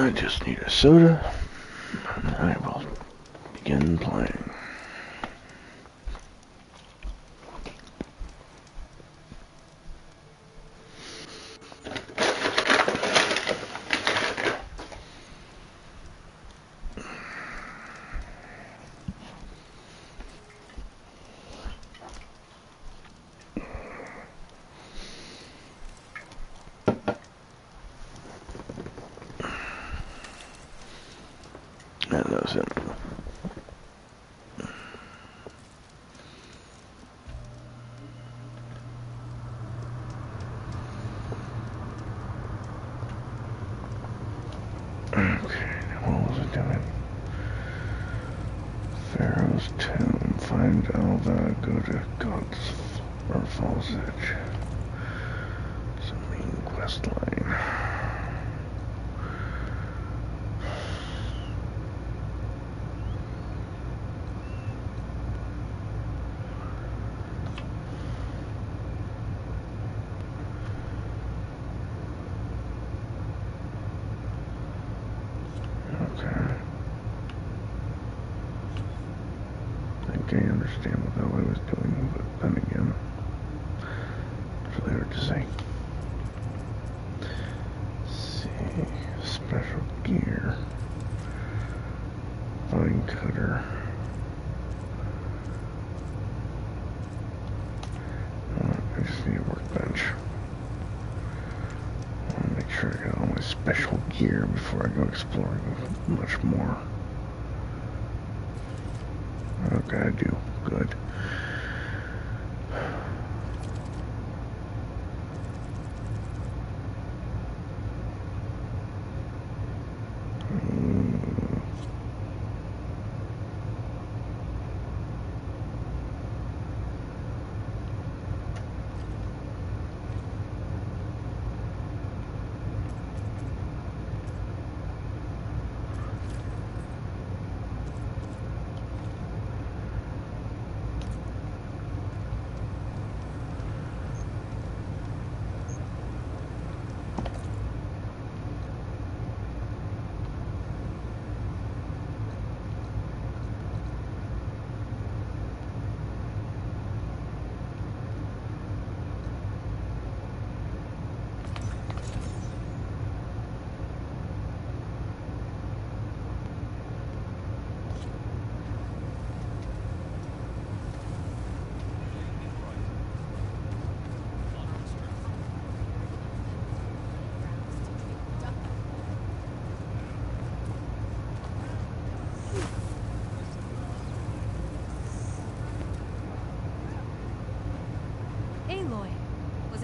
I just need a soda, and I will begin playing. That was it. Okay, what was it doing? Pharaoh's Tomb. Find Alva, go to God's or Falls Edge. It's a main quest line. I understand what the hell I was doing, but then again, it's really hard to say. Let's see, special gear, vine cutter. I just need a workbench. I want to make sure I got all my special gear before I go exploring much more. Okay, I do. Good.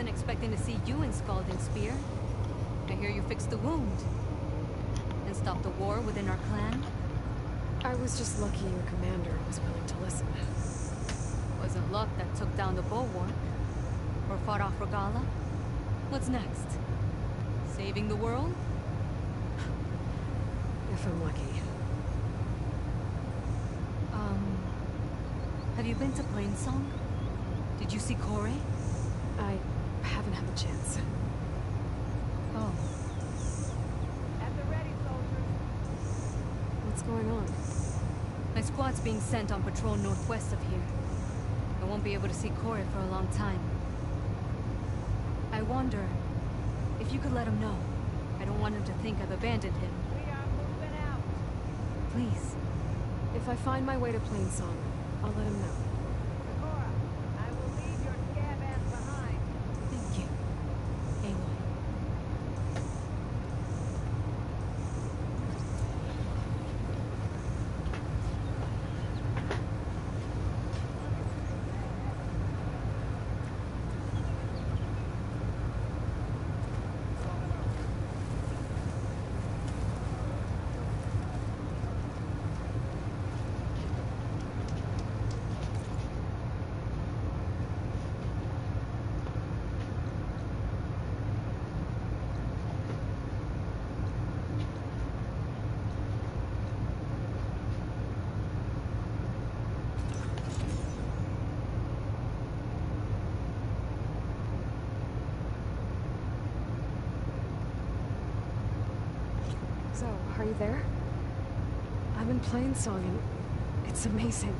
Expecting to see you in Scalding Spear. I hear you fixed the wound. And stopped the war within our clan. I was just lucky your commander was willing to listen. Wasn't luck that took down the bulwark. Or fought off Regala. What's next? Saving the world? If I'm lucky. Have you been to Plainsong? Did you see Kore? I haven't had the chance. Oh. At the ready, soldiers. What's going on? My squad's being sent on patrol northwest of here. I won't be able to see Kore for a long time. I wonder if you could let him know. I don't want him to think I've abandoned him. We are moving out. Please. If I find my way to Plainsong, I'll let him know. Sakura, I will leave your scab ass behind. Thank you, Aloy. So, are you there? I'm in Plainsong and it's amazing.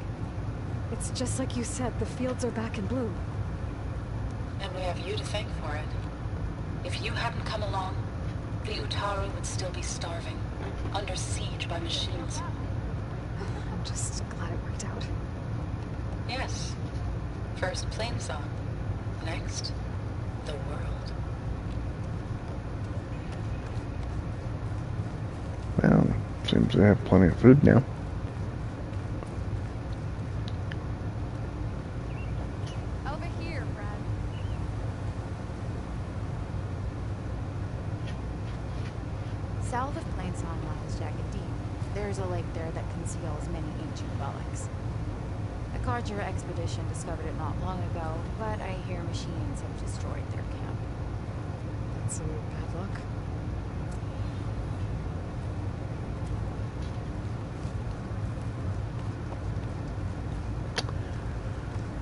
It's just like you said, the fields are back in bloom. And we have you to thank for it. If you hadn't come along, the Utaru would still be starving, under siege by machines. I'm just glad it worked out. Yes. First Plainsong. Next, the world. Well, seems they have plenty of food now. Over here, Brad. South of Plainsong lies Jagged Deep. There's a lake there that conceals many ancient relics. A Carter expedition discovered it not long ago, but I hear machines have destroyed their camp. That's some bad luck.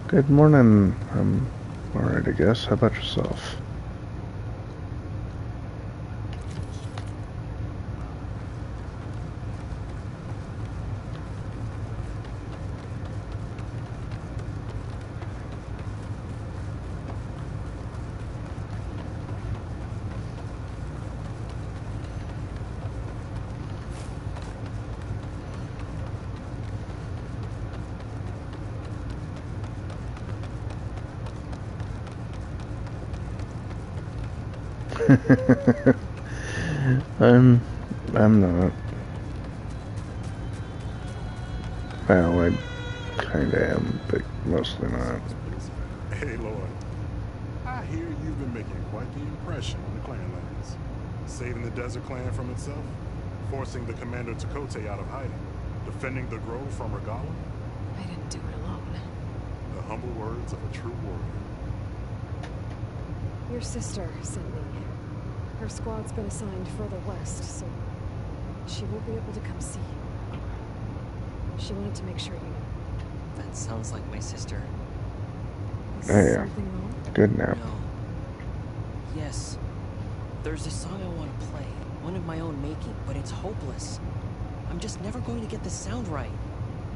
Good morning. I'm alright, I guess. How about yourself? I'm not. Well, I kinda am, but mostly not. Hey, Lord. I hear you've been making quite the impression on the Clanlands. Saving the Desert Clan from itself, forcing the Commander Takote out of hiding, defending the Grove from Regala. I didn't do it alone. The humble words of a true warrior. Your sister sent me. Her squad's been assigned further west, so she won't be able to come see you. She wanted to make sure you knew. That sounds like my sister. Is Yeah. something wrong? Good now. No. Yes. There's a song I want to play. One of my own making, but it's hopeless. I'm just never going to get the sound right.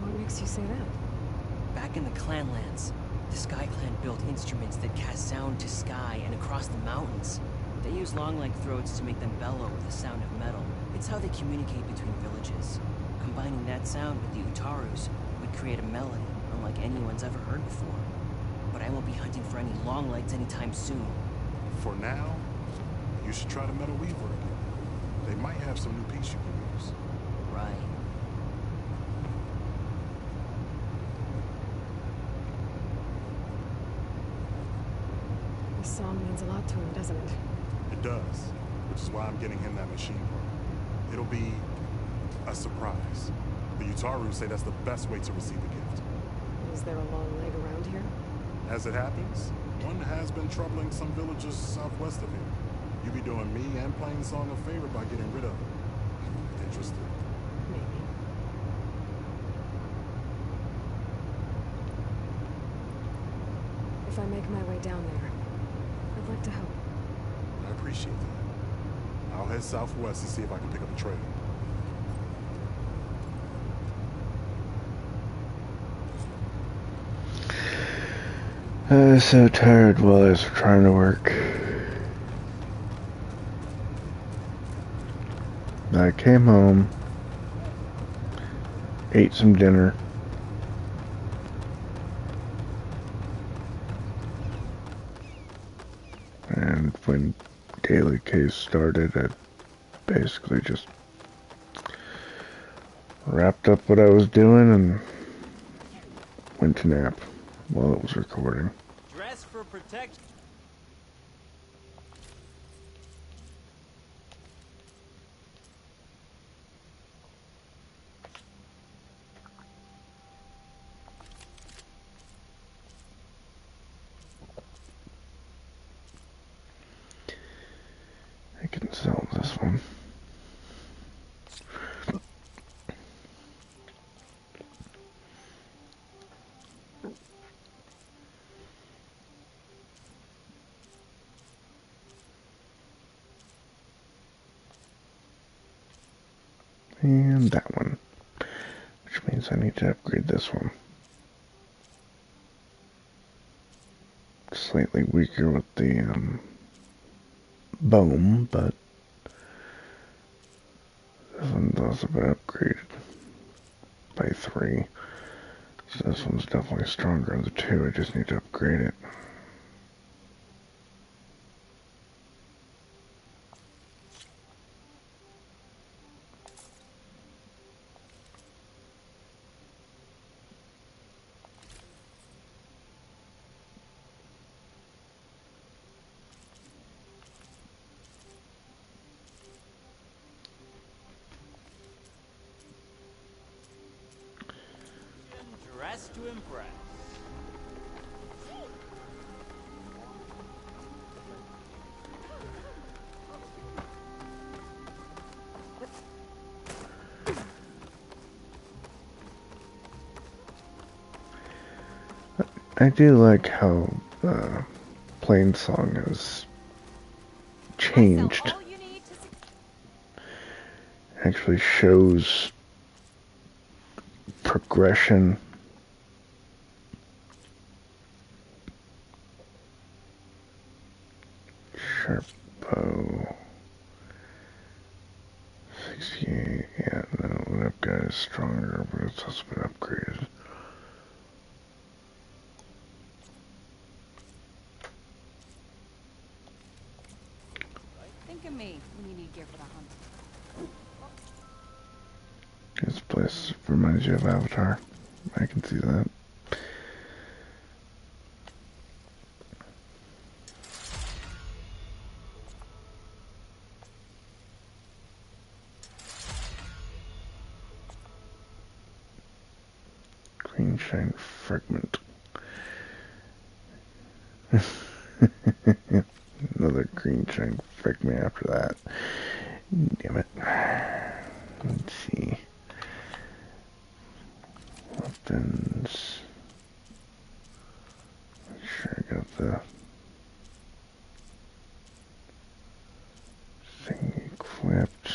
What makes you say that? Back in the Clanlands, the Sky Clan built instruments that cast sound to sky and across the mountains. They use long-leg throats to make them bellow with the sound of metal. It's how they communicate between villages. Combining that sound with the Utarus would create a melody unlike anyone's ever heard before. But I won't be hunting for any long legs anytime soon. For now, you should try the Metal Weaver again. They might have some new piece you can use. Right. This song means a lot to him, doesn't it? It does, which is why I'm getting him that machine part. It'll be a surprise. The Utaru say that's the best way to receive a gift. Is there a long leg around here? As it happens, one has been troubling some villages southwest of here. You be doing me and Plainsong a favor by getting rid of it. Interested? Maybe. If I make my way down there, I'd like to help. I appreciate that. I'll head southwest and see if I can pick up a trail. I was so tired while I was trying to work. I came home, ate some dinner, and when Daily Case started, I basically just wrapped up what I was doing and went to nap while it was recording. Dress for protection. I can sell this one. And that one. Which means I need to upgrade this one. Slightly weaker with the boom, but this one's also been upgraded by 3. So this one's definitely stronger than the 2. I just need to upgrade it. Dressed to impress. I do like how Plainsong has changed. Actually shows progression. Sharp bow. 68, yeah, no, that guy is stronger, but it's also been upgraded. Think of me when you need gear for the hunt. This place reminds you of Avatar. I can see that. Green shine fragment. Another green shine fragment after that. Damn it. Let's see. Weapons. Make sure I got the thing equipped.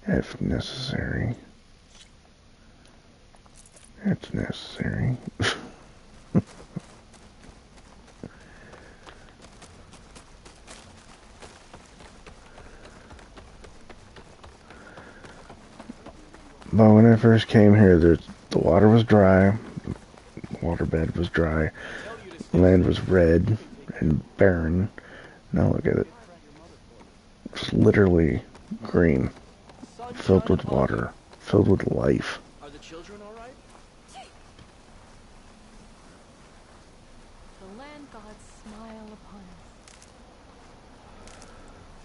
If necessary. It's necessary. But when I first came here, the water was dry, the waterbed was dry, land was red and barren. Now look at it. It's literally green, filled with water, filled with life. Are the children all right? The land gods smile upon us.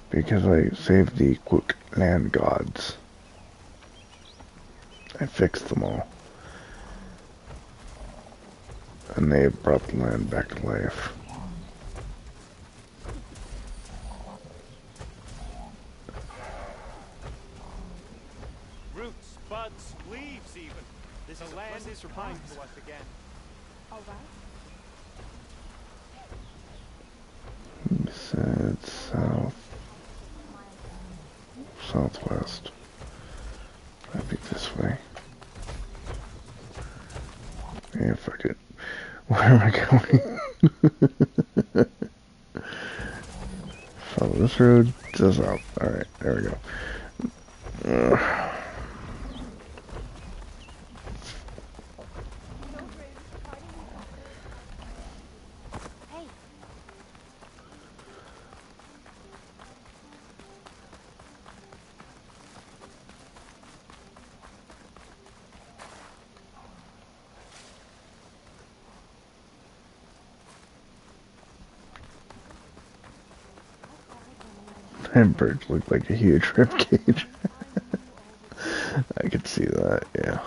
Because I saved the, quote, land gods. I fixed them all. And they brought the land back to life. Roots, buds, leaves even. This land is kind to us again. All right. He said southwest. Might be this way. Yeah, fuck it. Where am I going? Follow this road to south. Alright, there we go. That bird looked like a huge ribcage. I could see that, yeah.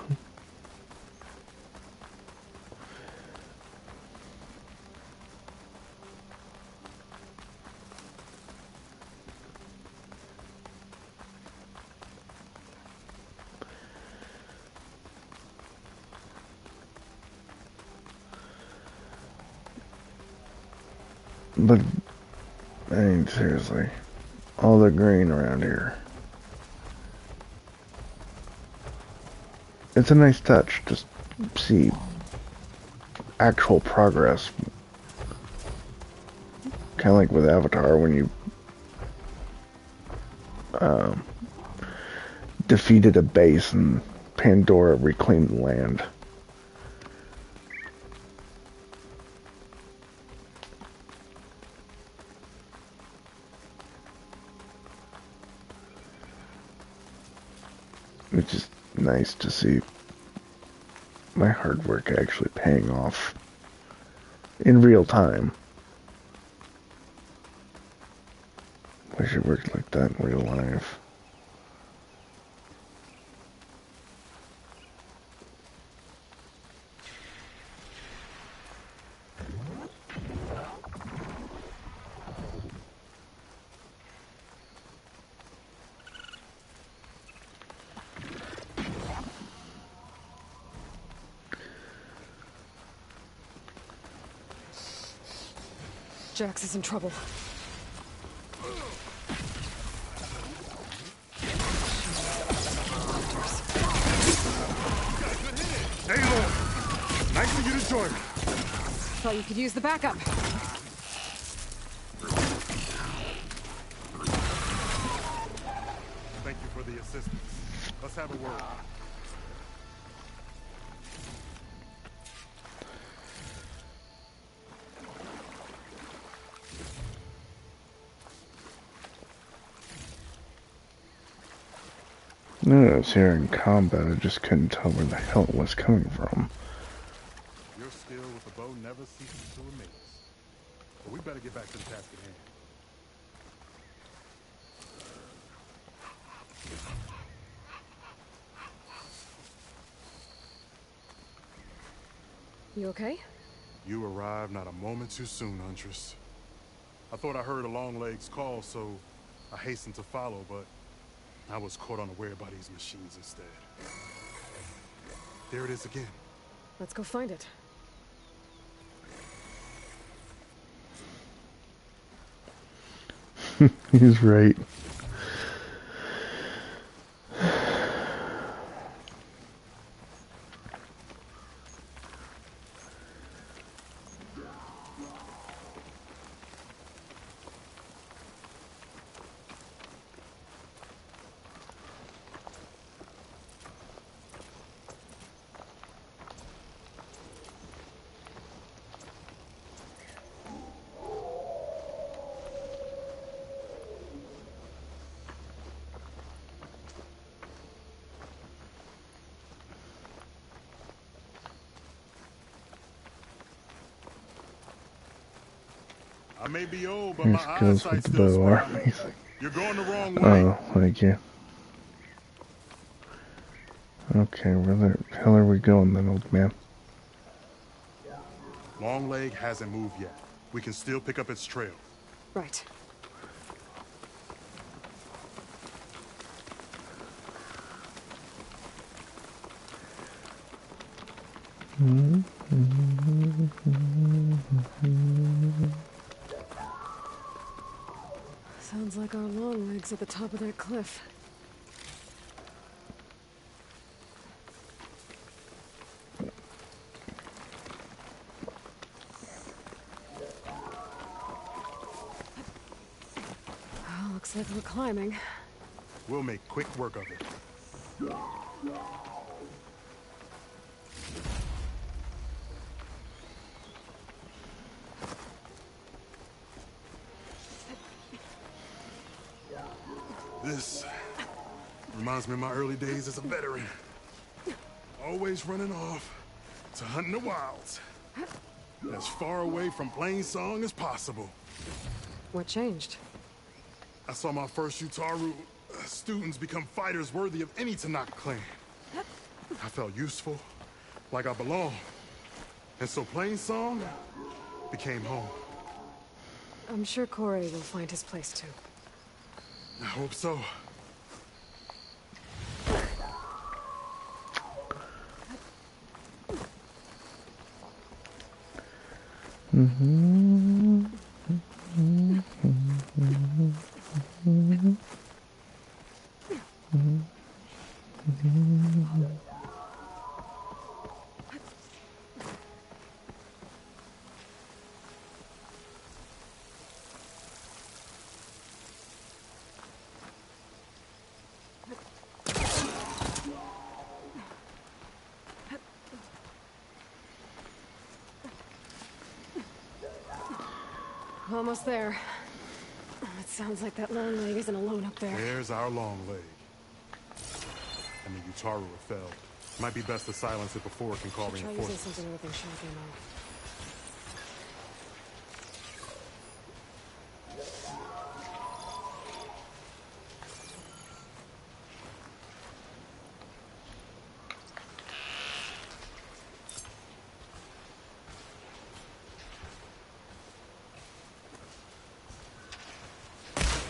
But, I mean, seriously. All the green around here. it's a nice touch to see actual progress. Kind of like with Avatar when you defeated a base and Pandora reclaimed the land. It's just nice to see my hard work actually paying off in real time. Wish it worked like that in real life. Jax is in trouble. Hey, Lord! Nice of you to join me. Thought you could use the backup. Thank you for the assistance. Let's have a word. No, I was here in combat, I just couldn't tell where the hell it was coming from. Your skill with the bow never ceases to amaze. But we better get back to the task at hand. You okay? You arrived not a moment too soon, Huntress. I thought I heard a Longleg's call, so I hastened to follow, but I was caught unaware by these machines instead. There it is again. Let's go find it. He's right. I may be old, but Here my goes with eyesight's the still bow spotty. armies. You're going the wrong way. Oh, thank you. Okay, where the hell are we going then, old man? Longleg hasn't moved yet. We can still pick up its trail. Right. Sounds like our Longlegs at the top of that cliff. Well, looks like we're climbing. We'll make quick work of it. This reminds me of my early days as a veteran. Always running off to hunt in the wilds. As far away from Plainsong as possible. What changed? I saw my first Utaru students become fighters worthy of any Tanakh clan. I felt useful, like I belonged. And so Plainsong became home. I'm sure Corey will find his place too. I hope so. Almost there. It sounds like that long leg isn't alone up there. There's our long leg. And the Utaru have failed. Might be best to silence it before it can call Try using reinforcements. something within shock ammo.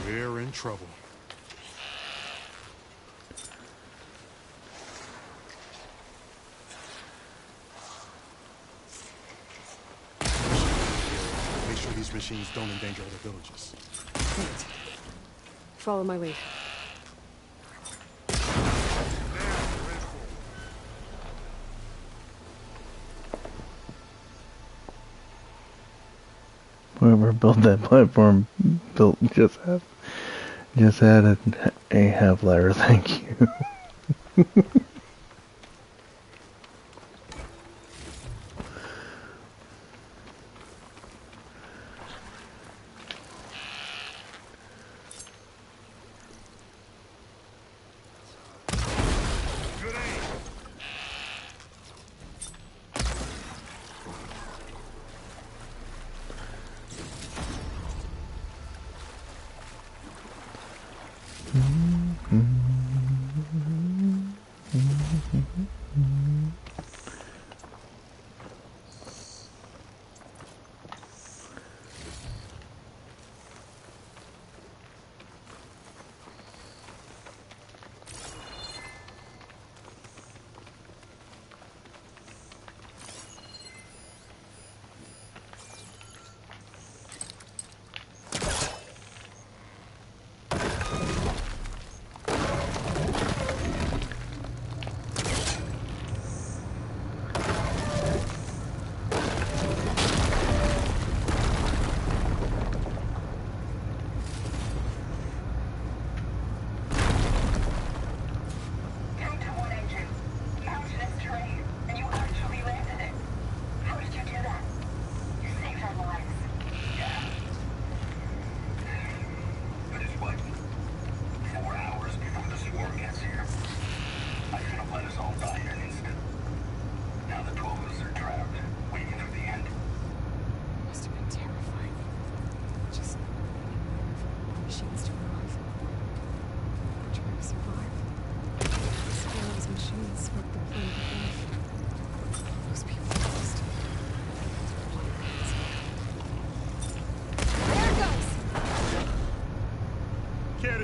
We're in trouble. Make sure these machines don't endanger other villages. Right. Follow my lead. Whoever built that platform just had a half ladder. Thank you.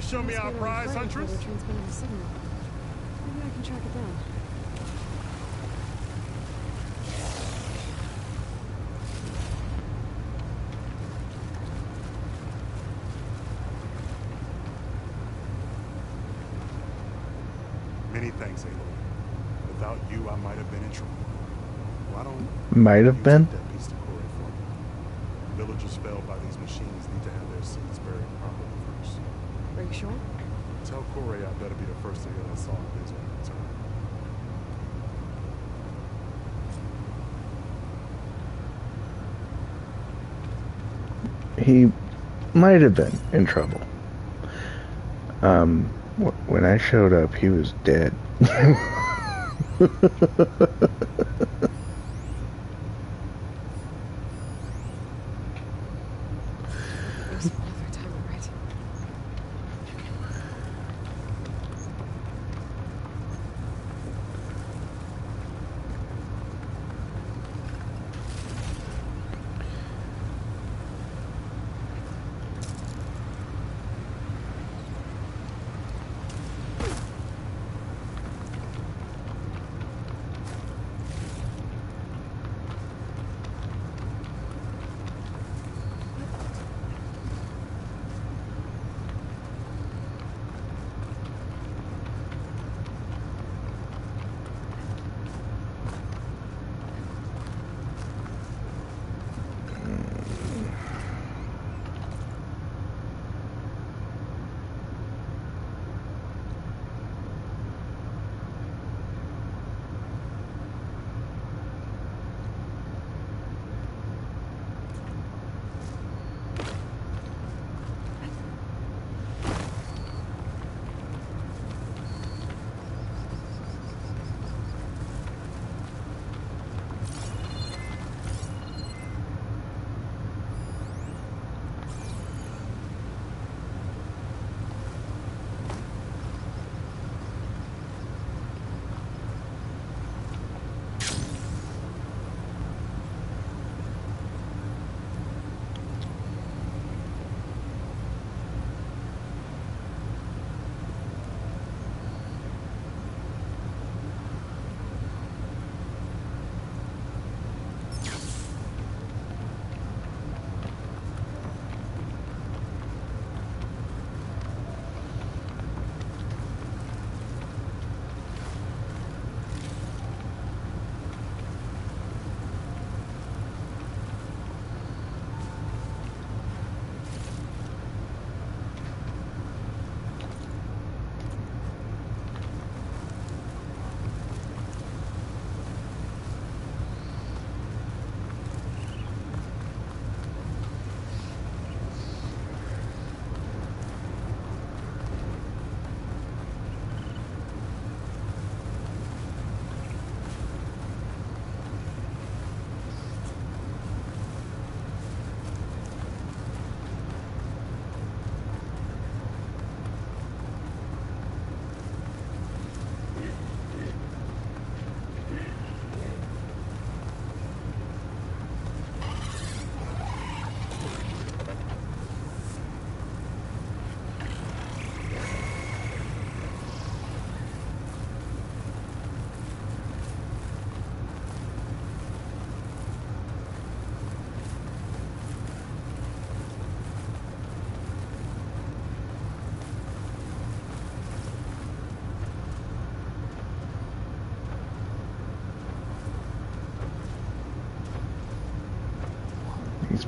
Show me our prize, Huntress. Transmitting a signal. Maybe I can track it down. Many thanks, Aloy. Without you, I might have been in trouble. Why don't Might have been? that piece to Corey for me? Villagers felled by these machines need to have their seeds buried properly first. Are you sure? Tell Corey I better be the first to hear that song of his when I return. He might have been in trouble. When I showed up, he was dead.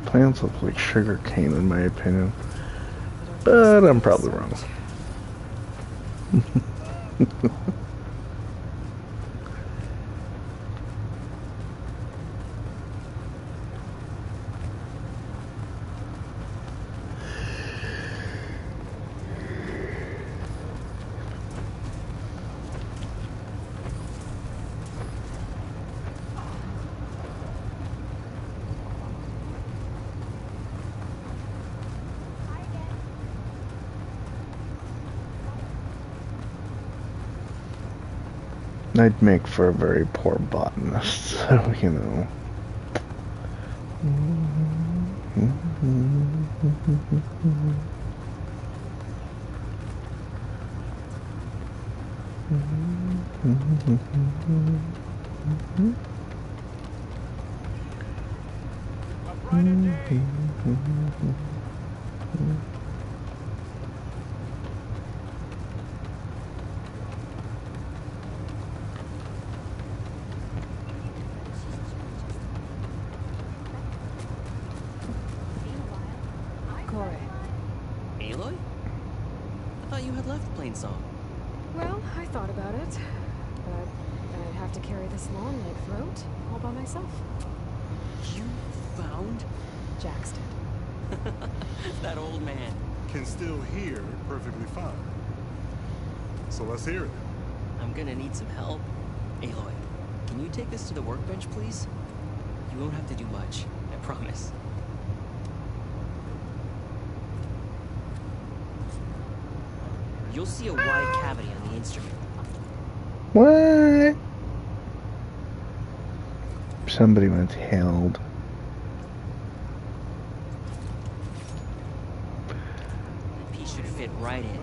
Plants look like sugar cane in my opinion. But I'm probably wrong. I'd make for a very poor botanist, so you know. Corey. Aloy? I thought you had left Plainsong. Well, I thought about it, but I'd have to carry this long like throat all by myself. You found Jackson. that old man? Can still hear perfectly fine. So let's hear it. I'm gonna need some help. Aloy, can you take this to the workbench, please? You won't have to do much, I promise. You'll see a wide cavity on the instrument. What? Somebody went held. The piece should fit right in.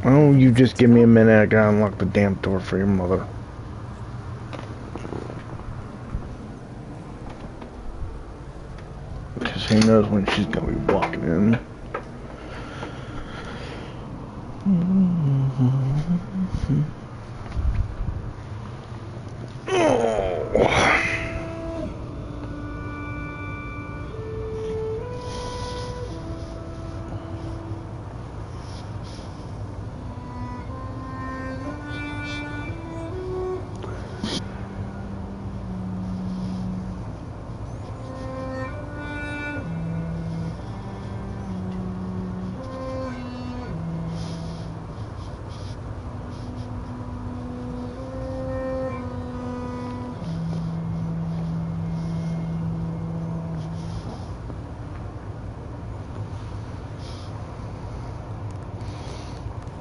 Oh, you just give me a minute. I gotta unlock the damn door for your mother. Because who knows when she's gonna be walking in.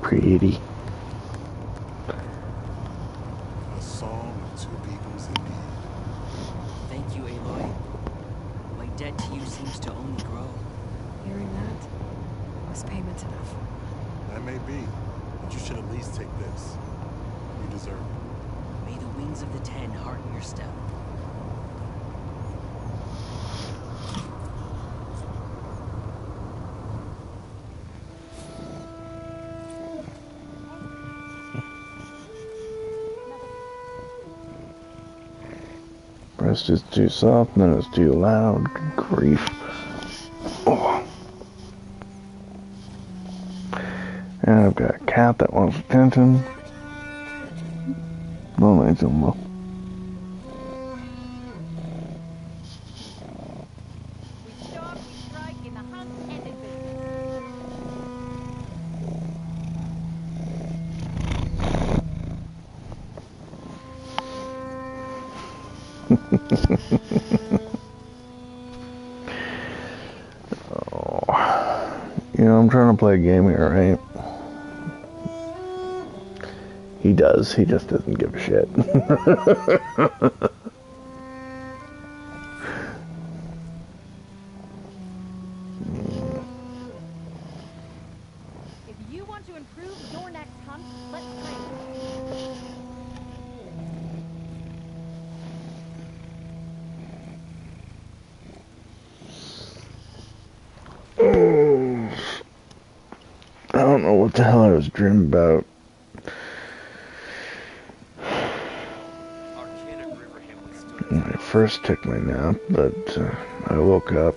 Pretty. A song of two peoples indeed. Thank you, Aloy. My debt to you seems to only grow. Hearing that was payment enough. That may be, but you should at least take this. You deserve it. May the wings of the Ten hearten your step. First it's too soft, then it's too loud. Good grief. Oh. And I've got a cat that wants attention. No, nice Elmo. We stop, we strike, and the hunt ended business. You know, I'm trying to play a game here, right? He does. He just doesn't give a shit. If you want to improve your next hunt, let's train. I don't know what the hell I was dreaming about. My first took my nap, but I woke up,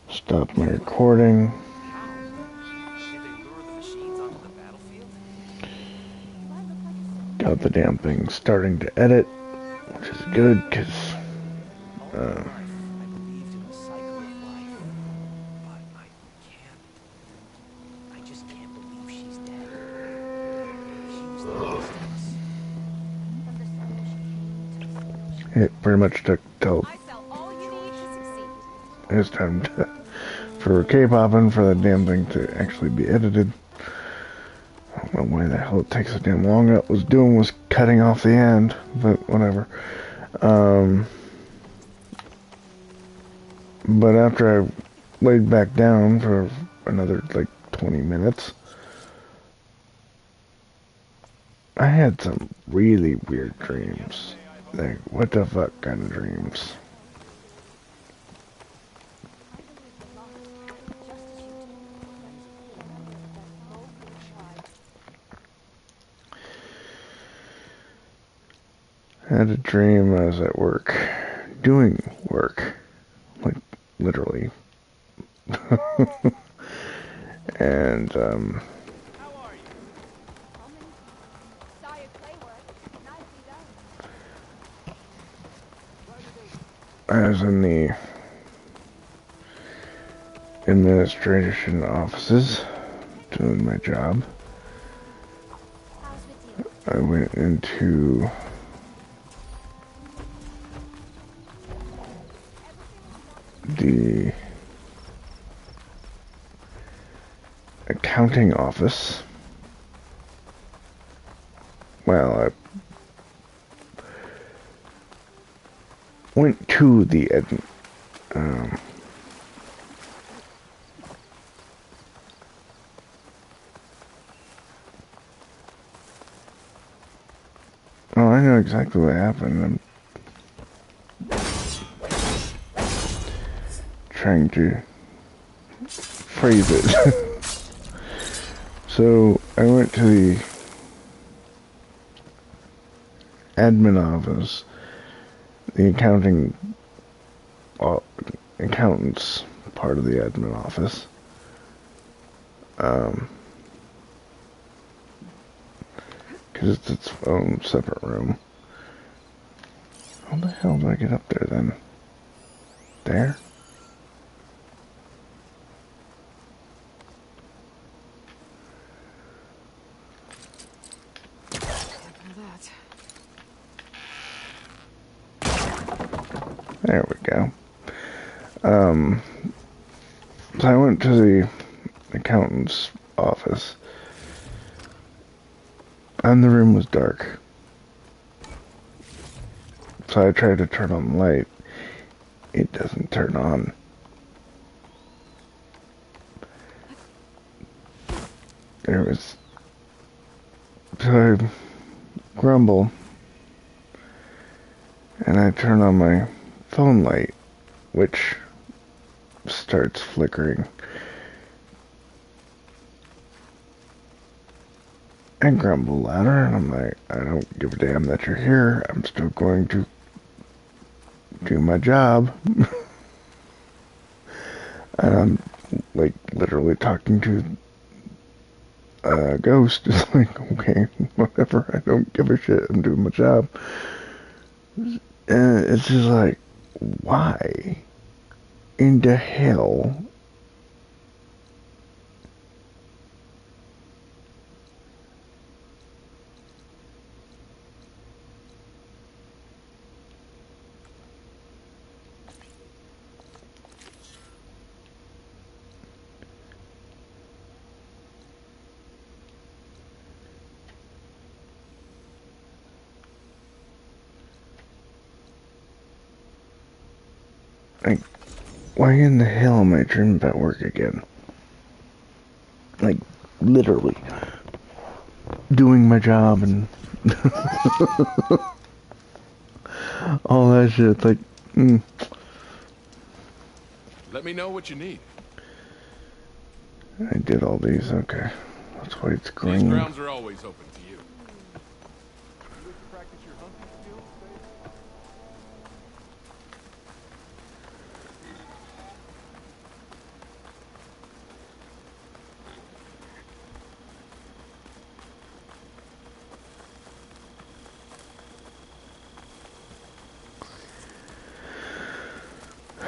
stopped my recording, Did they lure the machines onto the battlefield? got the damn thing starting to edit, which is good, because I believed in the cycle of life, but I just can't believe she's dead. She was the best of us. it pretty much took till I sell all you need to succeed. it was time for K-popping for the damn thing to actually be edited. I don't know why the hell it takes so damn long. All it was doing was cutting off the end, but whatever. But after I laid back down for another like 20 minutes, I had some really weird dreams. Like, what the fuck kind of dreams? I had a dream I was at work, doing work, like literally. And How are you? Saw your clay work. Nicely done. I was in the administration offices doing my job. I went into the accounting office. Well, I went to the oh, I know exactly what happened. I'm trying to phrase it. So I went to the admin office, the accountants part of the admin office. Because it's its own separate room. How the hell do I get up there then? There? There we go. So I went to the accountant's office, and the room was dark. So I tried to turn on the light. It doesn't turn on. There was... So I grumble, and I turn on my phone light, which starts flickering. I grumble louder, and I'm like, I don't give a damn that you're here. I'm still going to do my job. And I'm, like, literally talking to a ghost. It's like, okay, whatever. I don't give a shit. I'm doing my job. And it's just like, why in the hell like, why in the hell am I dreaming about work again? Like, literally doing my job and all that shit. Like, Let me know what you need. I did all these. Okay, that's why it's green. These grounds are always open to you.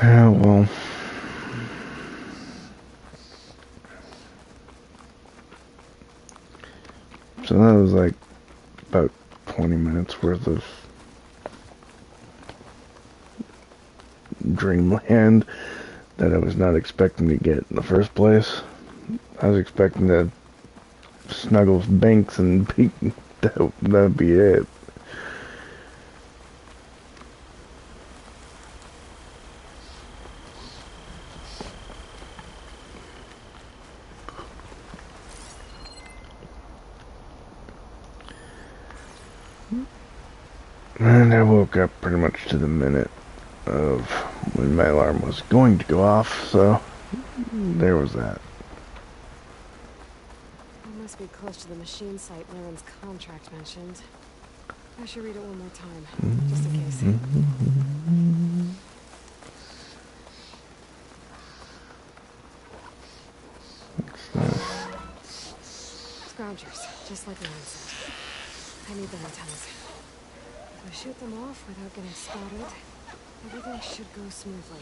Yeah, well. So that was like about 20 minutes worth of dreamland that I was not expecting to get in the first place. I was expecting to snuggle banks and that'd be it. And I woke up pretty much to the minute of when my alarm was going to go off, so there was that. We must be close to the machine site Laren's contract mentioned. I should read it one more time, just in case. Scroungers, just like Laren said. I need the antennas. If I shoot them off without getting spotted, everything should go smoothly.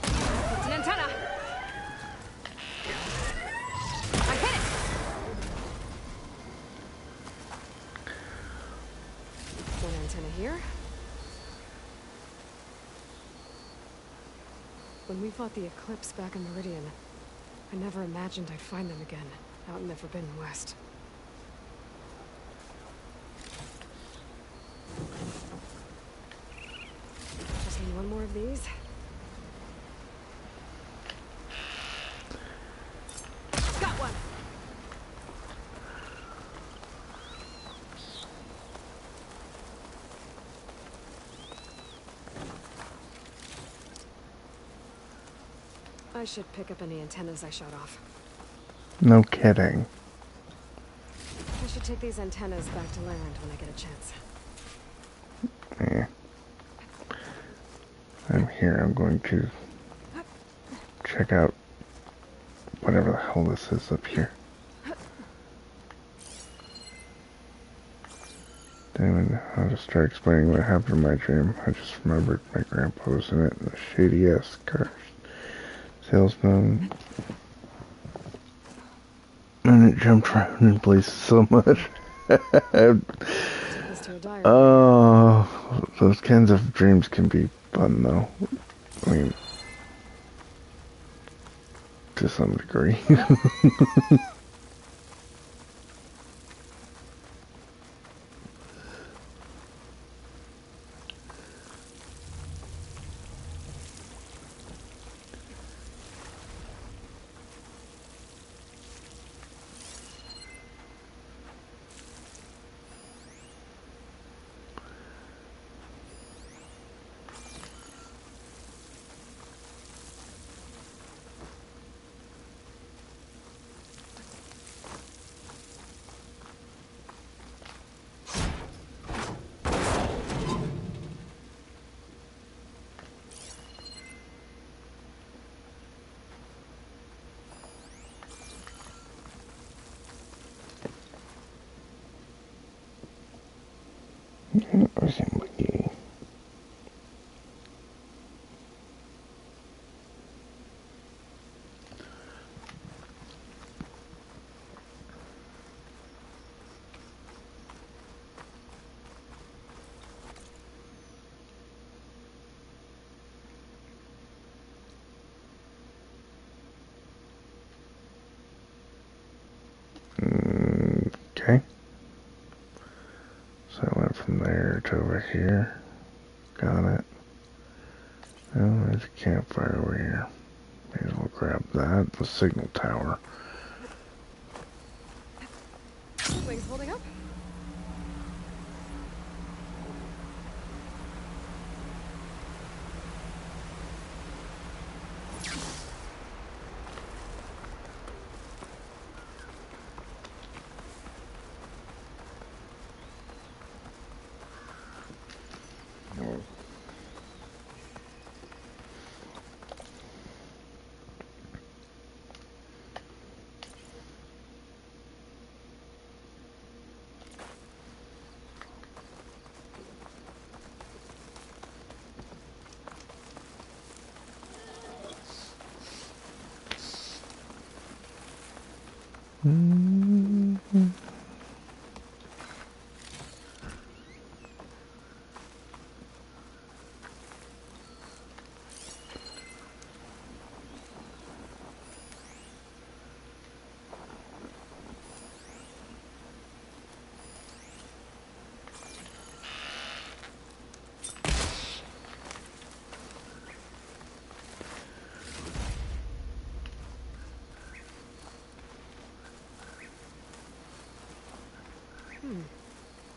It's an antenna! I hit it! One antenna here. When we fought the Eclipse back in Meridian, I never imagined I'd find them again, out in the Forbidden West. Just need one more of these. Got one! I should pick up any antennas I shot off. No kidding. I should take these antennas back to land when I get a chance. Yeah. I'm here. I'm going to check out whatever the hell this is up here. Damn, I'll just start explaining what happened in my dream. I just remembered my grandpa was in it, and a shady-ass car salesman. And it jumped around in places so much. Oh, those kinds of dreams can be fun, though. I mean, to some degree. Okay. So I went from there to over here. Got it. Oh, there's a campfire over here. May as well grab that. The signal tower. Wings holding up?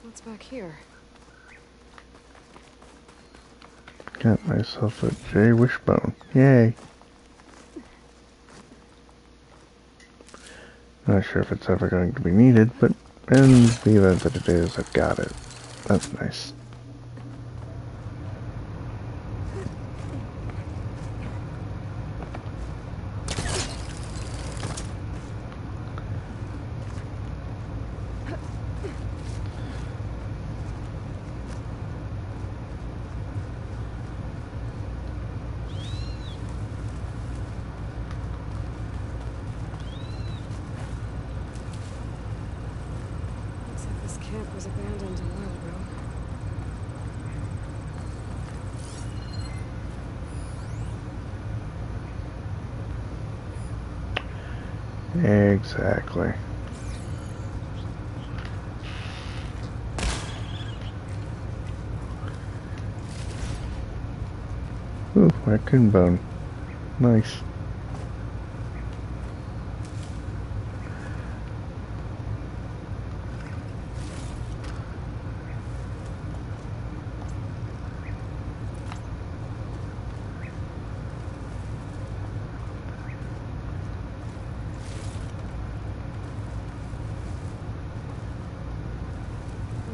What's back here? Got myself a J Wishbone. Yay. Not sure if it's ever going to be needed, but in the event that it is, I've got it. That's nice. Looks like this camp was abandoned a while ago. Exactly. Ooh, raccoon bone. Nice.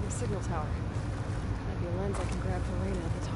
The signal tower. Might be a lens I can grab for Reyna at the top.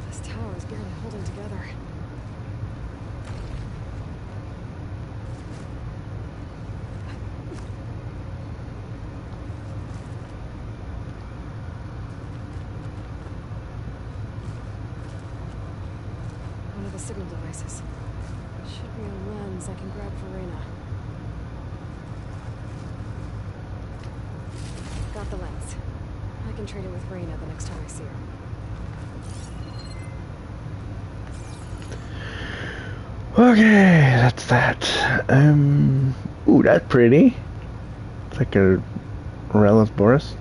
This tower is barely holding together. One of the signal devices. Should be a lens I can grab for Reyna. Got the lens. I can trade it with Reyna the next time I see her. Okay, that's that. Ooh, that's pretty. It's like a Morellus Boris.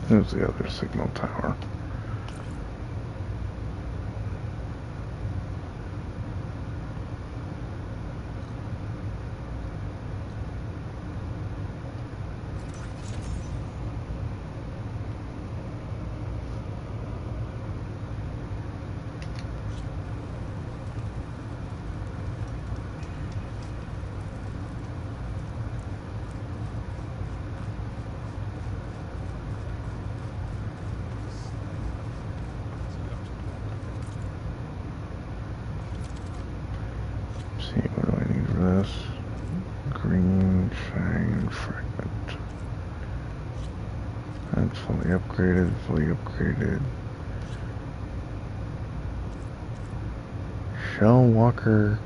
There's the other signal tower. Green shine fragment. That's fully upgraded. Shell Walker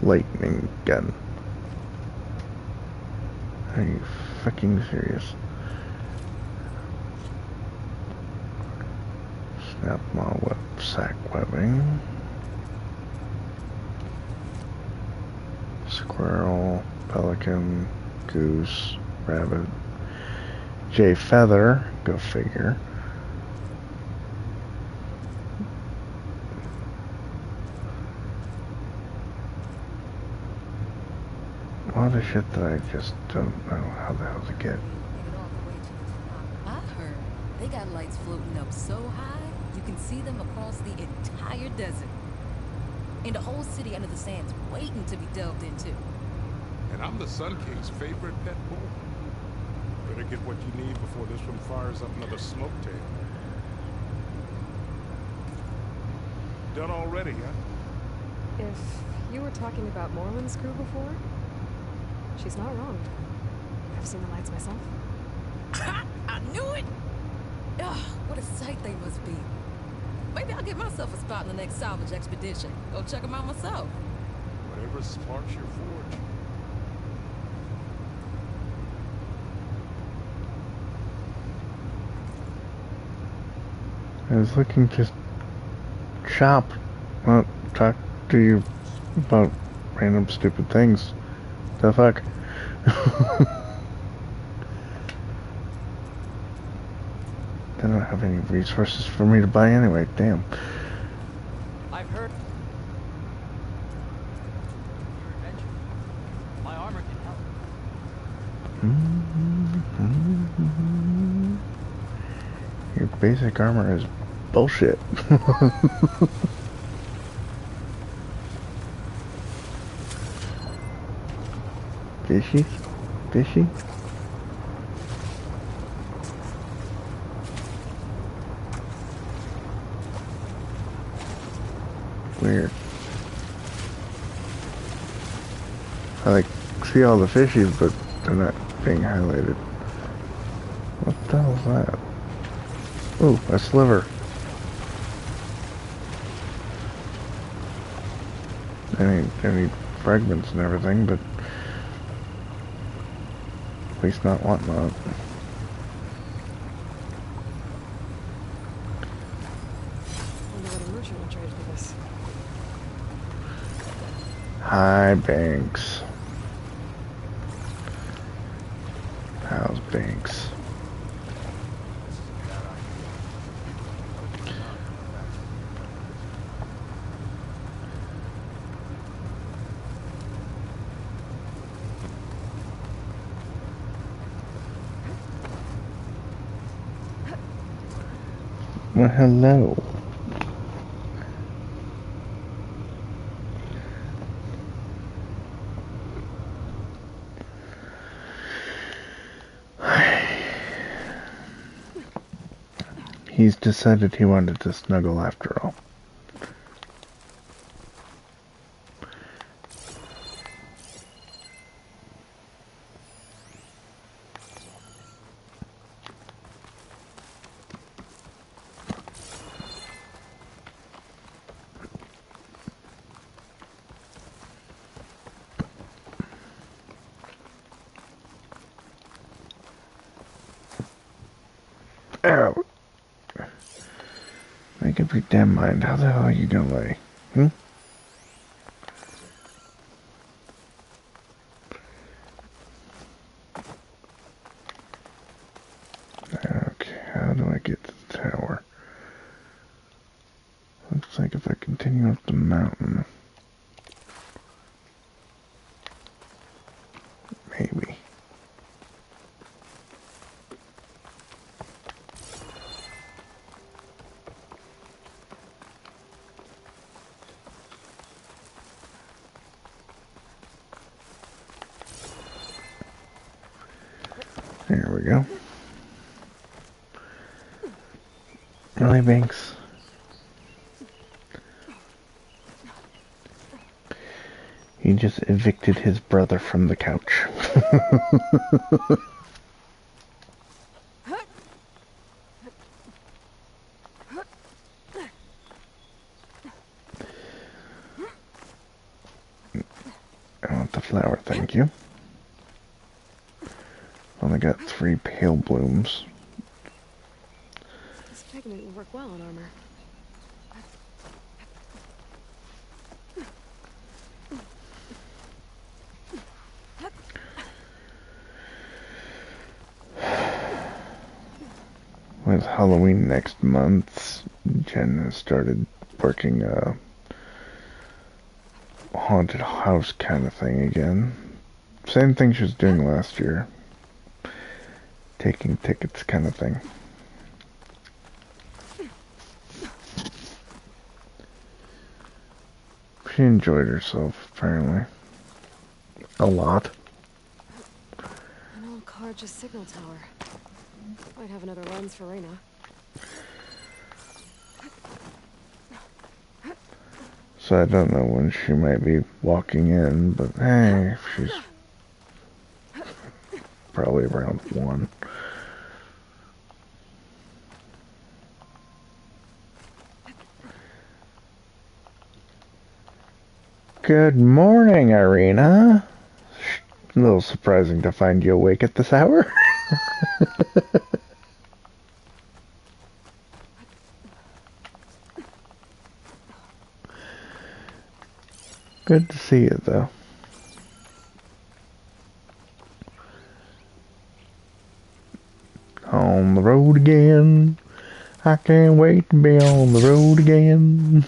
lightning gun. Are you fucking serious? Snap maw sack webbing. Squirrel, pelican, goose, rabbit, jay feather, go figure. A lot of shit that I just don't know how the hell to get. I heard they got lights floating up so high you can see them across the entire desert. And the whole city under the sand's waiting to be delved into. And I'm the Sun King's favorite pet bull. Better get what you need before this one fires up another smoke tail. Done already, huh? If you were talking about Moreland's crew before, she's not wrong. I've seen the lights myself. I knew it! Ugh, what a sight they must be. Maybe I'll get myself a spot in the next salvage expedition. Go check them out myself. Whatever sparks your forge. I was looking to shop, not talk to you about random stupid things. The fuck? They don't have any resources for me to buy anyway, damn. I've heard your adventure. My armor can help. Your basic armor is bullshit. Fishy? Fishy? Weird. I like see all the fishies, but they're not being highlighted. What the hell is that? Ooh, a sliver. Any fragments and everything, but at least not whatnot. Hi, Banks. How's Banks? Well, hello. He's decided he wanted to snuggle after all. Ow. Make up your damn mind. How the hell are you gonna lay? Hmm? Okay, how do There we go. Really, Binks? He just evicted his brother from the couch. I want the flower, thank you. Only got 3 pale blooms. This pigment will work well on armor. With Halloween next month, Jen has started working a haunted house kind of thing again. Same thing she was doing last year. Taking tickets kind of thing. She enjoyed herself, apparently. A lot. An old Carja signal tower. Might have another lens for Reyna. So I don't know when she might be walking in, but hey, she's probably around 1. Good morning, Irina. A little surprising to find you awake at this hour. Good to see you, though. On the road again. I can't wait to be on the road again.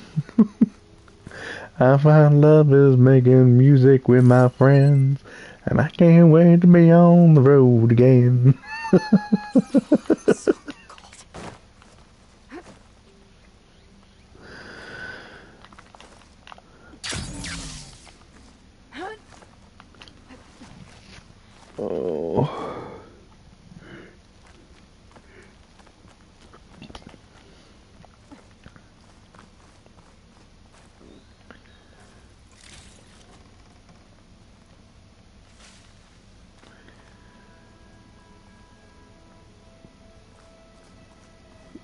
I find love is making music with my friends, and I can't wait to be on the road again. Oh.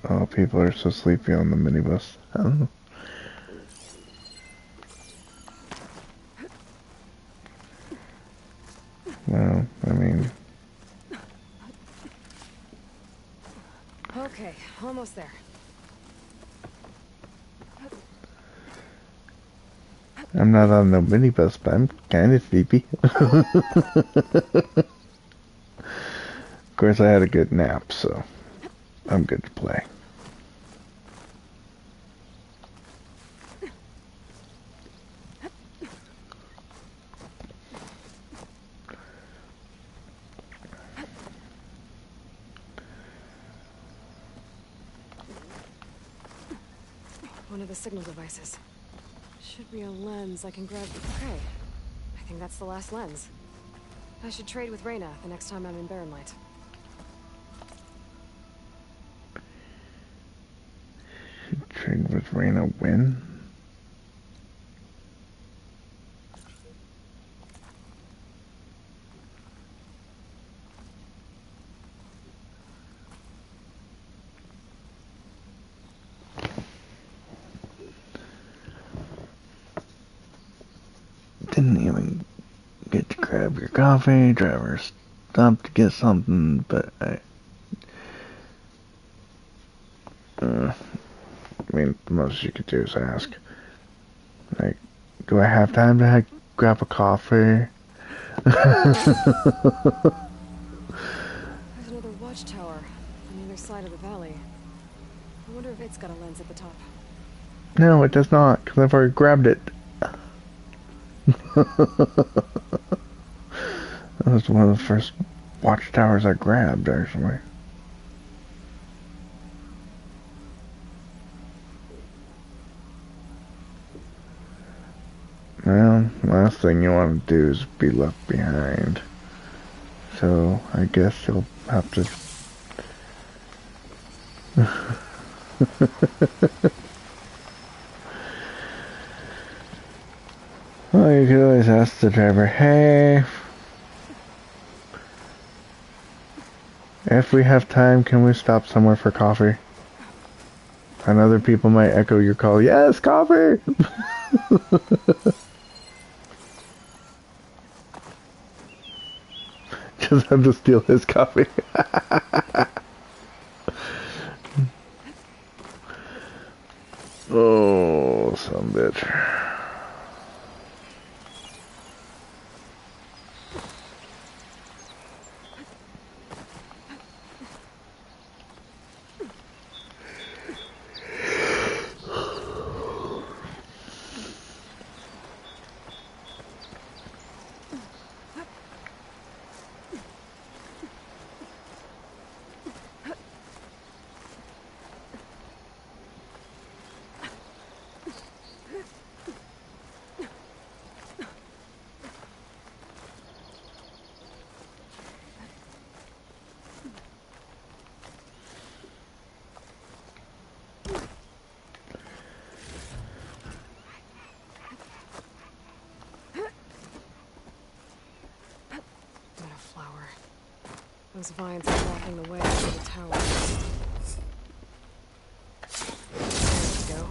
Oh, people are so sleepy on the minibus. I don't know. Well, I mean... Okay, almost there. I'm not on no minibus, but I'm kinda sleepy. Of course, I had a good nap, so I'm good to play. One of the signal devices. Should be a lens I can grab. Okay. I think that's the last lens. I should trade with Reyna the next time I'm in Barren Light. Should trade with Reyna when? Didn't even get to grab your coffee. Driver stopped to get something, but I mean, the most you could do is ask. Like, do I have time to grab a coffee? There's another watchtower on the other side of the valley. I wonder if it's got a lens at the top. No, it does not, because I've already grabbed it. That was one of the first watchtowers I grabbed, actually. Well, last thing you want to do is be left behind. so I guess you'll have to... Well, you could always ask the driver, hey, if we have time, can we stop somewhere for coffee? And other people might echo your call, yes, coffee! Just have to steal his coffee. Oh, some bitch. Those vines are blocking the way to the tower. There we go.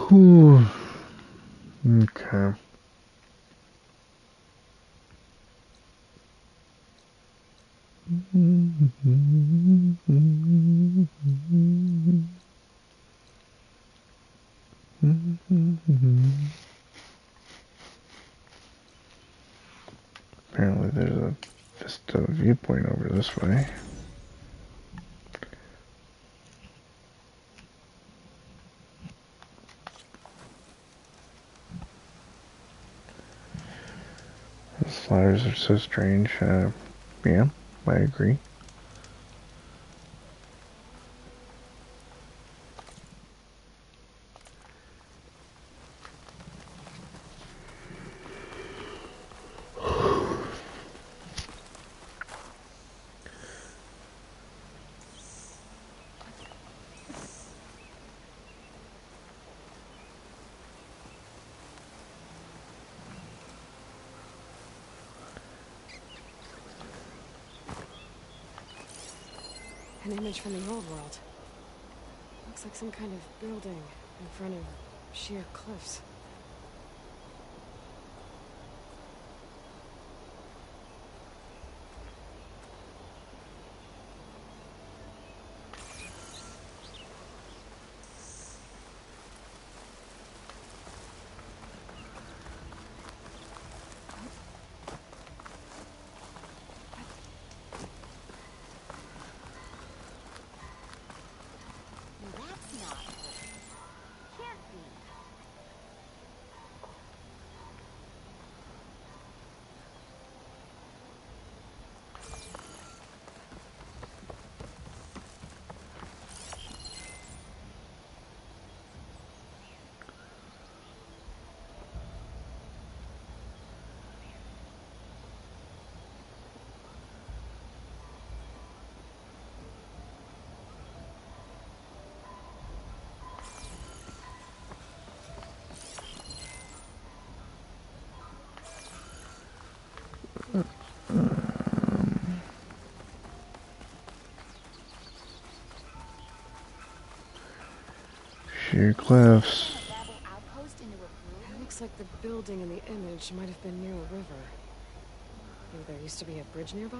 Whew. Okay. Apparently there's a vista viewpoint over this way. Those flowers are so strange. Yeah, I agree. An image from the old world. Looks like some kind of building in front of sheer cliffs. Sheer cliffs. It looks like the building in the image might have been near a river. Maybe there used to be a bridge nearby?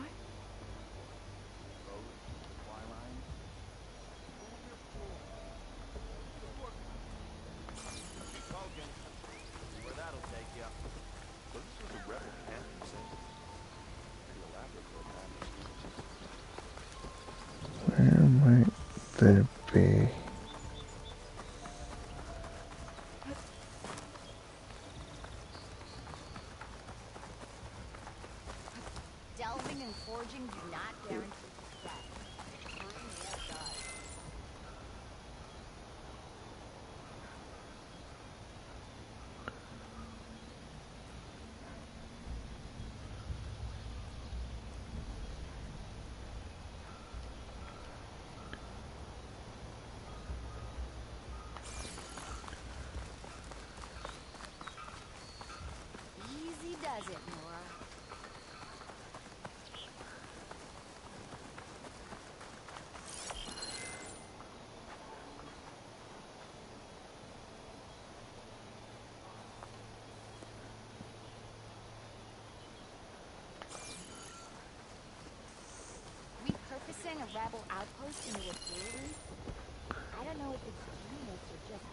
Where might there be? Crafting and forging do not guarantee success. Premier does. Easy does it, Nora. Repurposing a rebel outpost into a brewery? I don't know if it's genius or just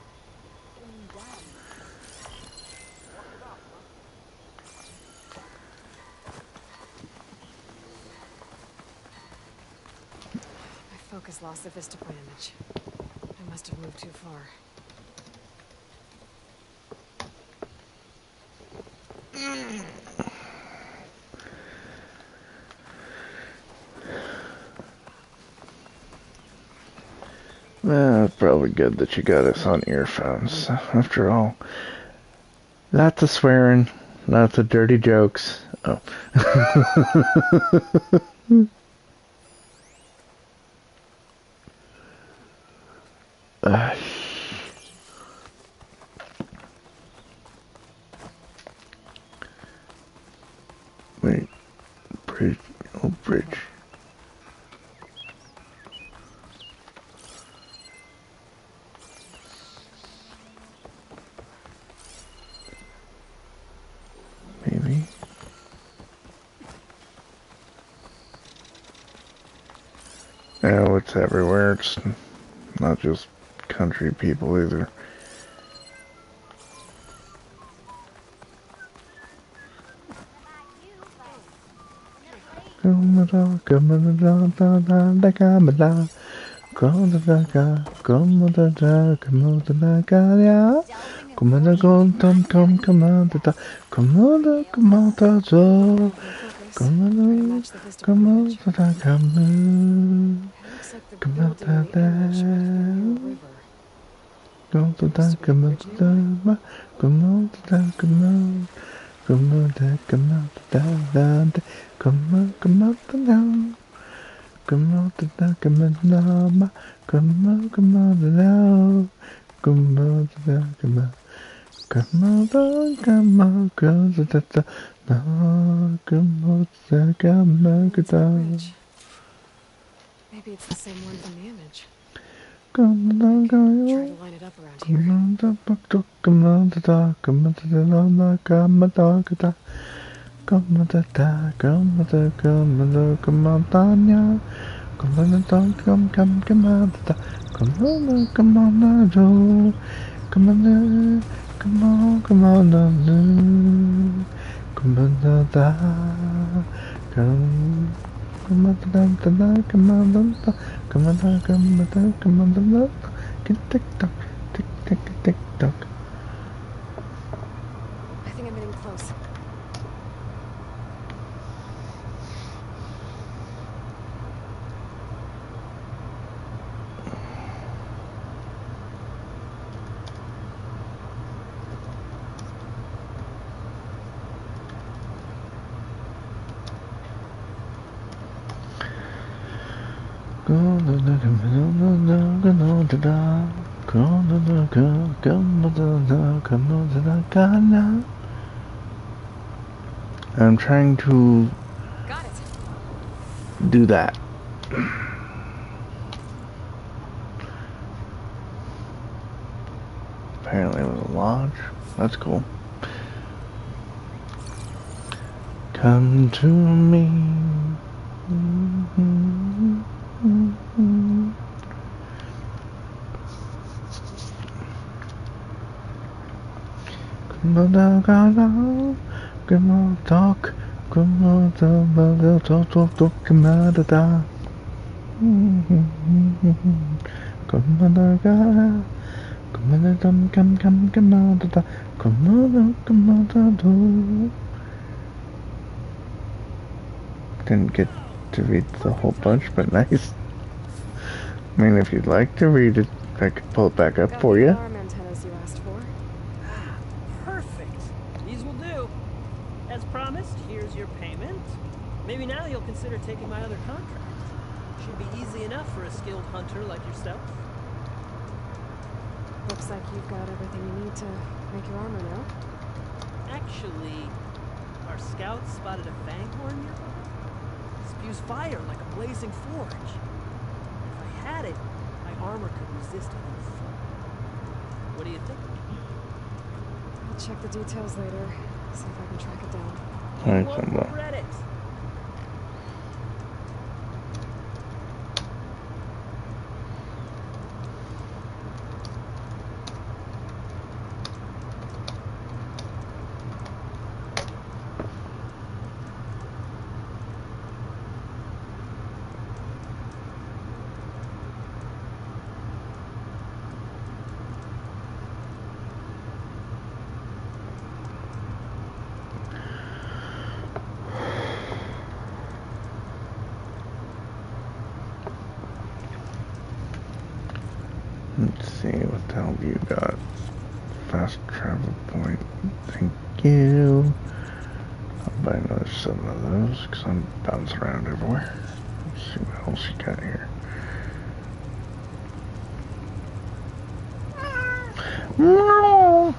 plain dumb. My focus lost the vista point image. I must have moved too far. Well, it's probably good that you got us on earphones. After all, lots of swearing, lots of dirty jokes. Oh. Wait, bridge, oh bridge. Maybe. No, it's everywhere. It's not just country people either. Maybe it's the same one from the image. Try to line it up around here. I think I'm getting close. I'm trying to do that. Apparently it was a lodge. That's cool. Come to me. Come on, talk. Come on, talk. Come on, da. Come on, da. Come on, come on, da. Come on, da. Didn't get to read the whole bunch, but nice. I mean, if you'd like to read it, I could pull it back up for you. Alarm antennas you asked for. Perfect. These will do. As promised, here's your payment. Maybe now you'll consider taking my other contract. Should be easy enough for a skilled hunter like yourself. Looks like you've got everything you need to make your armor now. Actually, our scouts spotted a fanghorn nearby. Spews fire like a blazing forge. If I had it, my armor could resist any foe. What do you think? I'll check the details later. See if I can track it down. You won't regret it. Let's see, what the hell have you got? Fast travel point. Thank you. I'll buy another 7 of those because I'm bouncing around everywhere. Let's see what else you got here. No!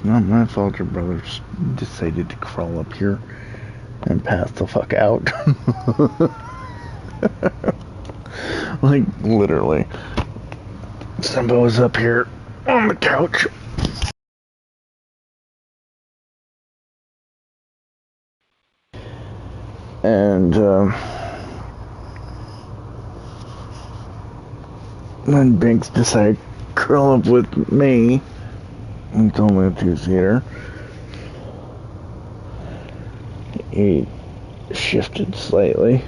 Not my fault your brothers decided to crawl up here and pass the fuck out. Like, literally. Simba was up here on the couch. And, then Binks decided to curl up with me. It's only a 2-seater. He shifted slightly.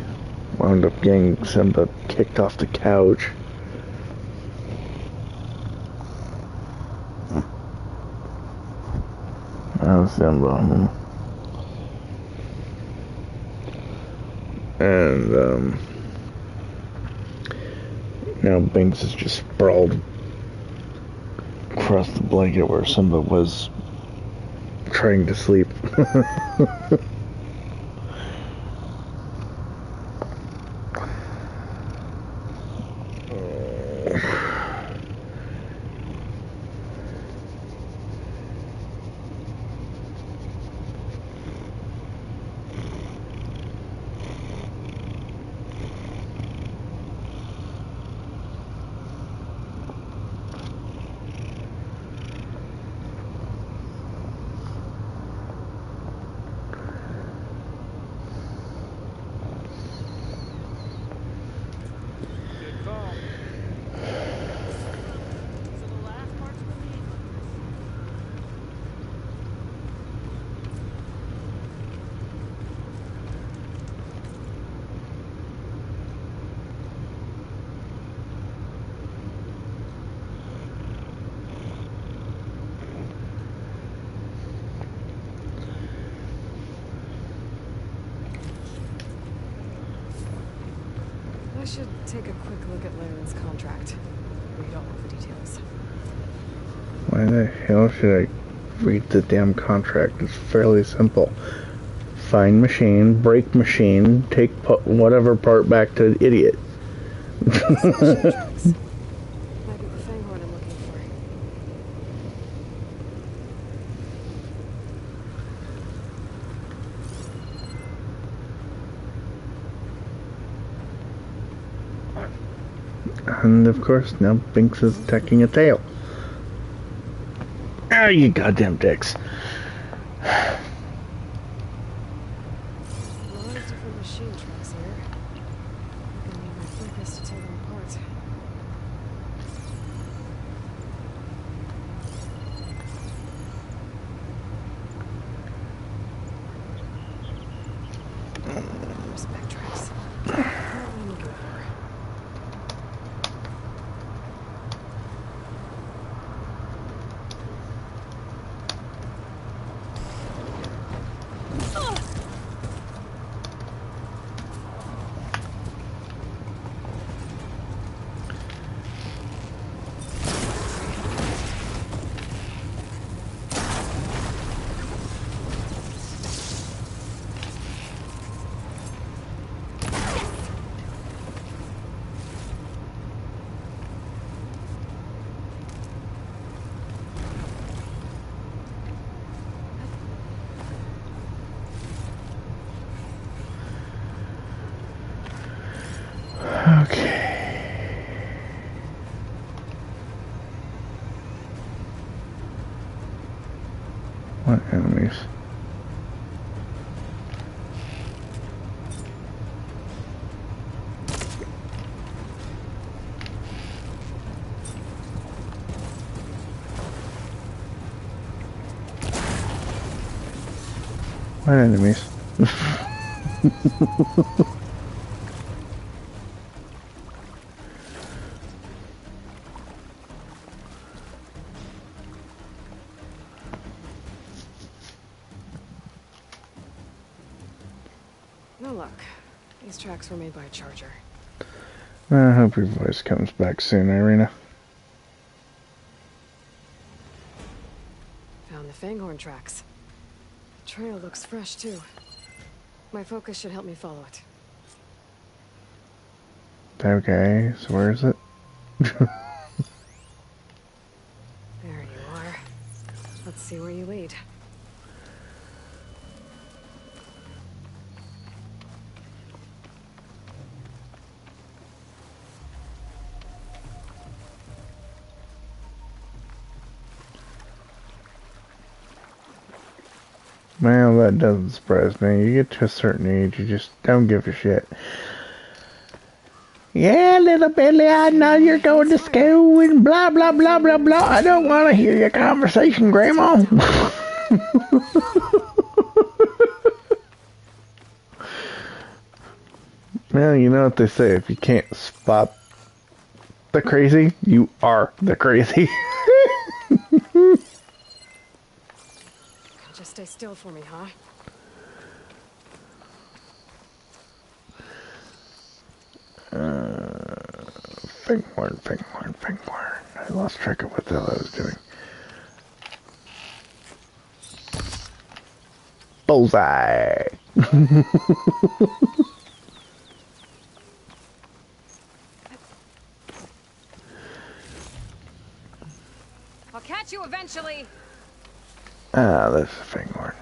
Wound up getting Simba kicked off the couch. That was Simba. And, now Binks is just sprawled across the blanket where Simba was trying to sleep. I should take a quick look at Laren's contract. Read all of the details. Why the hell should I read the damn contract? It's fairly simple. Find machine, break machine, take whatever part back to idiot. Might be the fanghorn I'm looking for. And of course, now Binks is attacking a tail. Ah, you goddamn dicks. enemies. What enemies? No luck. These tracks were made by a charger. I hope your voice comes back soon, Irina. Found the Fanghorn tracks. The trail looks fresh, too. My focus should help me follow it. Okay, so where is it? There you are. Let's see where you lead. Well, that doesn't surprise me. You get to a certain age, you just don't give a shit. Yeah, little Billy, I know you're going to school and blah, blah, blah, blah, blah. I don't want to hear your conversation, Grandma. Well, you know what they say, if you can't spot the crazy, you are the crazy. Just stay still for me, huh? Fanghorn, Fanghorn, Fanghorn. I lost track of what the hell I was doing. Bullseye! I'll catch you eventually. Ah, that's a Fanghorn.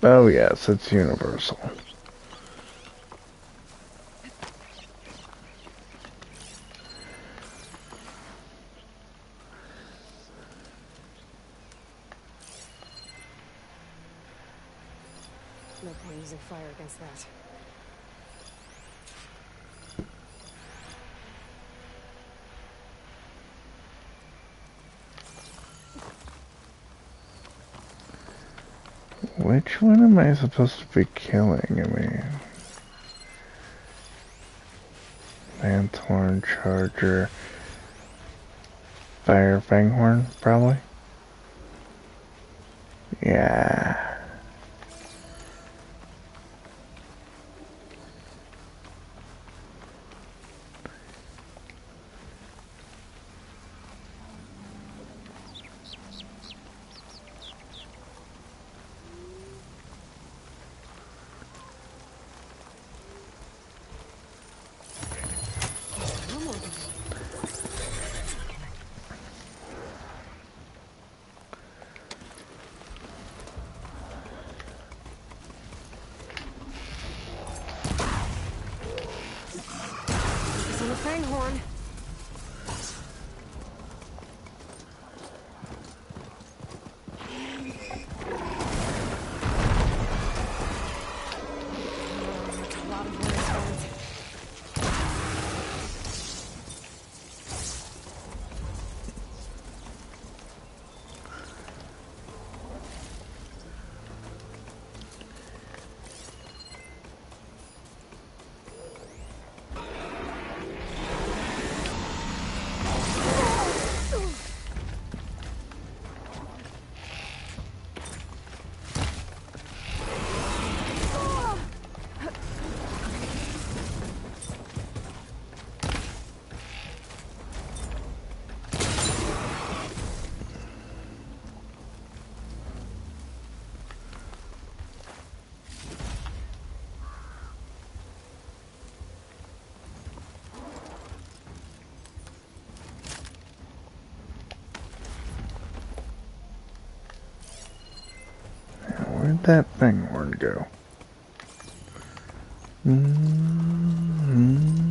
Oh yes, it's universal. No point using fire against that. Which one am I supposed to be killing? I mean, Lanthorn, Charger, Fire Fanghorn, probably? Yeah. Focus on the Fanghorn. Where'd that Fanghorn go? Mm-hmm.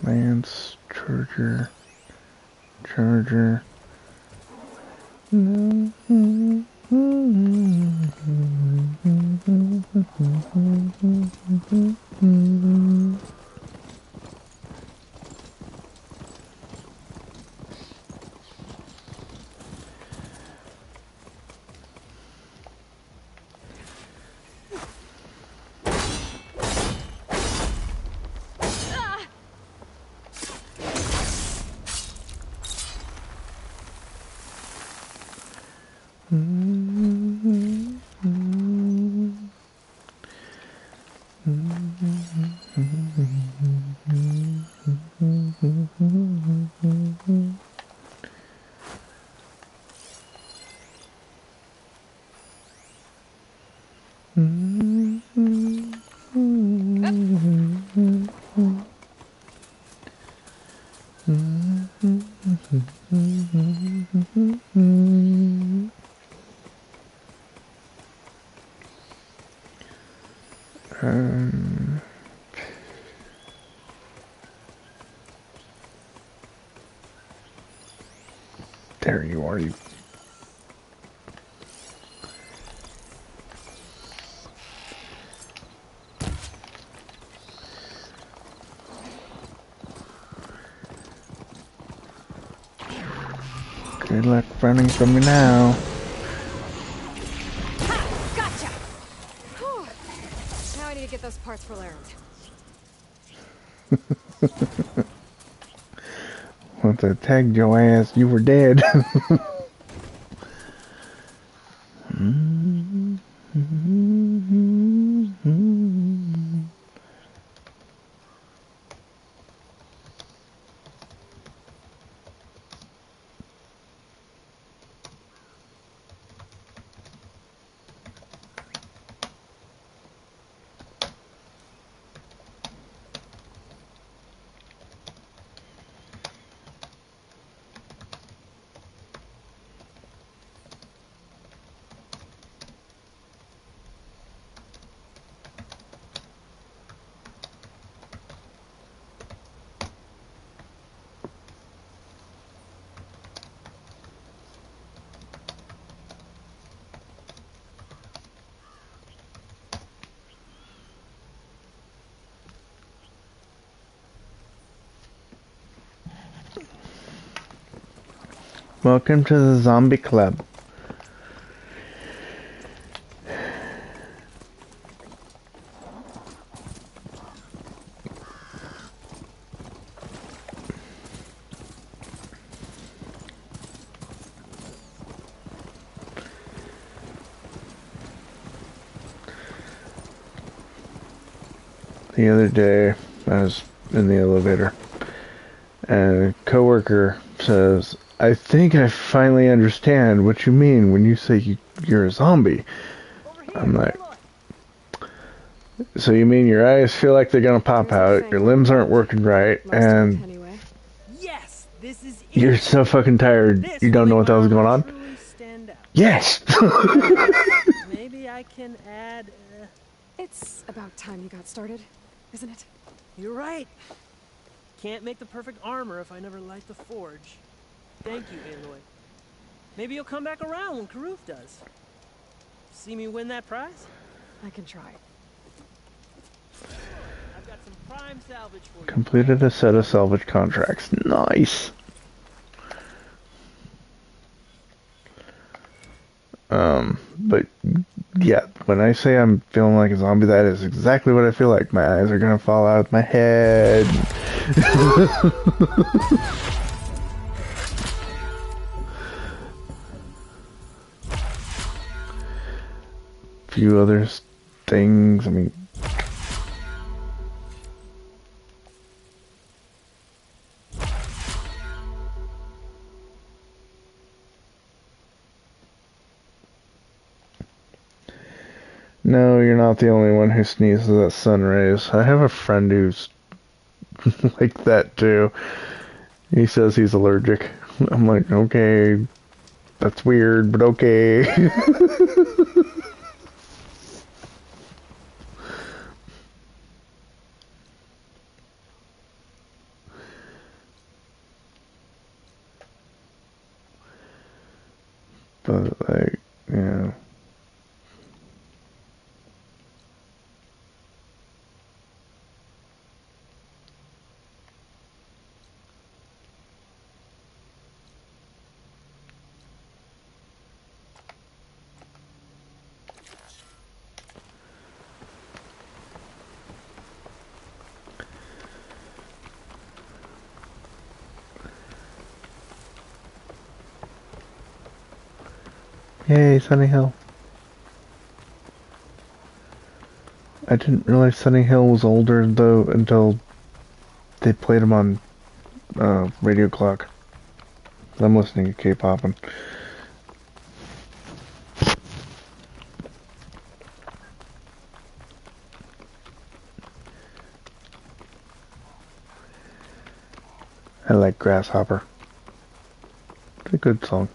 Lance, Charger. No. There you are, you. Good luck running from me now. Ha! Gotcha! Whew. Now I need to get those parts for Larry. Once I tagged your ass, you were dead. Welcome to the zombie club. The other day, I was in the elevator, and a coworker says, I think I finally understand what you mean when you say you're a zombie. I'm like, so you mean your eyes feel like they're gonna pop out, your limbs aren't working right, and yes, this is you're so fucking tired you don't know what the hell's going on? Yes! Maybe I can add... It's about time you got started, isn't it? You're right. Can't make the perfect armor if I never light the forge. Thank you, Aloy. Maybe you'll come back around when Karuf does. See me win that prize? I can try. I've got some prime salvage for you. Completed a set of salvage contracts. Nice! But yeah, when I say I'm feeling like a zombie, that is exactly what I feel like. My eyes are gonna fall out of my head. Few other things, I mean... No, you're not the only one who sneezes at sun rays. I have a friend who's like that too. He says he's allergic. I'm like, okay, that's weird, but okay. But, like, yeah. Yay, Sunny Hill. I didn't realize Sunny Hill was older, though, until they played him on Radio Clock. I'm listening to K-Poppin'. I like Grasshopper. It's a good song.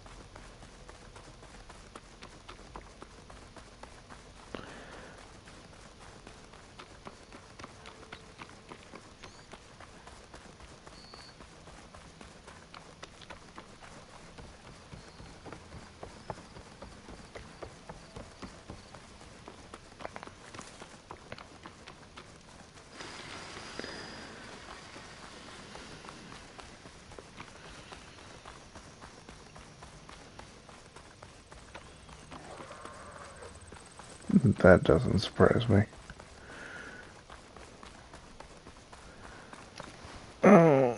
That doesn't surprise me. Oh.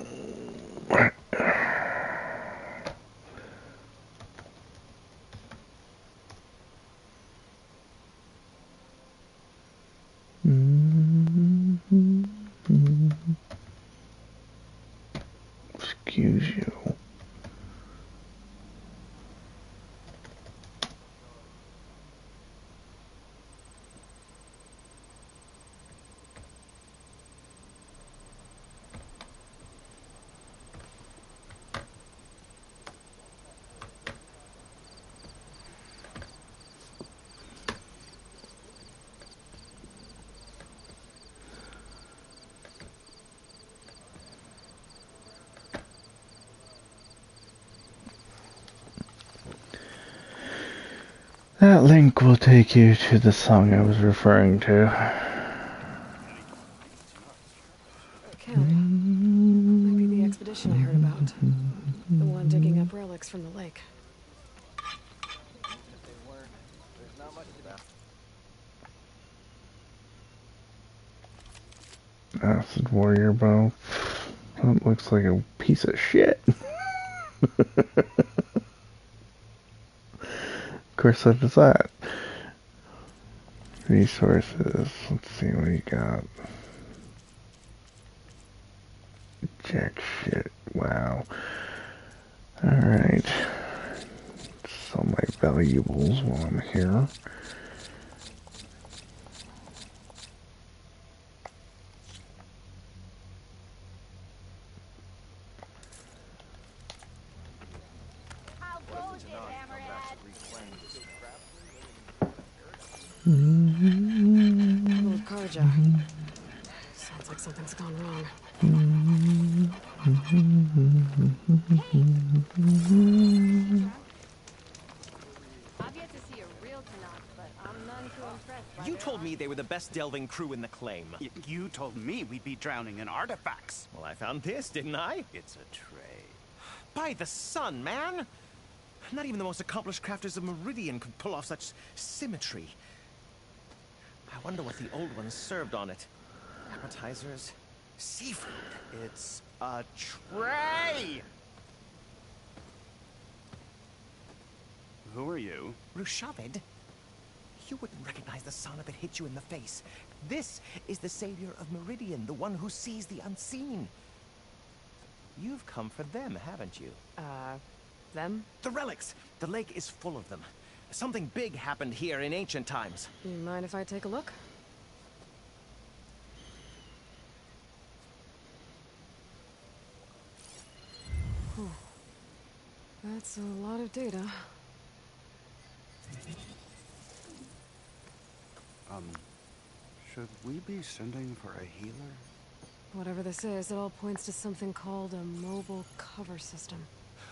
Excuse you. That link will take you to the song I was referring to. Cam, might be the expedition I heard about. The one digging up relics from the lake. Acid Warrior Bow. That looks like a piece of shit. Of course, so does that. Resources. Let's see what you got. Jack shit. Wow. Alright. Sell my valuables while I'm here. Old Karja. Sounds like something's gone wrong. I've yet to see a real Tanakh, but I'm none too impressed by You their told me they were the best delving crew in the claim. You told me we'd be drowning in artifacts. Well, I found this, didn't I? It's a tray. By the sun, man! Not even the most accomplished crafters of Meridian could pull off such symmetry. I wonder what the old ones served on it. Appetizers? Seafood? It's a tray! Who are you? Rushavid? You wouldn't recognize the son if it hit you in the face. This is the savior of Meridian, the one who sees the unseen. You've come for them, haven't you? Them? The relics! The lake is full of them. Something big happened here in ancient times. You mind if I take a look? Whew. That's a lot of data. Should we be sending for a healer? Whatever this is, it all points to something called a mobile cover system.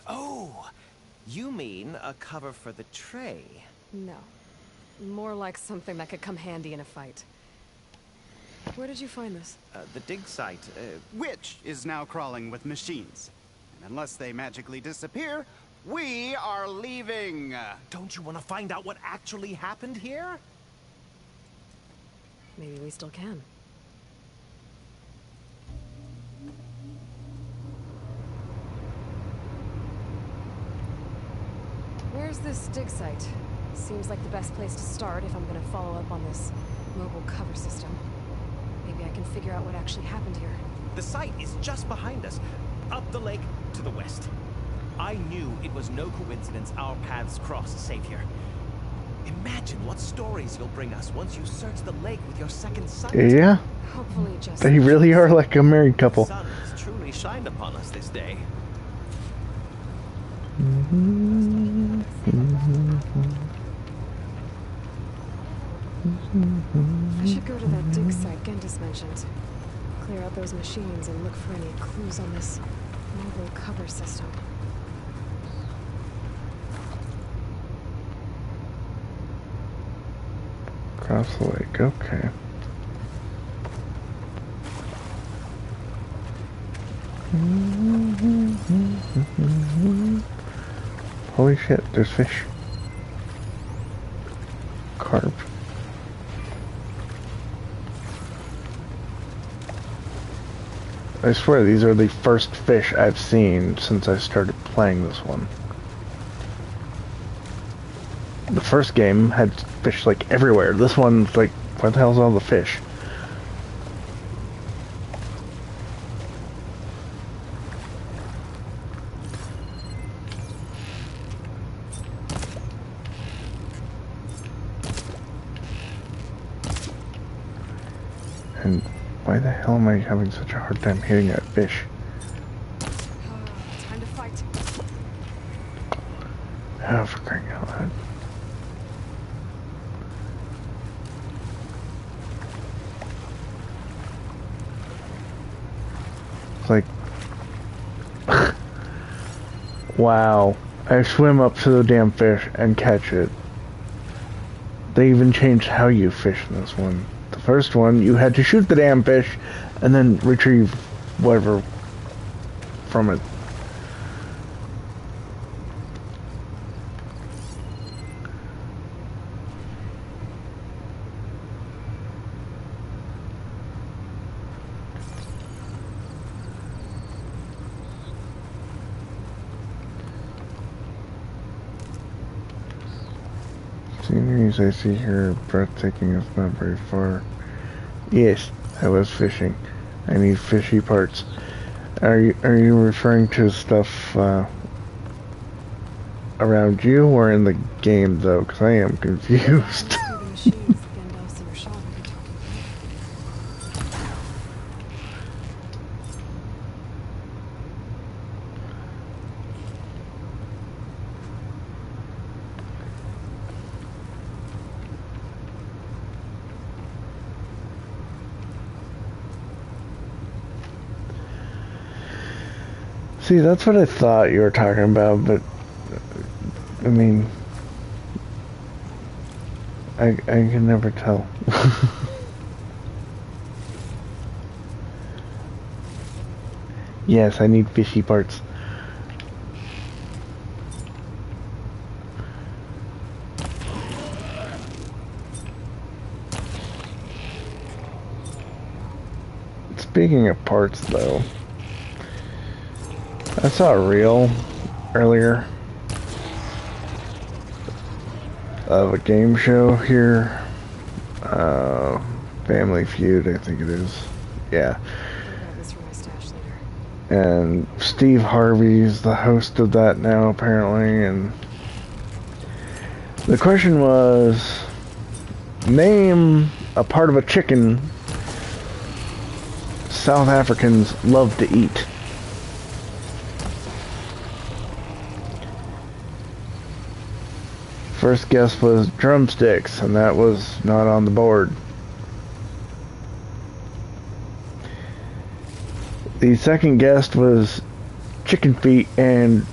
Oh! You mean a cover for the tray? No. More like something that could come handy in a fight. Where did you find this? The dig site. Which is now crawling with machines. And unless they magically disappear, we are leaving. Don't you want to find out what actually happened here? Maybe we still can. Where's this dig site? Seems like the best place to start if I'm gonna follow up on this mobile cover system. Maybe I can figure out what actually happened here. The site is just behind us, up the lake to the west. I knew it was no coincidence our paths crossed safe here. Imagine what stories you'll bring us once you search the lake with your second sight. Yeah. Hopefully just... They really are like a married couple. The sun has truly shined upon us this day. I should go to that dig site Gendis mentioned. Clear out those machines and look for any clues on this mobile cover system. Across the lake, okay. Holy shit, there's fish. Carp. I swear these are the first fish I've seen since I started playing this one. The first game had fish like everywhere. This one's like, where the hell's all the fish? And why the hell am I having such a hard time hitting that fish? Time to fight. Oh, for crying out loud. It's like... wow. I swim up to the damn fish and catch it. They even changed how you fish in this one. The first one, you had to shoot the damn fish and then retrieve whatever from it. Sceneries I see here are breathtaking, if not very far. Yes, I was fishing. I need fishy parts. Are you referring to stuff around you or in the game though? Because I am confused. See, that's what I thought you were talking about, but I mean, I can never tell. Yes, I need fishy parts. Speaking of parts, though, I saw a reel earlier of a game show here. Family Feud, I think it is. Yeah. And Steve Harvey's the host of that now, apparently. And the question was, name a part of a chicken South Africans love to eat. First guess was drumsticks, and that was not on the board. The second guess was chicken feet and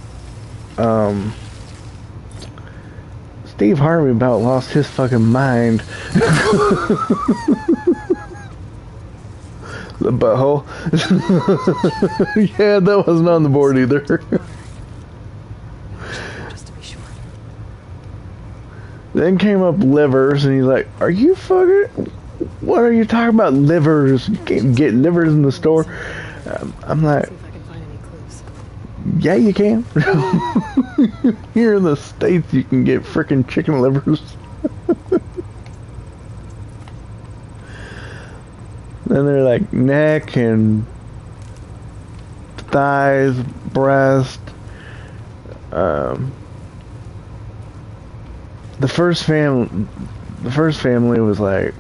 Steve Harvey about lost his fucking mind. The butthole. Yeah, that wasn't on the board either. Just to be sure. Then came up livers, and he's like, "Are you fucking? What are you talking about? Livers? You can't get livers in the store." I'm like, See if I can find any clues. "Yeah, you can. Here in the States, you can get frickin' chicken livers." Then they're like neck and thighs, breast. The first family was like,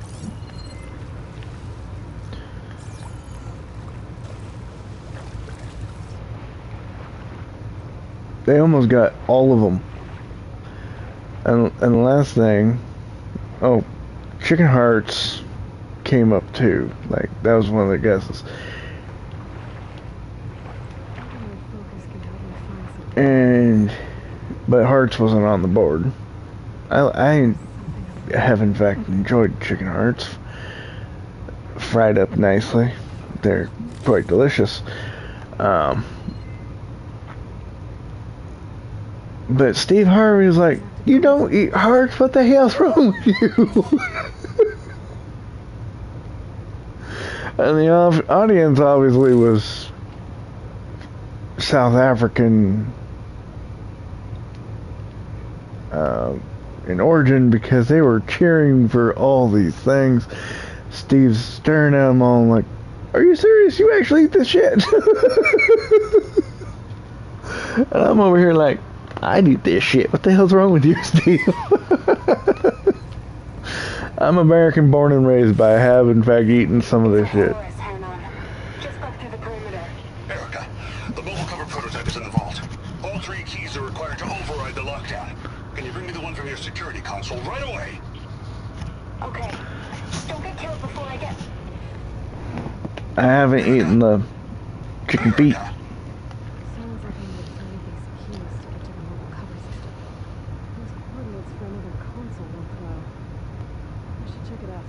they almost got all of them. And the last thing, oh, chicken hearts came up too. Like, that was one of the guesses. But hearts wasn't on the board. I have in fact enjoyed chicken hearts. Fried up nicely. They're quite delicious. But Steve Harvey was like, "You don't eat hearts? What the hell's wrong with you?" And the audience obviously was South African in origin, because they were cheering for all these things. Steve's staring at them all like, "Are you serious? You actually eat this shit?" And I'm over here like, "I'd eat this shit. What the hell's wrong with you, Steve?" I'm American born and raised, but I have in fact eaten some of this shit. Erica, the mobile cover prototype is in the vault. All 3 keys are required to override the lockdown. Can you bring me the one from your security console right away? Okay. Don't get killed before I get... I haven't eaten the chicken feet. Sounds like I need to find these keys to get to the mobile cover system. Those coordinates for another console workflow. I should check it out.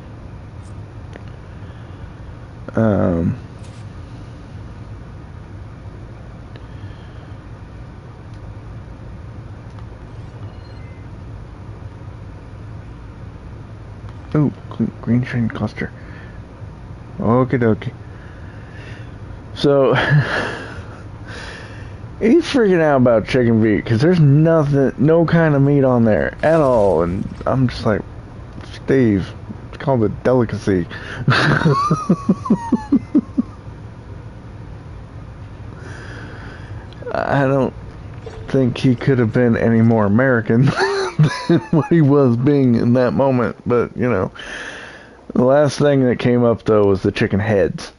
Ooh, green shine cluster. Okie dokie. So, he's freaking out about chicken feet because there's nothing, no kind of meat on there at all. And I'm just like, Steve, it's called a delicacy. I don't think he could have been any more American than what he was being in that moment. But, you know, the last thing that came up, though, was the chicken heads.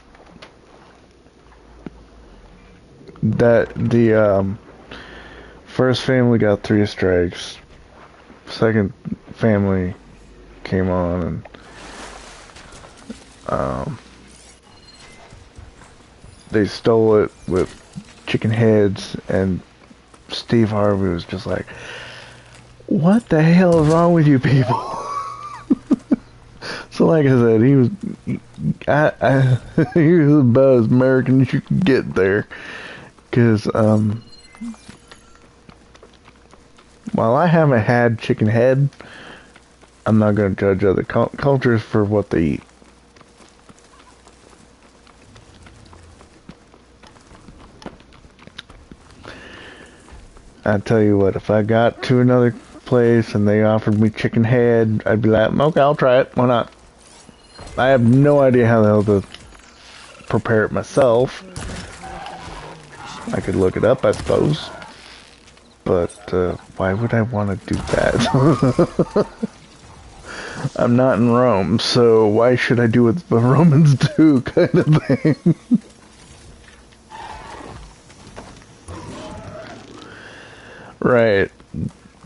That the first family got 3 strikes. Second family came on and they stole it with chicken heads, and Steve Harvey was just like, "What the hell is wrong with you people?" So like I said, he was he was about as American as you could get there. Because, while I haven't had chicken head, I'm not going to judge other cultures for what they eat. I tell you what, if I got to another place and they offered me chicken head, I'd be like, okay, I'll try it. Why not? I have no idea how the hell to prepare it myself. I could look it up, I suppose. But, why would I want to do that? I'm not in Rome, so why should I do what the Romans do, kind of thing. Right.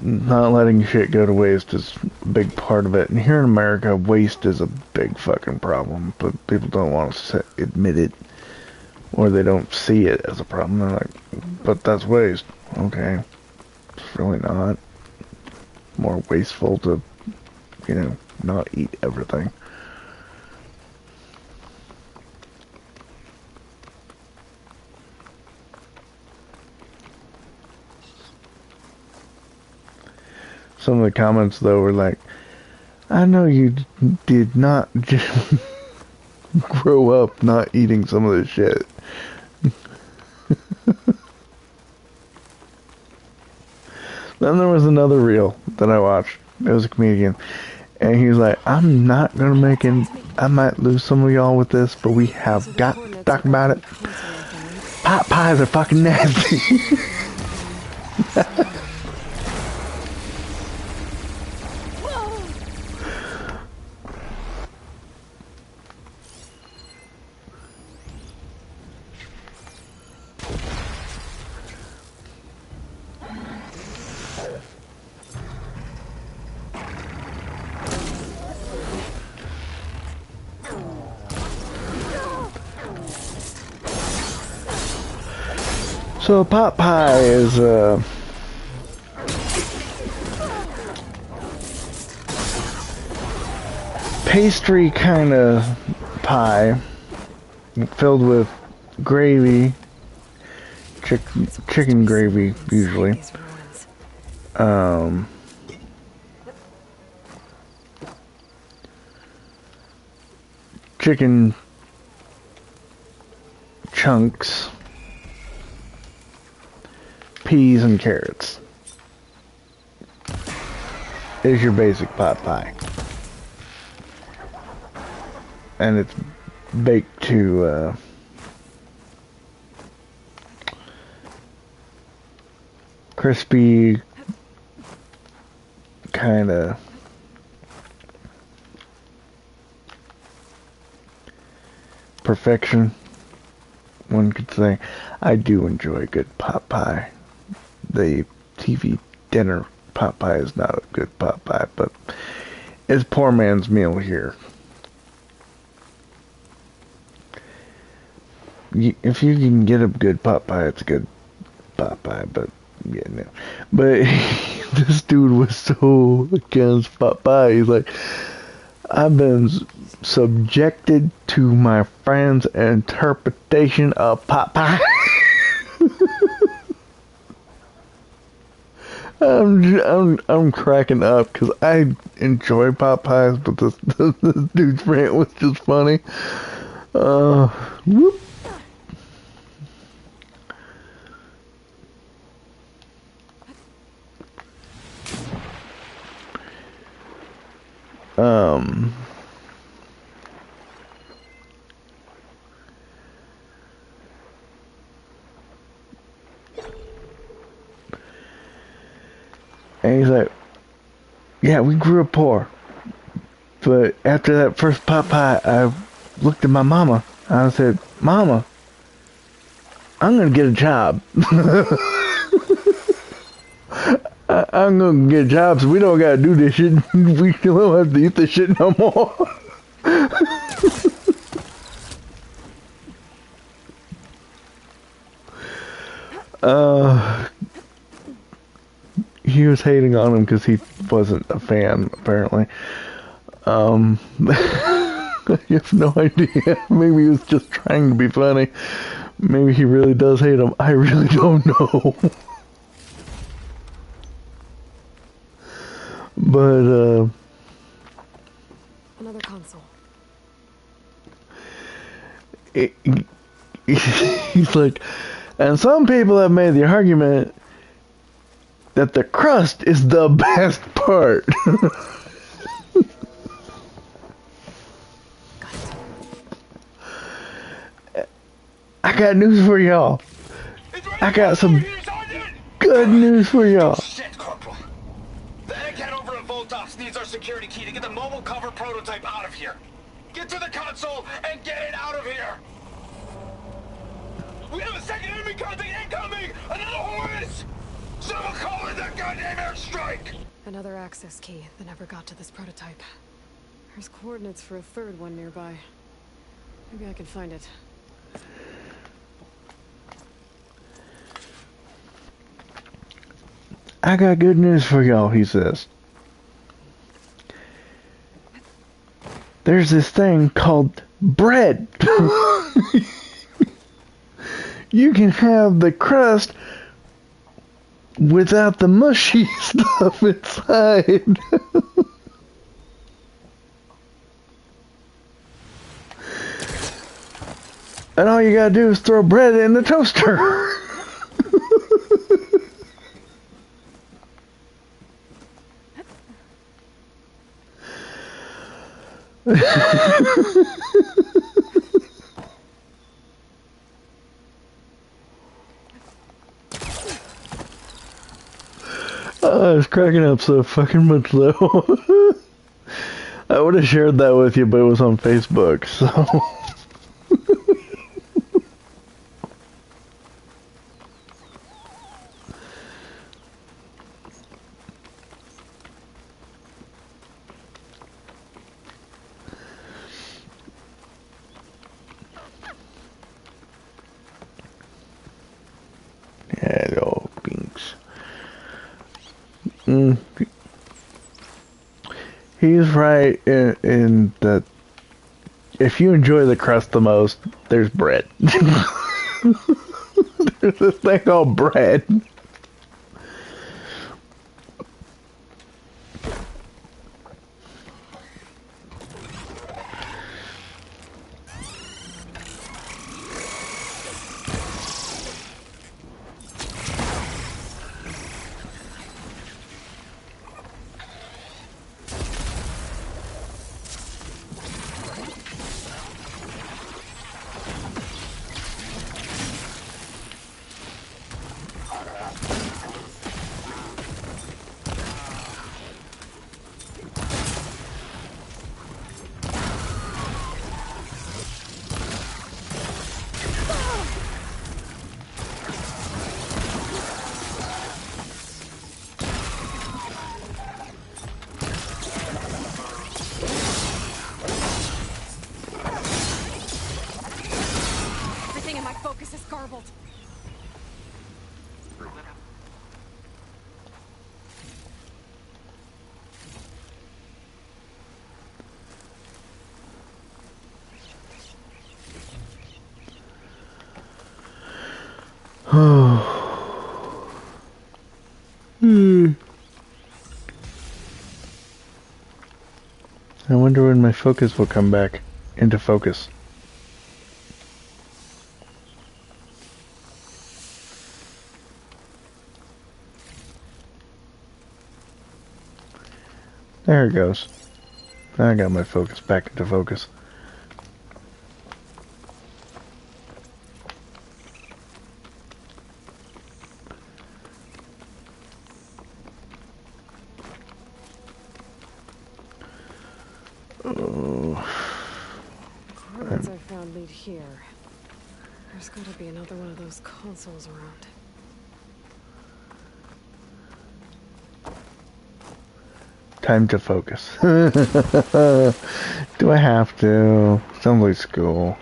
Not letting shit go to waste is a big part of it. And here in America, waste is a big fucking problem. But people don't want to admit it. Or they don't see it as a problem. They're like, but that's waste. Okay. It's really not. more wasteful to, you know, not eat everything. Some of the comments, though, were like, I know you did not just grow up not eating some of this shit. Then there was another reel that I watched. It was a comedian. And he was like, I'm not going to make it. I might lose some of y'all with this, but we have got to talk about it. Pot pies are fucking nasty. So pot pie is pastry kind of pie filled with gravy, chicken gravy usually. Chicken chunks, peas and carrots is your basic pot pie, and it's baked to crispy kind of perfection, one could say. I do enjoy a good pot pie. The TV dinner pot pie is not a good pot pie, but it's poor man's meal here. If you can get a good pot pie, it's a good pot pie, but yeah, no. But this dude was so against pot pie. He's like, I've been subjected to my friend's interpretation of pot pie. I'm cracking up because I enjoy pot pies, but this dude's rant was just funny. Whoop. And he's like, yeah, we grew up poor. But after that first pot pie, I looked at my mama. And I said, Mama, I'm going to get a job. I'm going to get a job so we don't got to do this shit. We don't have to eat this shit no more. He was hating on him because he wasn't a fan, apparently. I have no idea. Maybe he was just trying to be funny. Maybe he really does hate him. I really don't know. But, another console. He's like, and some people have made the argument that the crust is the best part. I got news for y'all. I got some good news for y'all. Shit, Corporal. The egghead over at Voltos needs our security key to get the mobile cover prototype out of here. Get to the console and get it out of here. We have a second enemy contact incoming! Another Horus! Someone call in that goddamn airstrike! Another access key that never got to this prototype. There's coordinates for a third one nearby. Maybe I can find it. I got good news for y'all, he says. there's this thing called bread. You can have the crust without the mushy stuff inside. And all you gotta do is throw bread in the toaster. I was cracking up so fucking much though. I would have shared that with you, but it was on Facebook, so. Yeah, the old binks. He's right in that if you enjoy the crust the most, there's bread. There's this thing called bread. Everything in my focus is garbled. I wonder when my focus will come back into focus. There it goes. I got my focus back into focus. Coordinates I found lead here. There's gotta be another one of those consoles around. Time to focus. Do I have to? Sounds like school.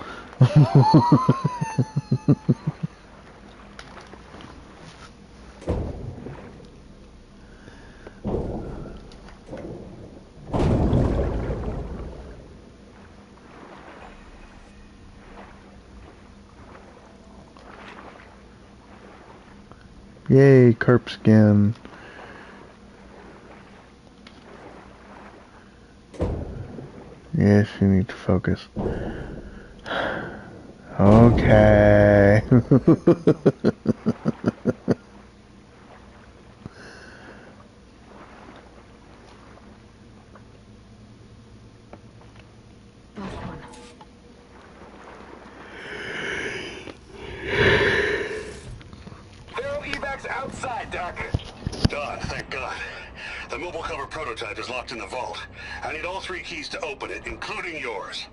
Yay, carp skin. Yes, you need to focus. Okay. They're evacs outside, Doc. Done, thank God. The mobile cover prototype is locked in the vault. I need all 3 keys to open it, including yours.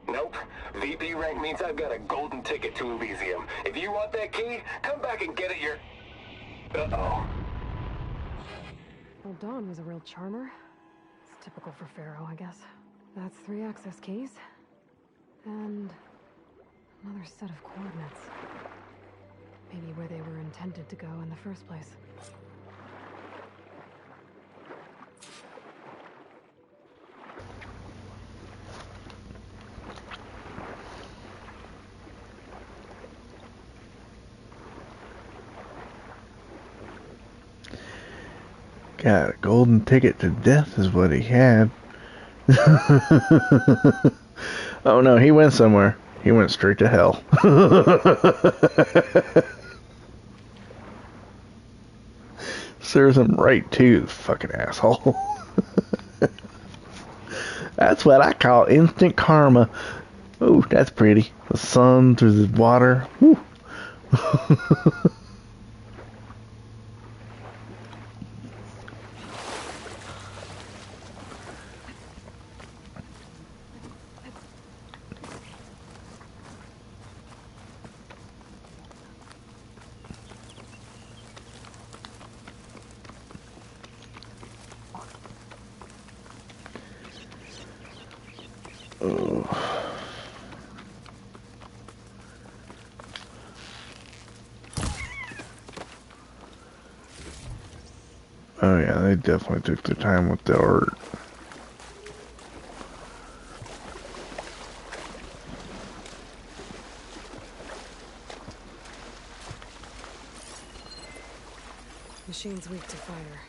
Nope. VP rank means I've got a golden ticket to Elysium. If you want that key, come back and get it your... Uh-oh. Well, Dawn was a real charmer. It's typical for Pharaoh, I guess. That's 3 access keys. And another set of coordinates. Maybe where they were intended to go in the first place. got a golden ticket to death is what he had. Oh no, he went somewhere. He went straight to hell. Serves him right too, fucking asshole. That's what I call instant karma. Ooh, that's pretty. The sun through the water. Woo. Oh yeah, they definitely took their time with the art. Machine's weak to fire.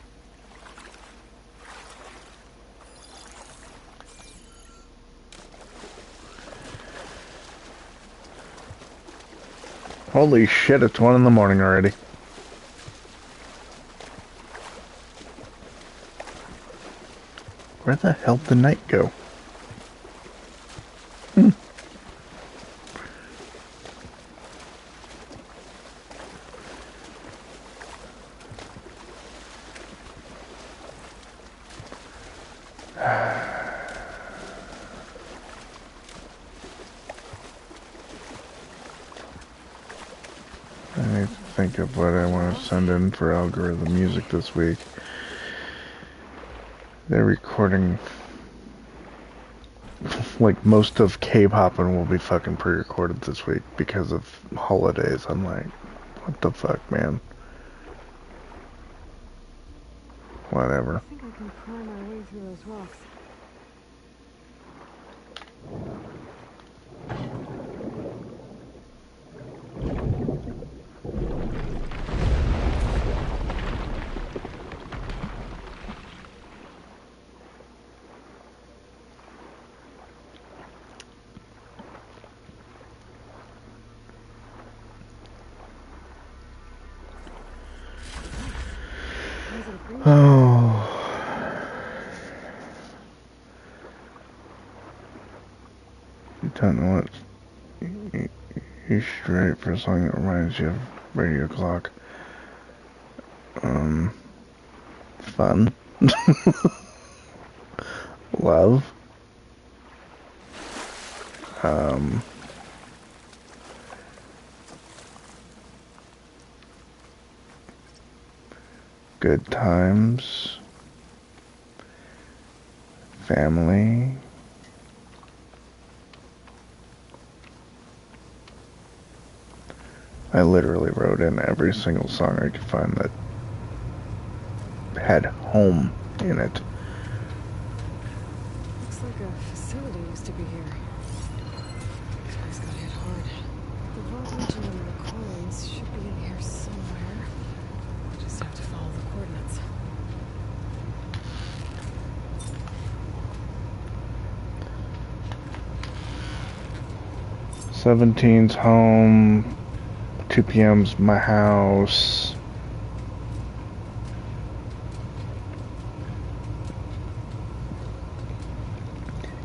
Holy shit, it's 1 in the morning already. Where the hell did the night go? I need to think of what I want to send in for algorithm music this week. They're recording, like, most of K-Poppin' will be fucking pre-recorded this week because of holidays. I'm like, what the fuck, man? Whatever. I think I can climb our way through those rocks. Oh. You don't know what you should write for a song that reminds you of Radio Clock. Fun. Love. Good times. Family. I literally wrote in every single song I could find that had home in it. Looks like a facility used to be here. These guys got hit hard. The vault engine and the coins should be in here somewhere. I just have to follow the coordinates. '17's home. 2 p.m.'s my house.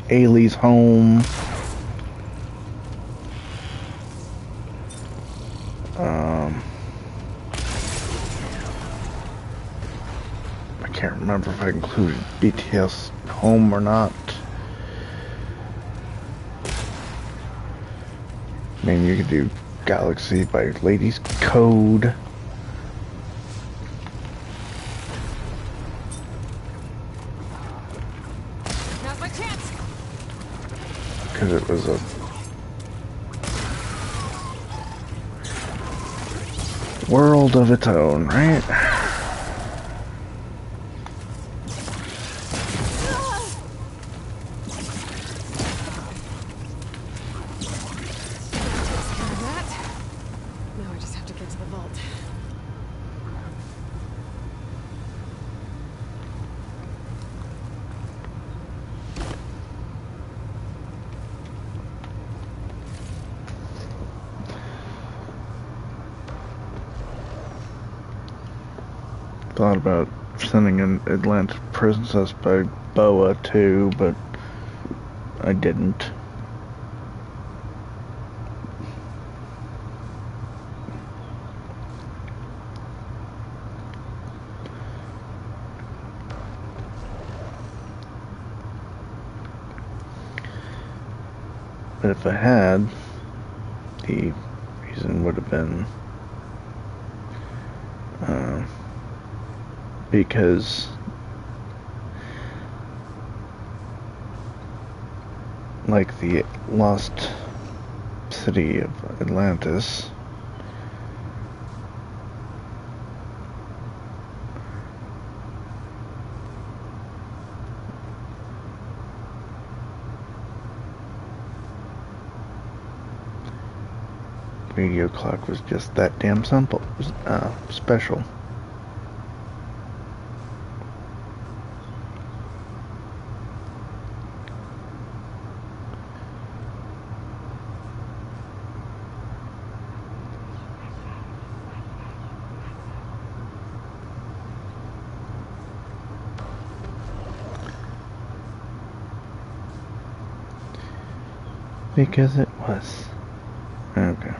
Ailey's home. I can't remember if I included BTS home or not. I mean, you could do Galaxy by Ladies Code. Now's my chance. Because it was a world of its own, right? thought about sending an Atlantis Princess by Boa too, but I didn't. But if I had, the reason would have been because like the lost city of Atlantis, Radio Clock was just that damn simple, special. Because it was. Okay.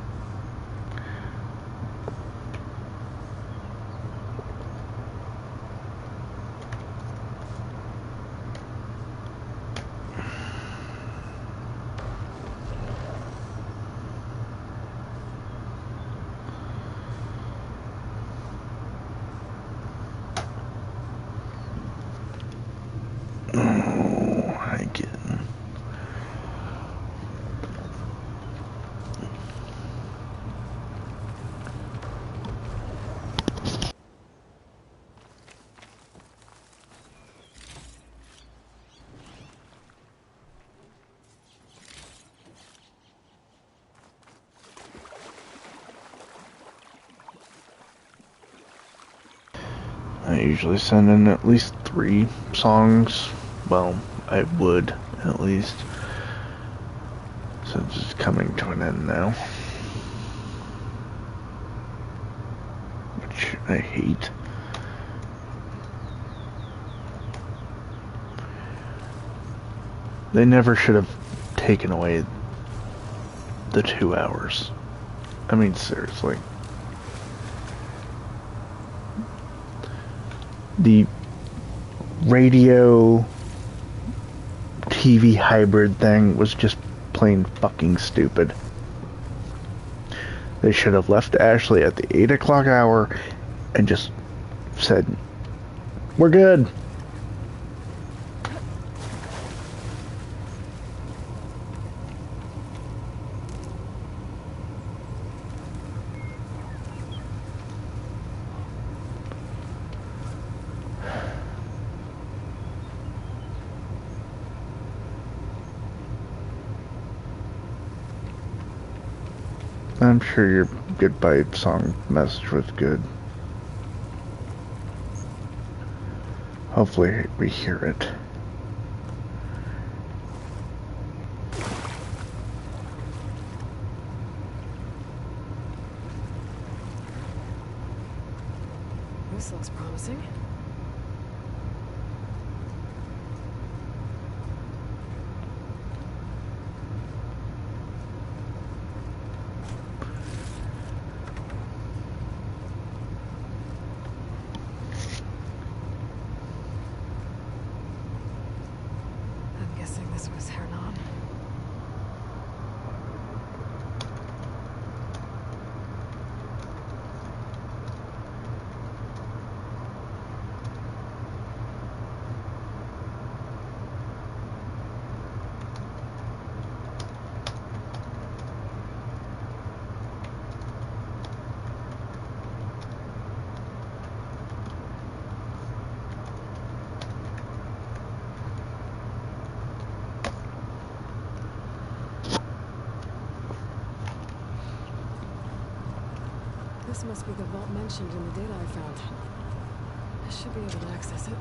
I usually send in at least 3 songs. Well, I would, at least. So it's just coming to an end now. Which I hate. They never should have taken away the 2 hours. I mean, seriously. The radio TV hybrid thing was just plain fucking stupid. They should have left Ashley at the 8 o'clock hour and just said, "We're good." I'm sure your goodbye song message was good. Hopefully we hear it. This looks promising. This was Hernan. This must be the vault mentioned in the data I found. I should be able to access it.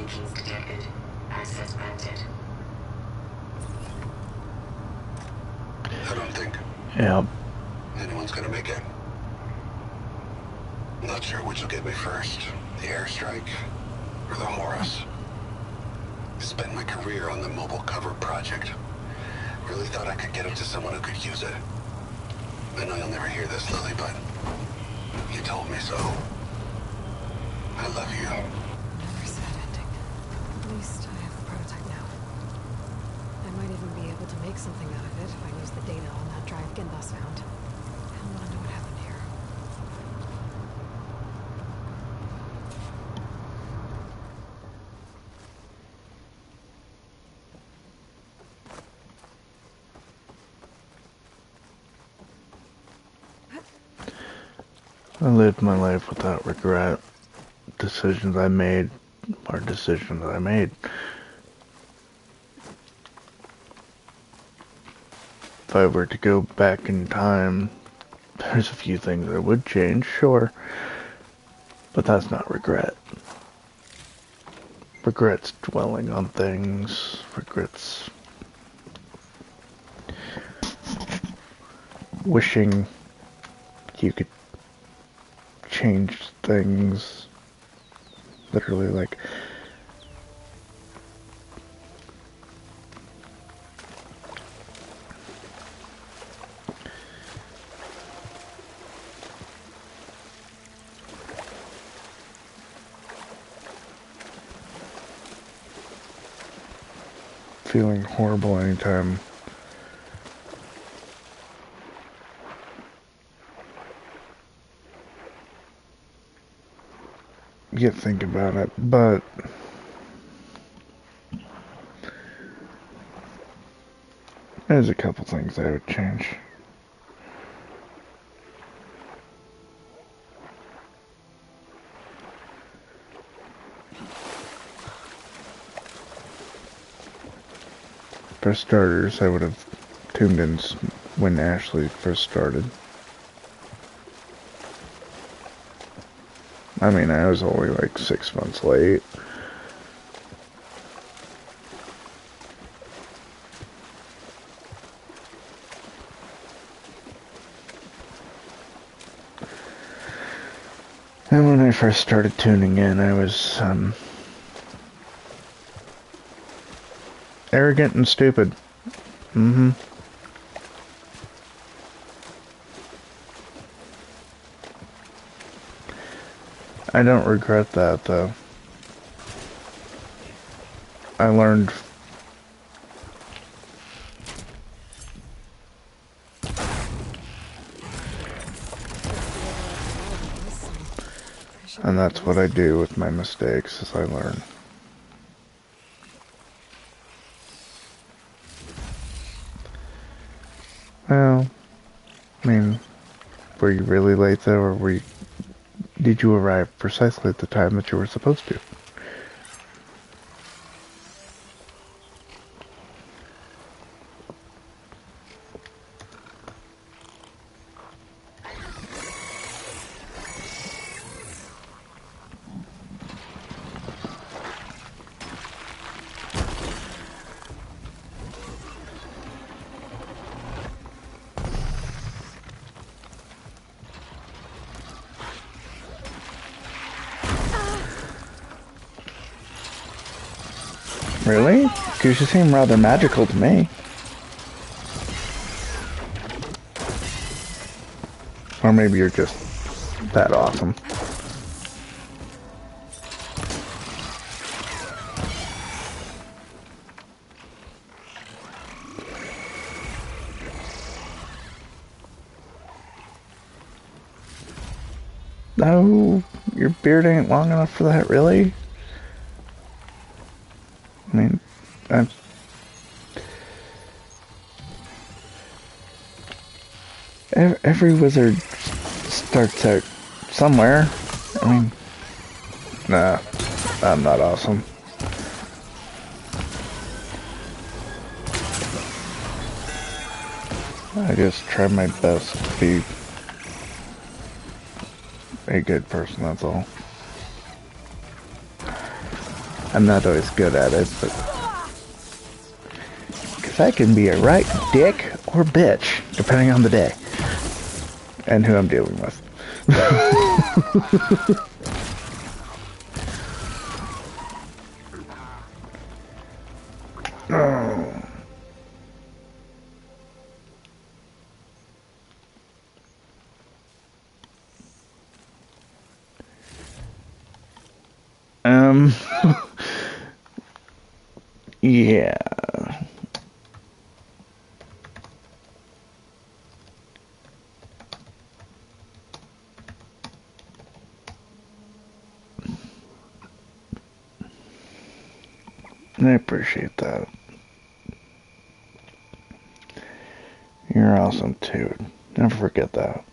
Breakings detected. Access granted. I don't think Yeah. anyone's gonna make it. Not sure which will get me first. The airstrike or the Horus. Spent my career on the mobile cover project. Really thought I could get it to someone who could use it. I know you'll never hear this, Lily, but you told me so. I love you. Never sad ending. At least I have the prototype now. I might even be able to make something out of it if I use the data on that drive Gindas found. I want to know what happened here. I lived my life without regret. Decisions I made are decisions I made. If I were to go back in time, there's a few things I would change, sure. But that's not regret. Regret's dwelling on things. Regret's wishing you could change things. Literally, like, feeling horrible anytime you think about it, but there's a couple things I would change. For starters, I would have tuned in when Ashley first started. I mean, I was only like 6 months late. And when I first started tuning in, I was, arrogant and stupid. Mm-hmm. I don't regret that, though. I learned and that's what I do with my mistakes, is I learn. Well, I mean, were you really late though, or did you arrive precisely at the time that you were supposed to? Really? Because you seem rather magical to me. Or maybe you're just that awesome. No, your beard ain't long enough for that, really? I mean, every wizard starts out somewhere. I mean, nah, I'm not awesome. I just try my best to be a good person, that's all. I'm not always good at it, but... Because I can be a right dick or bitch, depending on the day. And who I'm dealing with. Oh. Yeah. I appreciate that. You're awesome too. Never forget that.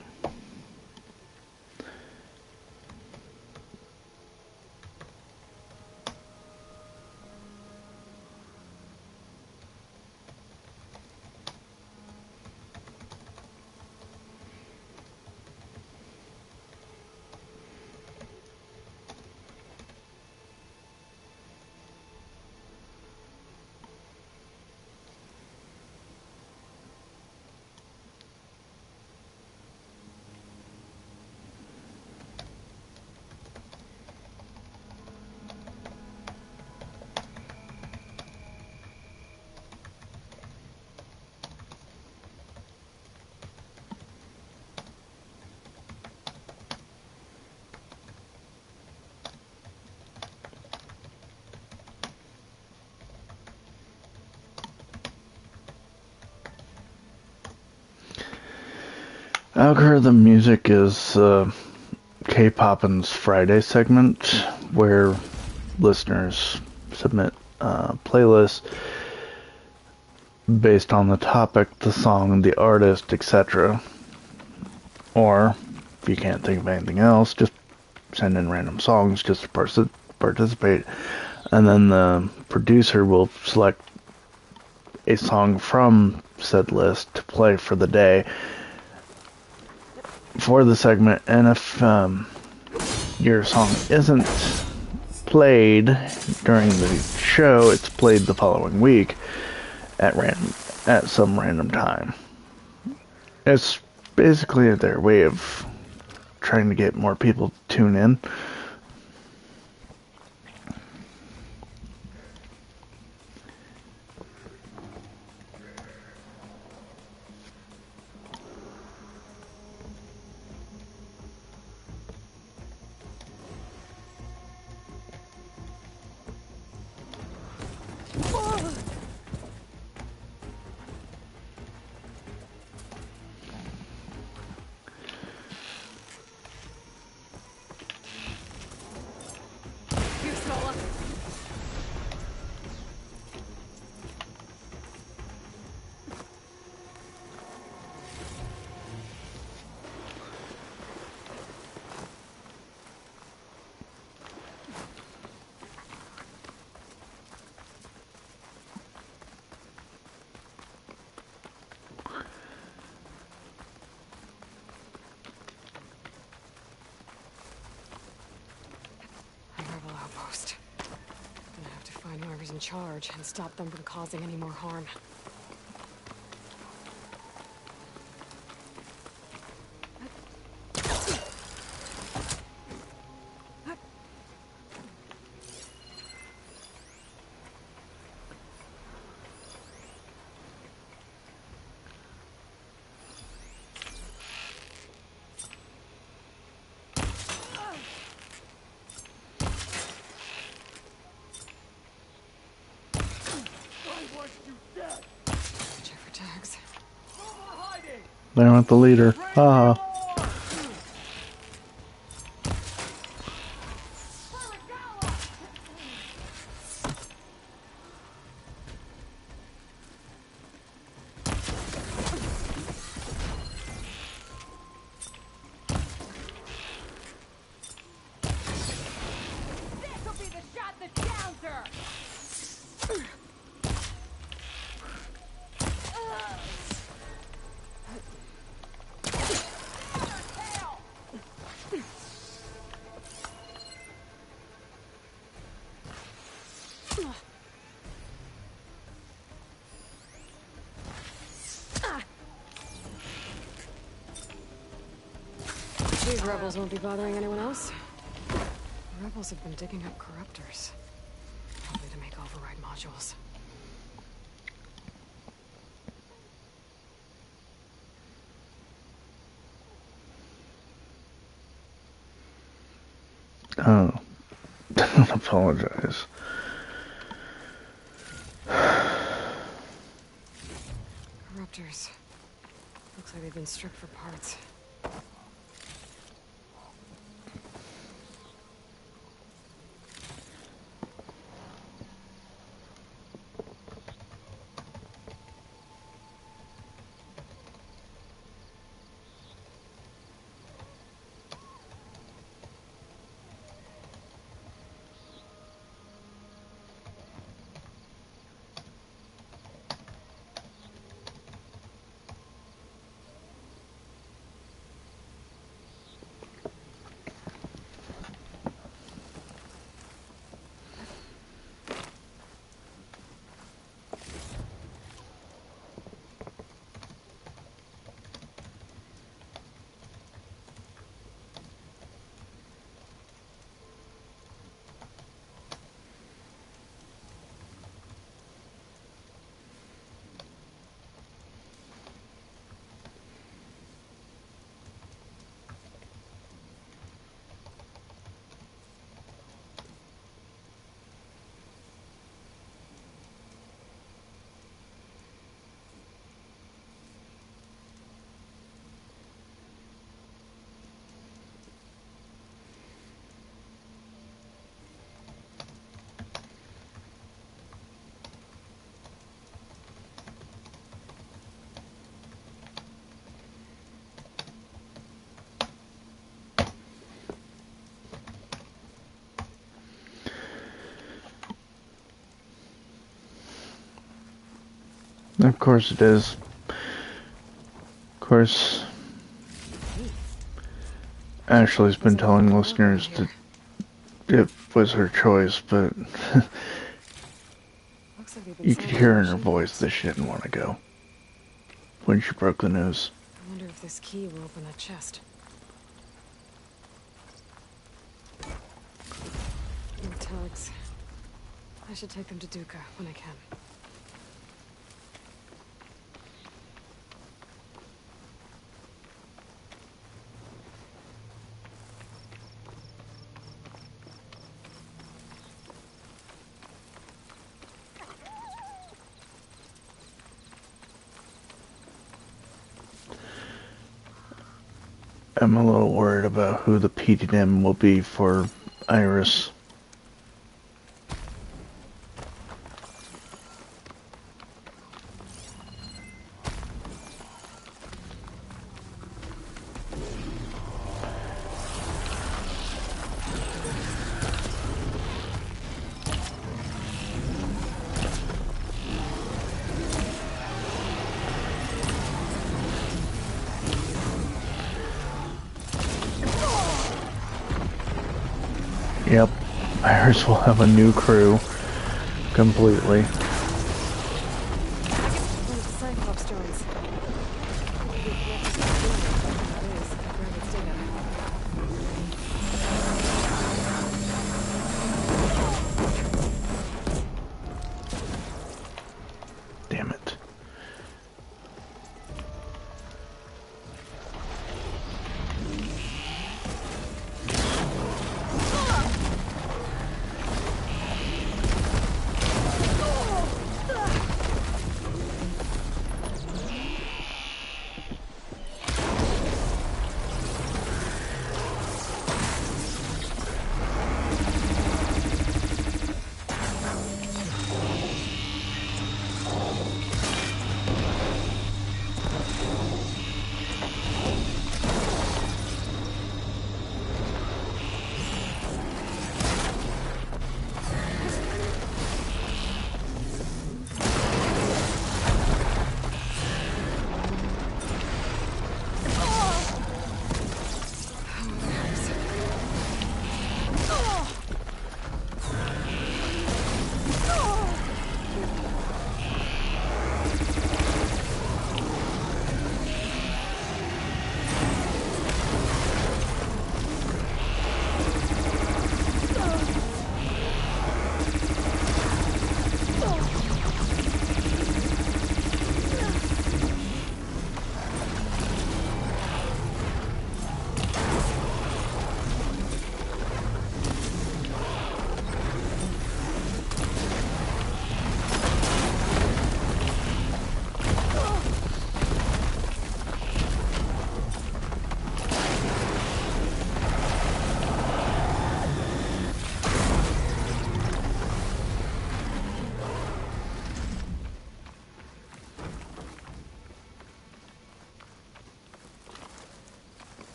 Algorithm Music is K-Poppin's Friday segment where listeners submit playlists based on the topic, the song, the artist, etc. Or, if you can't think of anything else, just send in random songs just to participate. And then the producer will select a song from said list to play for the day for the segment. And if your song isn't played during the show, it's played the following week at some random time. It's basically their way of trying to get more people to tune in. In charge and stop them from causing any more harm. They went the leader. Haha. these rebels won't be bothering anyone else. The rebels have been digging up corruptors. Probably to make override modules. Oh. Don't apologize. Corruptors. Looks like they've been stripped for parts. Of course it is. Of course, Ashley's been telling listeners that it was her choice, but you could hear in her voice that she didn't want to go when she broke the news. I wonder if this key will open that chest. More tugs. I should take them to Duca when I can. I'm a little worried about who the PDM will be for Iris. Yep, Iris will have a new crew completely. Damn it.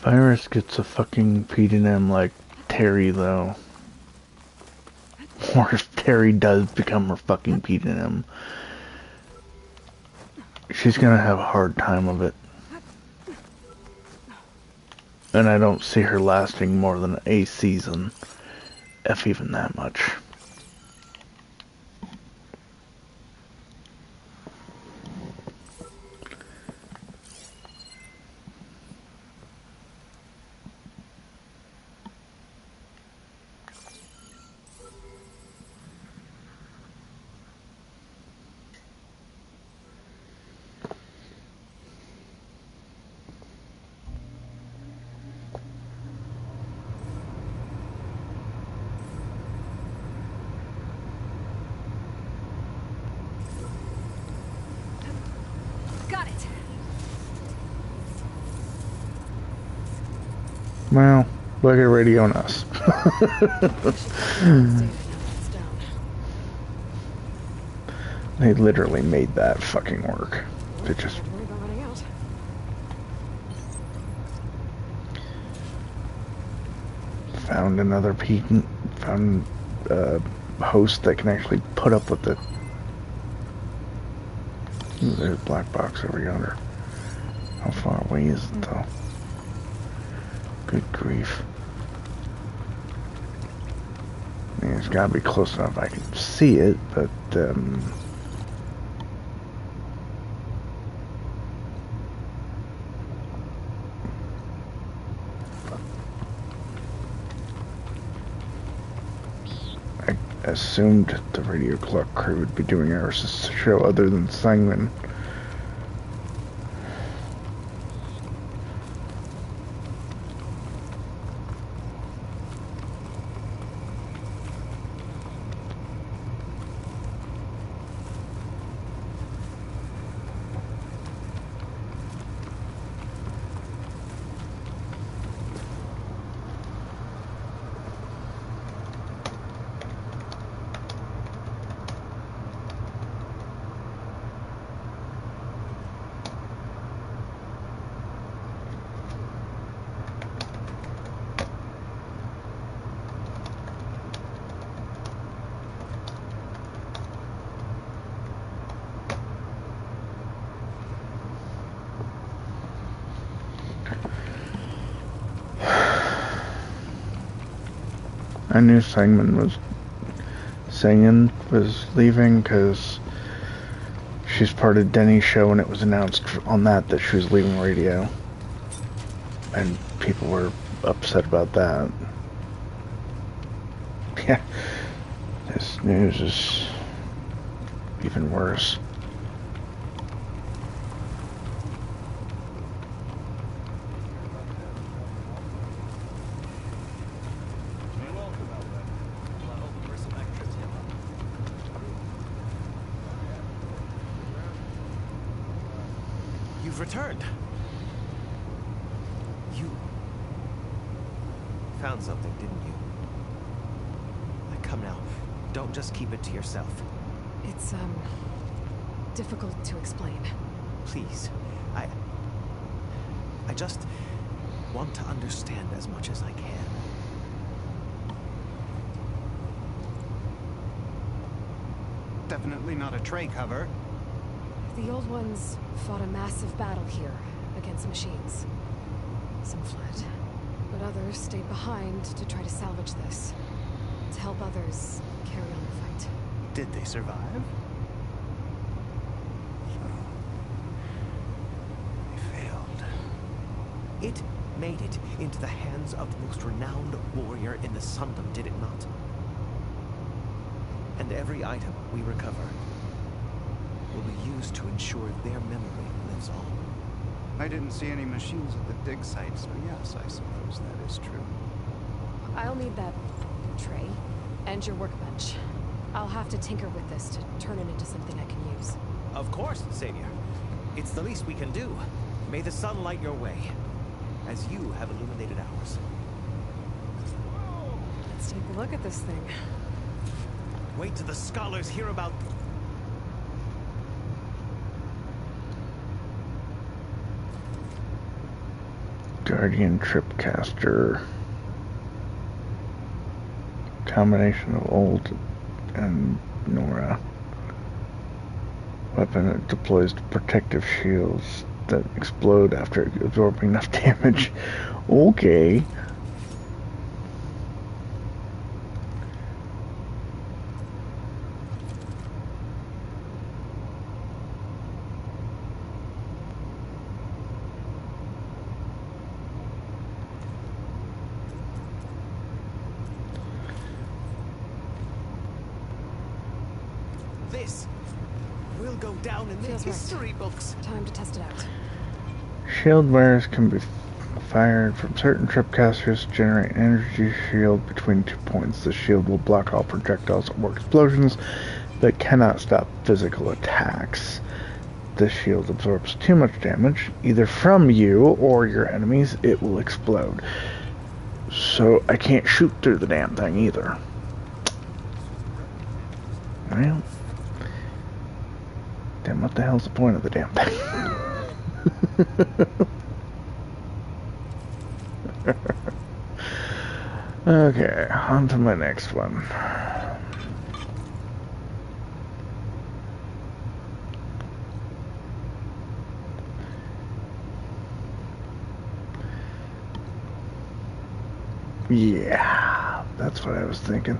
Virus gets a fucking pseudonym like Terry, though. Or if Terry does become her fucking pseudonym, she's gonna have a hard time of it. And I don't see her lasting more than a season, if even that much. Well, look at Radio and us. They literally made that fucking work. They just found another host that can actually put up with it. Ooh, there's a black box over yonder. How far away is it though? Good grief. I mean, it's gotta be close enough I can see it, but, I assumed the Radio Clock crew would be doing our show other than Sangman. I knew Sangman was leaving because she's part of Denny's show, and it was announced on that she was leaving radio, and people were upset about that. Yeah, this news is even worse. Returned. You found something, didn't you? Come now. Don't just keep it to yourself. It's, difficult to explain. Please. I just want to understand as much as I can. Definitely not a tray cover. The old ones fought a massive battle here against machines. Some fled, but others stayed behind to try to salvage this, to help others carry on the fight. Did they survive? They failed. It made it into the hands of the most renowned warrior in the Sundom, did it not? And every item we recover will be used to ensure their memory lives on. I didn't see any machines at the dig site, so yes, I suppose that is true. I'll need that tray and your workbench. I'll have to tinker with this to turn it into something I can use. Of course, Savior. It's the least we can do. May the sun light your way, as you have illuminated ours. Let's take a look at this thing. Wait till the scholars hear about... Guardian Tripcaster. Combination of old and Nora. Weapon that deploys protective shields that explode after absorbing enough damage. Okay. This will go down in the history books. Time to test it out. Shield bearers can be fired from certain tripcasters to generate an energy shield between 2 points. The shield will block all projectiles or explosions, but cannot stop physical attacks. This shield absorbs too much damage, either from you or your enemies, it will explode. So I can't shoot through the damn thing either. Well, then what the hell's the point of the damn thing? Okay, on to my next one. Yeah, that's what I was thinking.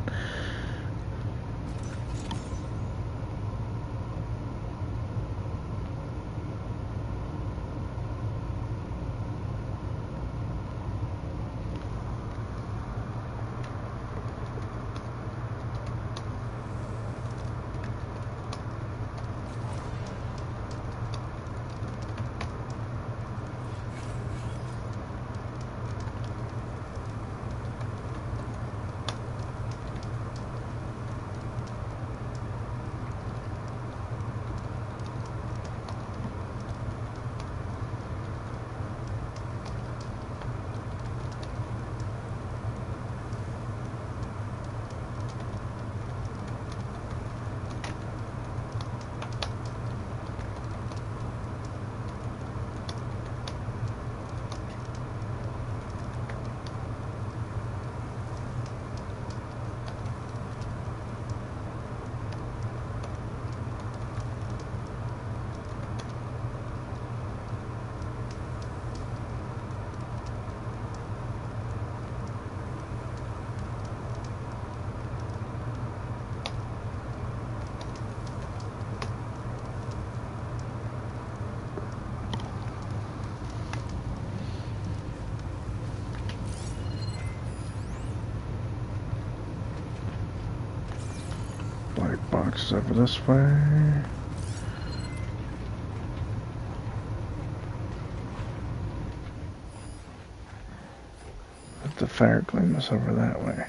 Box over this way. Let the fire gleam is over that way.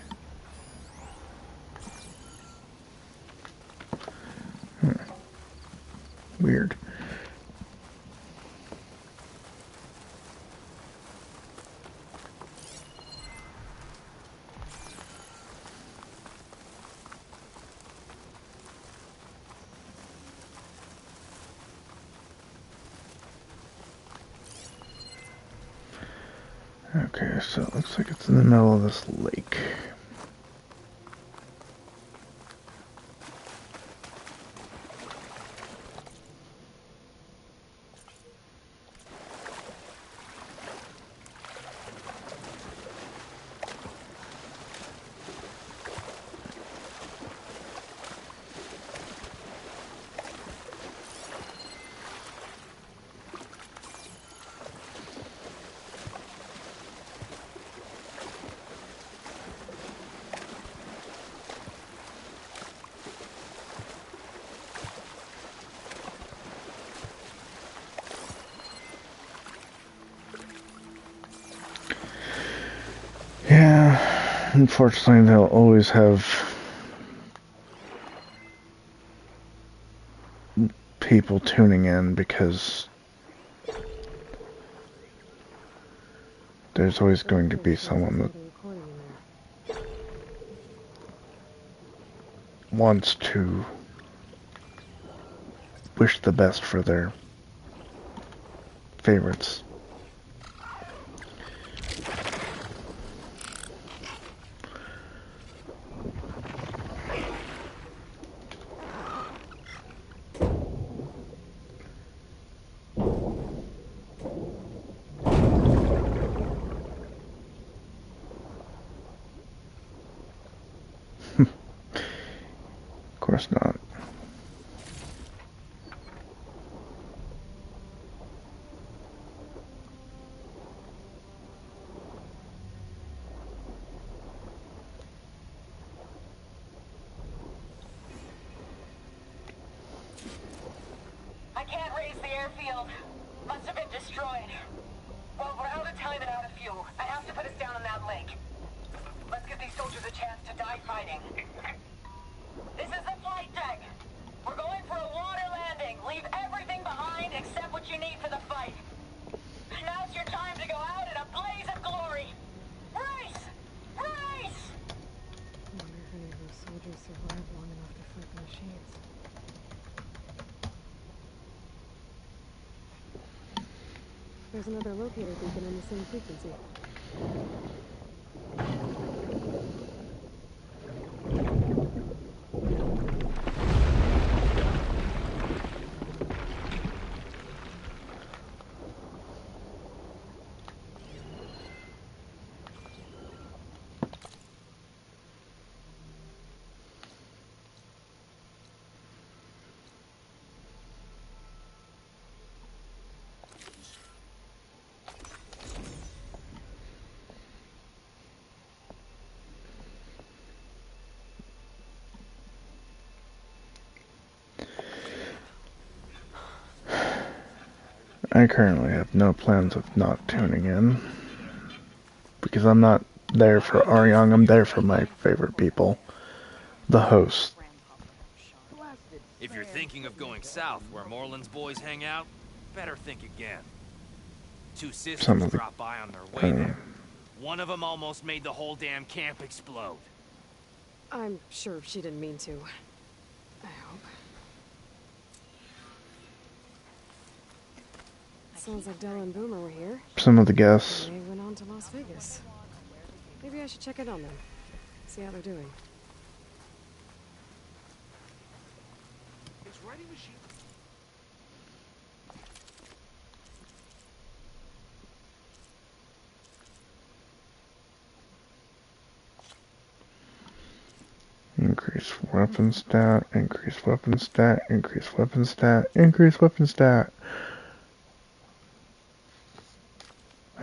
Weird. Okay, so it looks like it's in the middle of this lake. Yeah, unfortunately they'll always have people tuning in because there's always going to be someone that wants to wish the best for their favorites. course not. I can't raise the airfield. Must have been destroyed. Well, we're out of time and out of fuel. I have to put us down on that lake. Let's give these soldiers a chance to die fighting. This is the flight deck. We're going for a water landing. Leave everything behind except what you need for the fight. Now's your time to go out in a blaze of glory. Race! Race! I wonder if any of those soldiers survived long enough to fight the machines. There's another locator beacon in the same frequency. I currently have no plans of not tuning in. Because I'm not there for Aryang, I'm there for my favorite people. The host. If you're thinking of going south where Moreland's boys hang out, better think again. Two sisters dropped by on their way there. One of them almost made the whole damn camp explode. I'm sure she didn't mean to. I hope. Sounds like Della and Boomer were here. Some of the guests. They went on to Las Vegas. Maybe I should check in on them. See how they're doing. Increase weapon stat, increase weapon stat, increase weapon stat, increase weapon stat.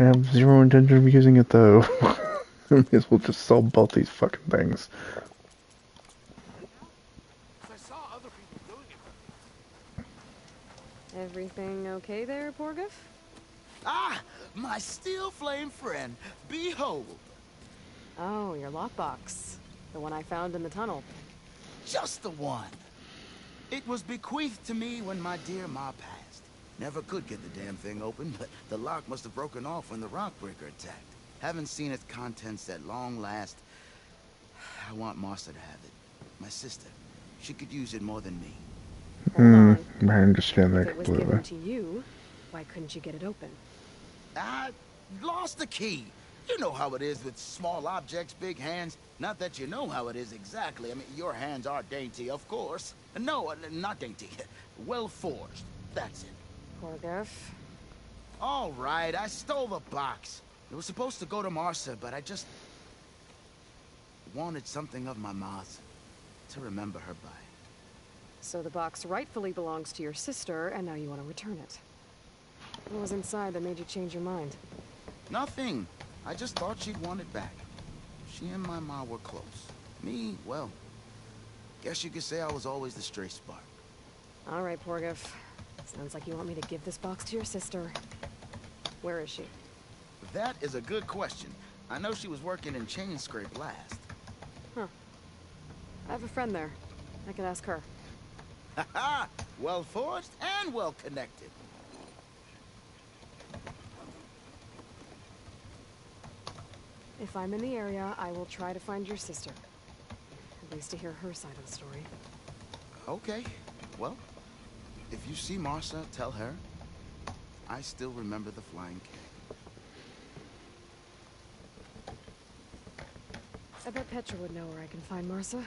I have zero intention of using it though. I may as well just sell both these fucking things. Everything okay there, Porgif? Ah, my steel flame friend, behold. Oh, your lockbox. The one I found in the tunnel. Just the one. It was bequeathed to me when my dear ma passed. Never could get the damn thing open, but the lock must have broken off when the Rockbreaker attacked. Haven't seen its contents at long last. I want Martha to have it. My sister. She could use it more than me. I understand that If it was completely. given to you, why couldn't you get it open? I lost the key. You know how it is with small objects, big hands. Not that you know how it is exactly. I mean, your hands are dainty, of course. No, not dainty. Well forged. That's it. Porgif. All right, I stole the box. It was supposed to go to Martha, but I just wanted something of my ma's to remember her by. So the box rightfully belongs to your sister, and now you want to return it. What was inside that made you change your mind? Nothing. I just thought she'd want it back. She and my ma were close. Me, well, guess you could say I was always the stray spark. All right, Porgif. Sounds like you want me to give this box to your sister. Where is she? That is a good question. I know she was working in Chainscrape last. Huh. I have a friend there. I could ask her. Ha-ha! Well forged and well connected. If I'm in the area, I will try to find your sister. At least to hear her side of the story. Okay. Well, if you see Martha, tell her I still remember the flying keg. I bet Petra would know where I can find Martha.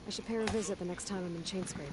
I should pay her a visit the next time I'm in Chainscrape.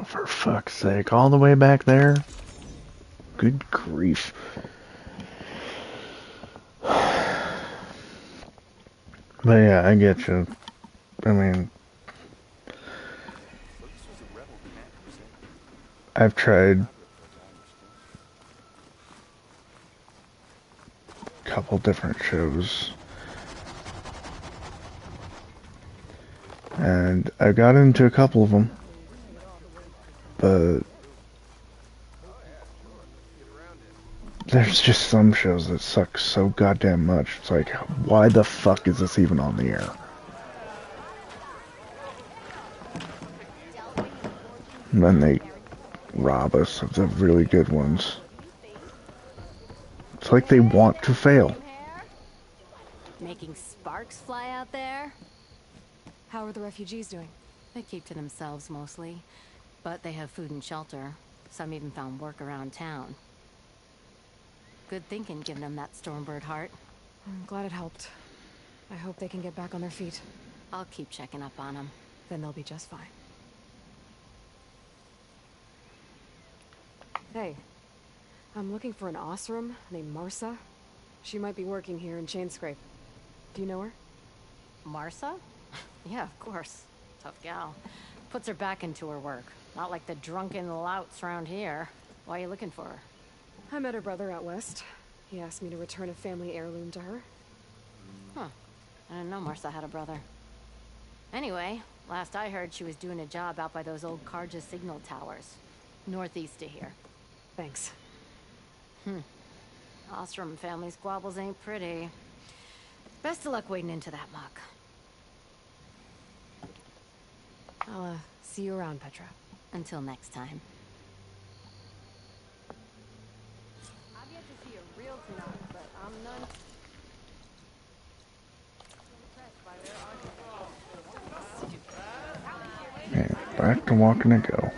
Oh, for fuck's sake, all the way back there? Good grief. But yeah, I get you. I mean, I've tried a couple different shows. And I got into a couple of them. But there's just some shows that suck so goddamn much. It's like, why the fuck is this even on the air? And then they rob us of the really good ones. It's like they want to fail. Making sparks fly out there? How are the refugees doing? They keep to themselves mostly, but they have food and shelter. Some even found work around town. Good thinking, giving them that Stormbird heart. I'm glad it helped. I hope they can get back on their feet. I'll keep checking up on them. Then they'll be just fine. Hey, I'm looking for an Osram named Marsa. She might be working here in Chainscrape. Do you know her? Marsa? Yeah, of course. Tough gal. Puts her back into her work. Not like the drunken louts around here. Why are you looking for her? I met her brother out west. He asked me to return a family heirloom to her. Huh. I didn't know Marsa had a brother. Anyway, last I heard she was doing a job out by those old Carja signal towers. Northeast of here. Thanks. Ostrom family squabbles ain't pretty. Best of luck wading into that muck. I'll, see you around, Petra. Until next time. I've yet to see a real tsunami, but I'm none. Okay, back to walking to go.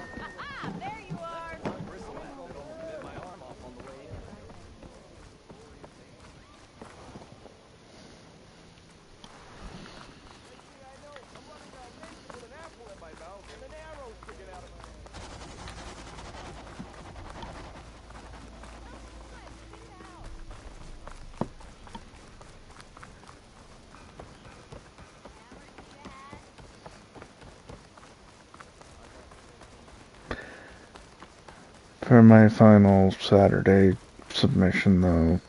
For my final Saturday submission, though,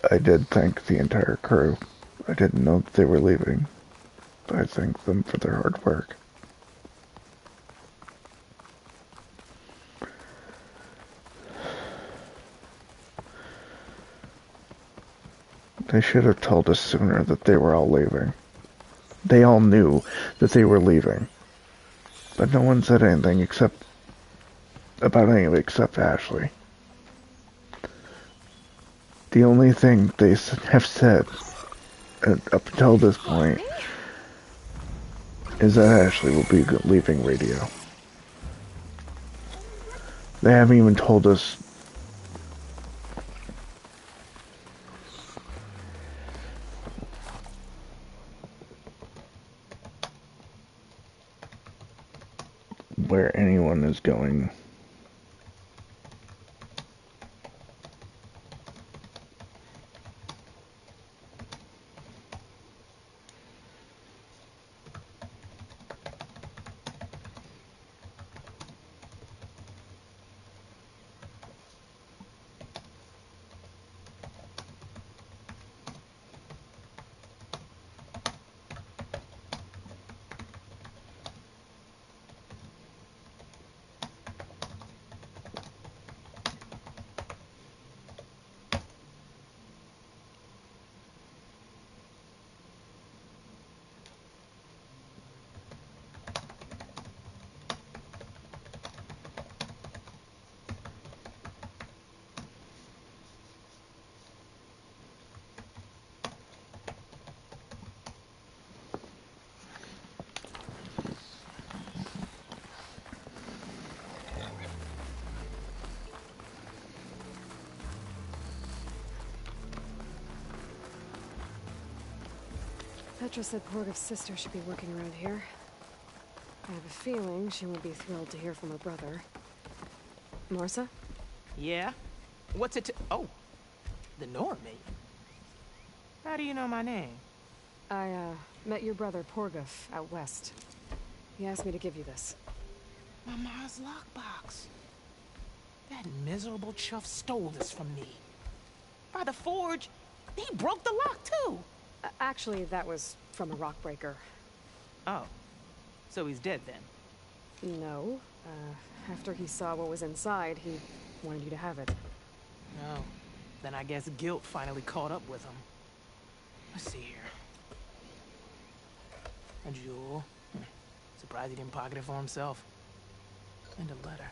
I did thank the entire crew. I didn't know that they were leaving, but I thanked them for their hard work. They should have told us sooner that they were all leaving. They all knew that they were leaving, but no one said anything about any of it except Ashley. The only thing they have said up until this point is that Ashley will be leaving radio. They haven't even told us where anyone is going. Petra said Porgov's sister should be working around here. I have a feeling she won't be thrilled to hear from her brother. Marsa? Yeah? What's it to— Oh, the Normie. How do you know my name? I, met your brother Porguf out west. He asked me to give you this. My ma's lockbox. That miserable chuff stole this from me. By the forge, he broke the lock too. Actually, that was from a rock breaker. Oh, so he's dead then? No. After he saw what was inside, he wanted you to have it. No. Then I guess guilt finally caught up with him. Let's see here. A jewel. Surprised he didn't pocket it for himself. And a letter.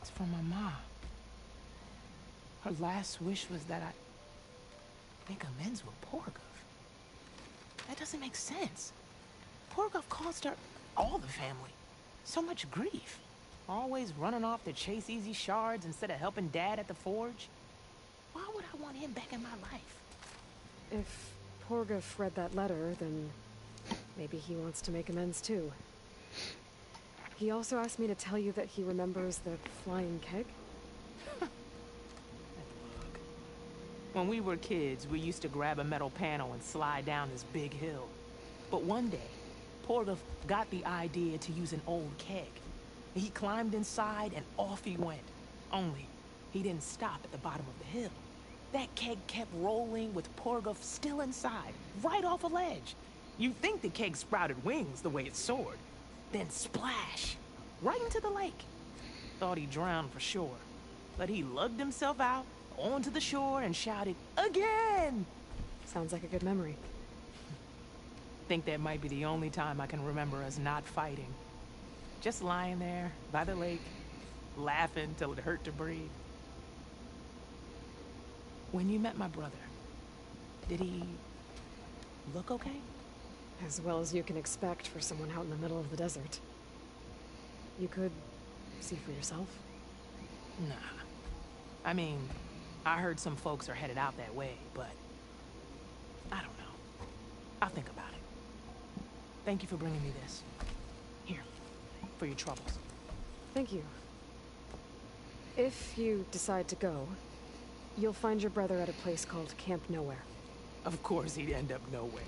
It's from my mom. Her last wish was that I make amends with Porgov. That doesn't make sense. Porgov caused her, all the family, so much grief. Always running off to chase easy shards instead of helping Dad at the forge. Why would I want him back in my life? If Porgov read that letter, then maybe he wants to make amends too. He also asked me to tell you that he remembers the flying keg. When we were kids, we used to grab a metal panel and slide down this big hill. But one day, Porgov got the idea to use an old keg. He climbed inside and off he went. Only, he didn't stop at the bottom of the hill. That keg kept rolling with Porgov still inside, right off a ledge. You'd think the keg sprouted wings the way it soared. Then splash! Right into the lake. Thought he drowned for sure. But he lugged himself out, onto the shore, and shouted, "Again!" Sounds like a good memory. Think that might be the only time I can remember us not fighting. Just lying there, by the lake, laughing till it hurt to breathe. When you met my brother, did he look okay? As well as you can expect for someone out in the middle of the desert. You could see for yourself. Nah. I mean, I heard some folks are headed out that way, but I don't know. I'll think about it. Thank you for bringing me this. Here, for your troubles. Thank you. If you decide to go, you'll find your brother at a place called Camp Nowhere. Of course he'd end up nowhere.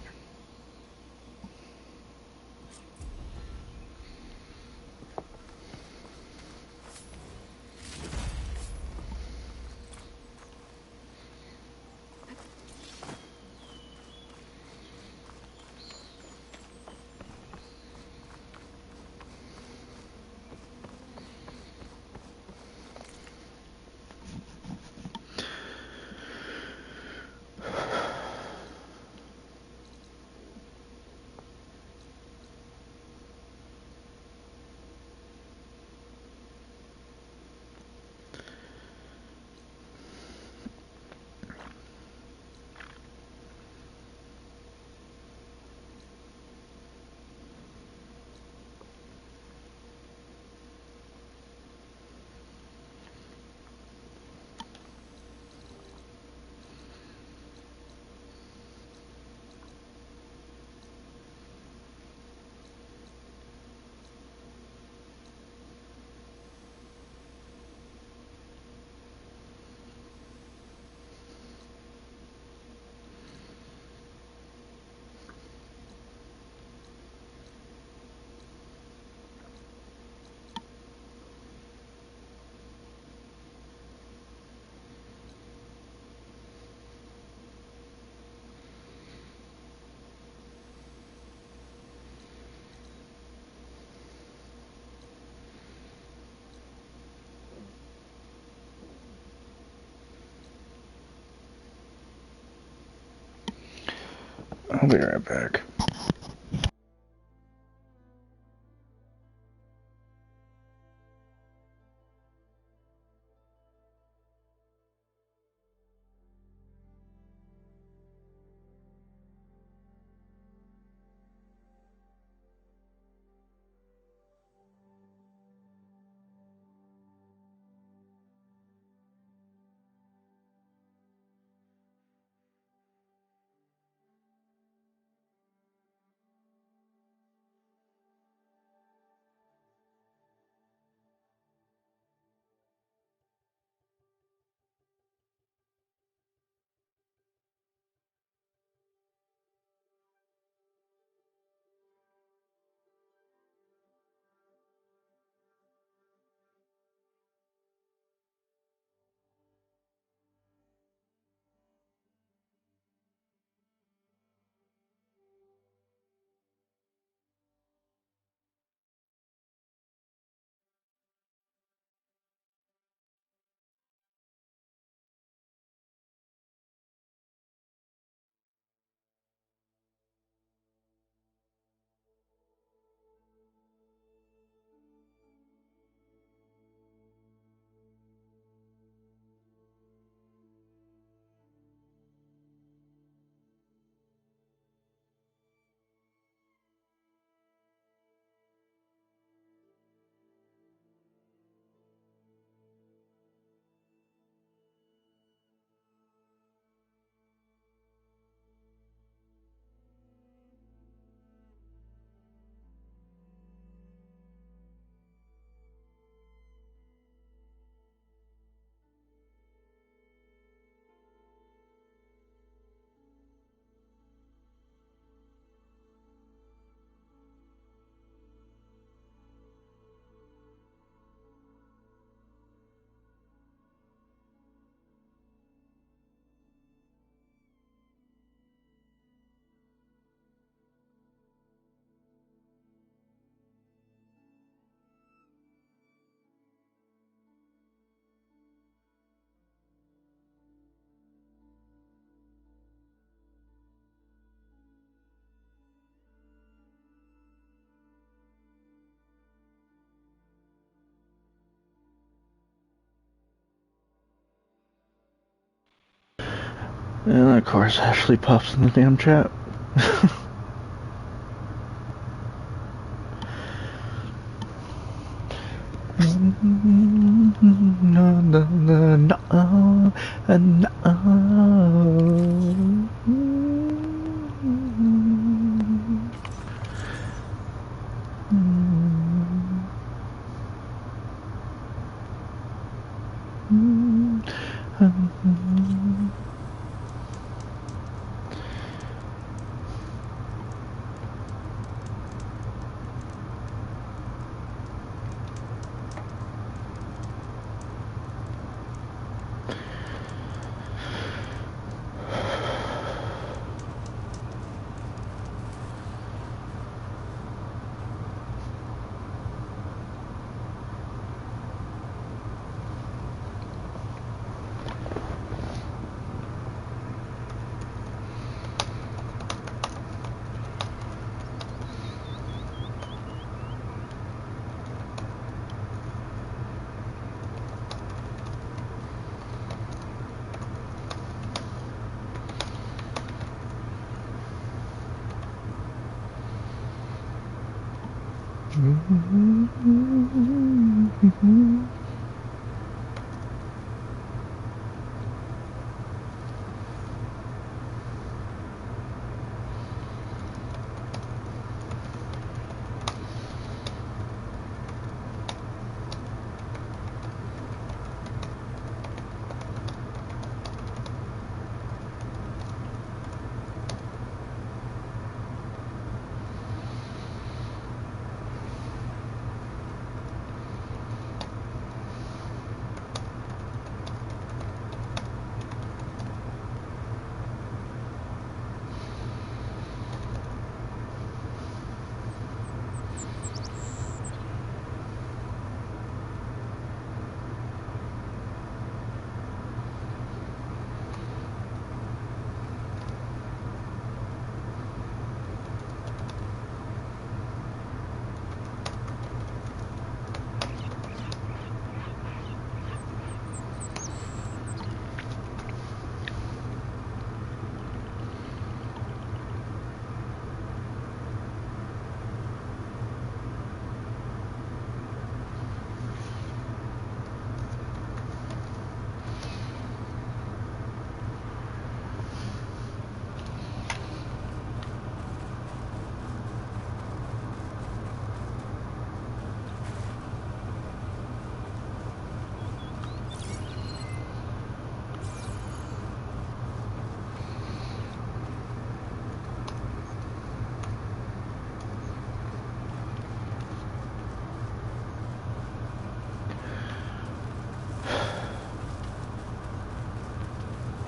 I'll be right back. And of course, Ashley pops in the damn chat. No, no, no, no,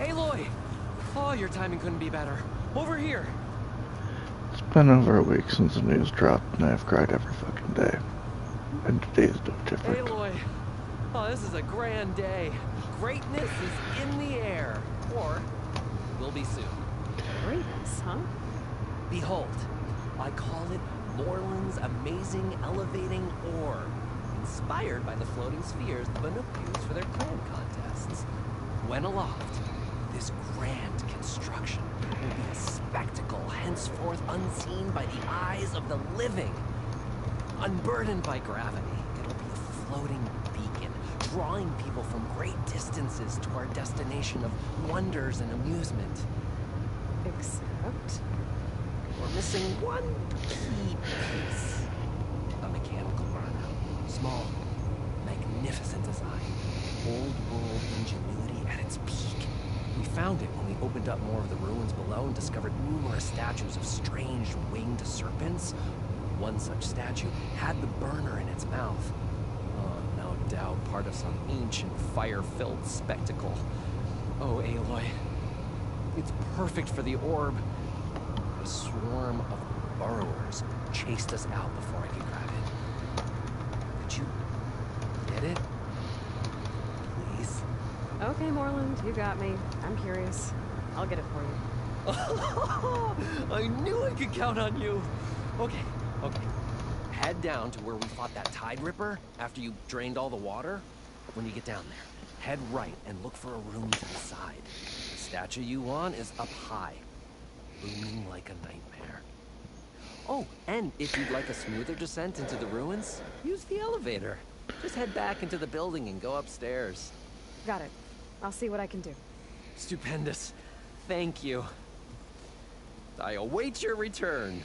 Aloy! Oh, your timing couldn't be better. Over here! It's been over a week since the news dropped, and I've cried every fucking day. And today's no different. Aloy! Oh, this is a grand day. Greatness is in the air. Or, will be soon. Greatness, huh? Behold, I call it Morland's amazing elevating orb, inspired by the floating spheres the Banuk use for their clan contests. When aloft, this grand construction will be a spectacle henceforth unseen by the eyes of the living. Unburdened by gravity, it'll be a floating beacon, drawing people from great distances to our destination of wonders and amusement. Except? We're missing one key piece. A mechanical burner. Small, magnificent design. Old world ingenuity at its peak. We found it when we opened up more of the ruins below and discovered numerous statues of strange winged serpents. One such statue had the burner in its mouth. Oh, no doubt part of some ancient fire-filled spectacle. Oh, Aloy. It's perfect for the orb. A swarm of burrowers chased us out before I could grab it. Could you get it? Please? Okay, Morland, you got me. I'm curious. I'll get it for you. I knew I could count on you. Okay. Head down to where we fought that Tide Ripper after you drained all the water. When you get down there, head right and look for a room to the side. statue you want is up high, looming like a nightmare. Oh, and if you'd like a smoother descent into the ruins, use the elevator. Just head back into the building and go upstairs. Got it. I'll see what I can do. Stupendous. Thank you. I await your return.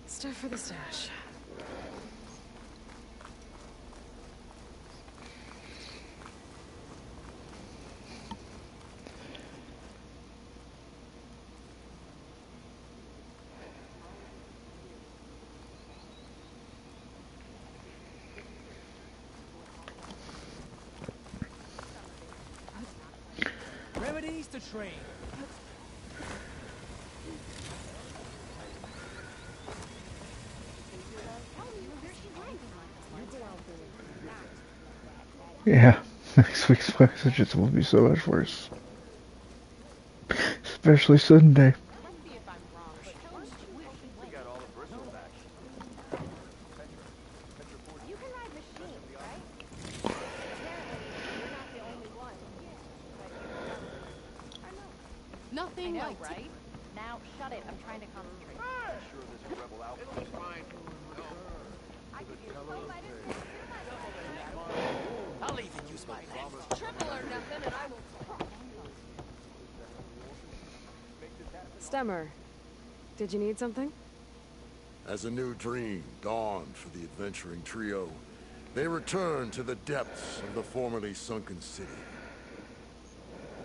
Stuff for the stash. Remedies to train. Yeah, next week's messages will be so much worse. Especially Sunday. Nothing like right? Now shut it. I'm trying to concentrate. I'll even use my left. Triple or nothing, and I will. Stemmer, did you need something? As a new dream dawned for the adventuring trio, they returned to the depths of the formerly sunken city,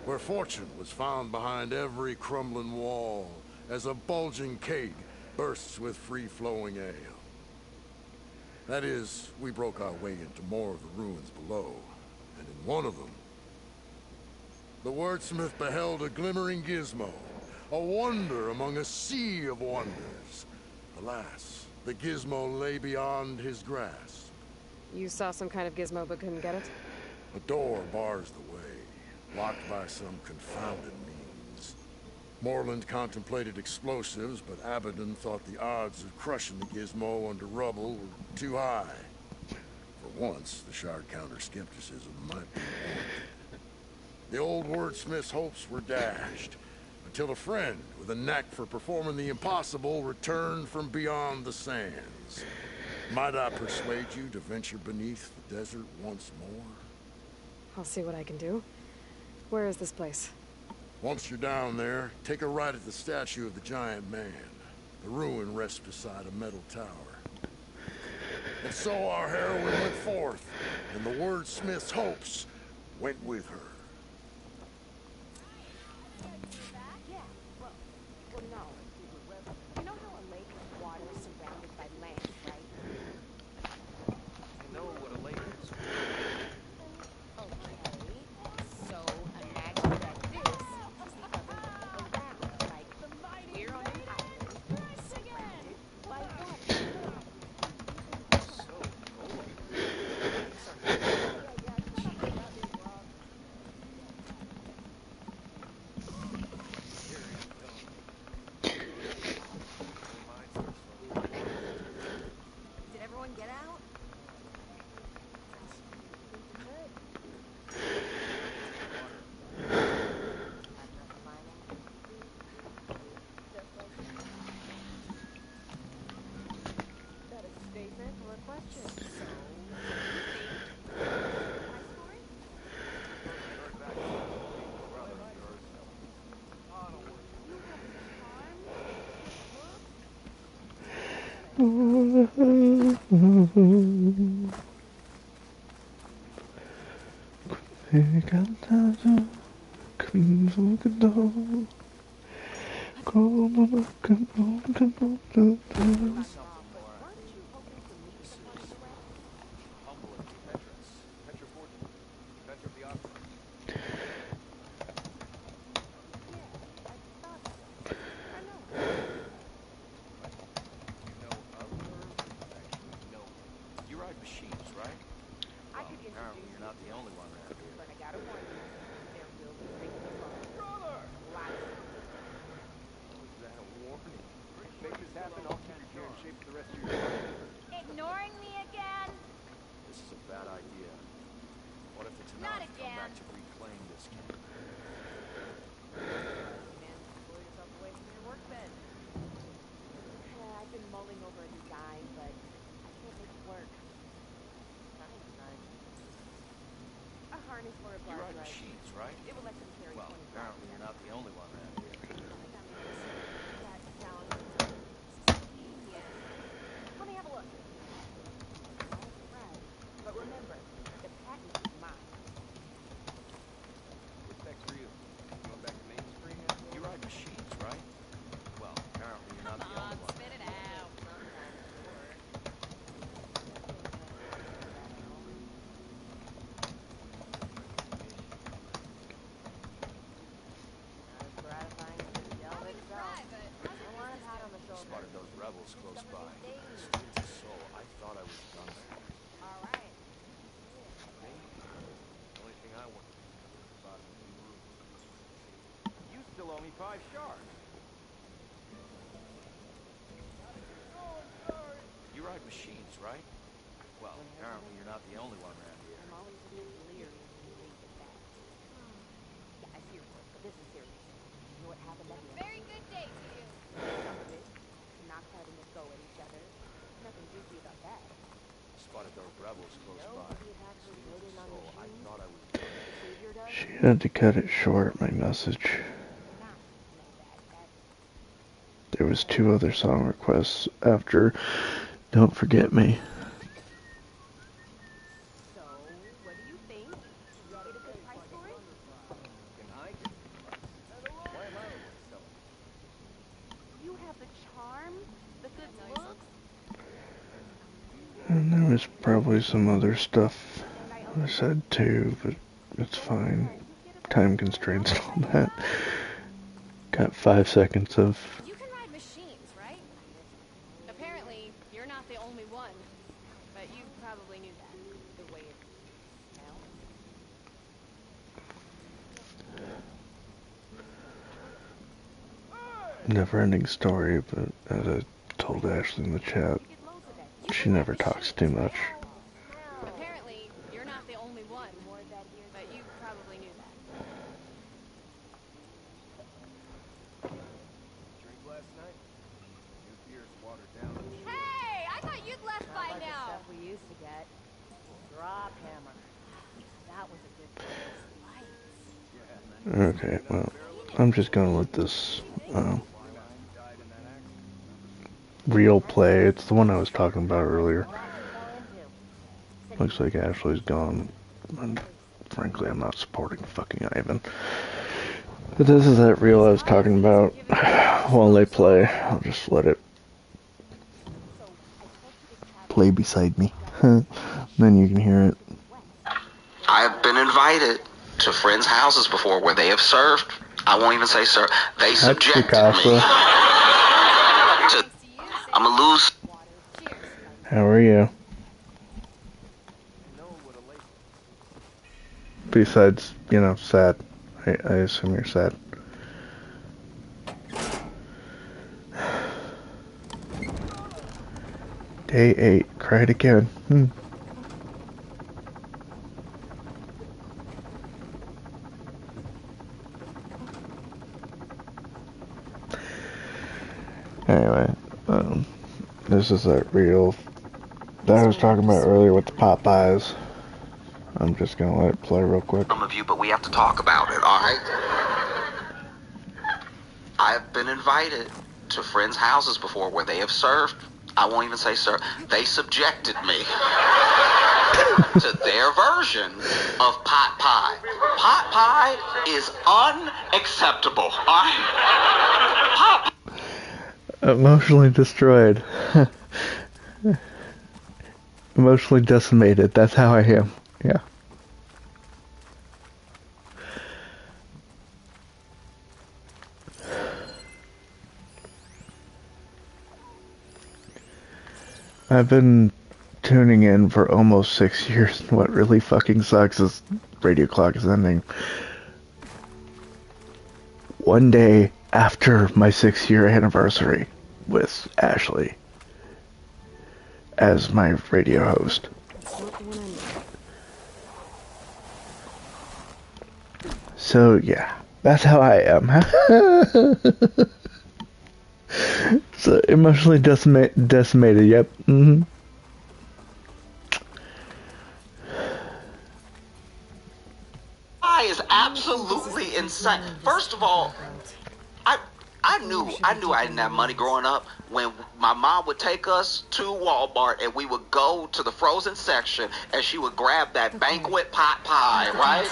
where fortune was found behind every crumbling wall as a bulging keg bursts with free-flowing ale. That is, we broke our way into more of the ruins below, and in one of them, the wordsmith beheld a glimmering gizmo, a wonder among a sea of wonders. Alas, the gizmo lay beyond his grasp. You saw some kind of gizmo but couldn't get it? A door bars the way, locked by some confounded means. Morland contemplated explosives, but Abaddon thought the odds of crushing the gizmo under rubble were too high. For once, the Shard counter-skepticism might be warranted. The old wordsmith's hopes were dashed, until a friend with a knack for performing the impossible returned from beyond the sands. Might I persuade you to venture beneath the desert once more? I'll see what I can do. Where is this place? Once you're down there, take a right at the statue of the giant man. The ruin rests beside a metal tower. And so our heroine went forth, and the wordsmith's hopes went with her. Well, no. You know how a lake of water is surrounded by land, right? I know what a lake is. Okay. So imagine that this is the other way around. Like, we're on an island, surrounded by water. Did everyone get out? That is a statement or a question. ride machines, right? Well, apparently you're not the only one around here. But I gotta warn you, they're really breaking the law. Brother! Lots of Was that a warning? Make this happen, I'll keep your gear in shape for the rest of your life. Ignoring me again? This is a bad idea. What if the Not Tanakh come again. back to reclaim this camp? I've been mulling over a design, but I can't make it work. A harness for a You blood ride rush. machines, right? It will let them carry Well, 20 apparently you're not the only one around here. That sounds... Let me have a look. Right. But remember, the patent is mine. What's next for you? Going back to Main Street? You ride machines, right? Well, apparently you're not the only one. Spit it out. Spotted those rebels close by. Straight to soul. I thought I was done for. Alright. Me? The only thing I want about is the roof. You still owe me 5 shards. You ride machines, right? Well, apparently you're not the only one around here. I'm always a bit leery when you leave it back. Yeah, I seriously, but this is serious. You know what happened that day? Very good day to you. Some of it. Not having a go at each other. Nothing juicy about that. Spotted those rebels close by. Nobody had her written on So the I shoes. thought I was The savior does. She had to cut it short, my message. There was 2 other song requests after Don't Forget Me. So, what do you think? You get a good price for it? Can I get the price? Why am I the one selling? You have the charm, the good looks. And there was probably some other stuff I said too, but it's fine. Time constraints and all that. Got 5 seconds of... You can ride machines, right? Apparently, you're not the only one. But you probably knew that. The way it smells. never-ending story, but as I told Ashley in the chat, she never talks too much. Apparently, you're not the only one. But you probably knew that. Drink last night? New beer's watered down. Hey! I thought you'd left by Like the now. stuff we used to get. Drop hammer. That was a good place. Okay, well, I'm just gonna let this real play. It's the one I was talking about earlier. Looks like Ashley's gone, and frankly, I'm not supporting fucking Ivan. But this is that reel I was talking about. While they play, I'll just let it play beside me. Then you can hear it. I have been invited to friends' houses before where they have served. I won't even say sir. They subjected me. I'm a loose. How are you? Besides, you know, sad. I assume you're sad. Day 8. Cried again. Anyway, this is that reel that I was talking about earlier with the Popeyes. I'm just gonna let it play real quick. Some of you, but we have to talk about it, alright? I have been invited to friends' houses before where they have served. I won't even say sir. They subjected me to their version of pot pie. Pot pie is unacceptable, alright? Pot Emotionally destroyed. Emotionally decimated. That's how I am. Yeah. I've been tuning in for almost 6 years. What really fucking sucks is Radio Clock is ending. One day after my 6-year anniversary with Ashley as my radio host. So yeah, that's how I am. So emotionally decimated, yep. Mm-hmm. Is absolutely insane. First of all, I knew I didn't have money growing up. When my mom would take us to Walmart and we would go to the frozen section and she would grab that banquet pot pie, right?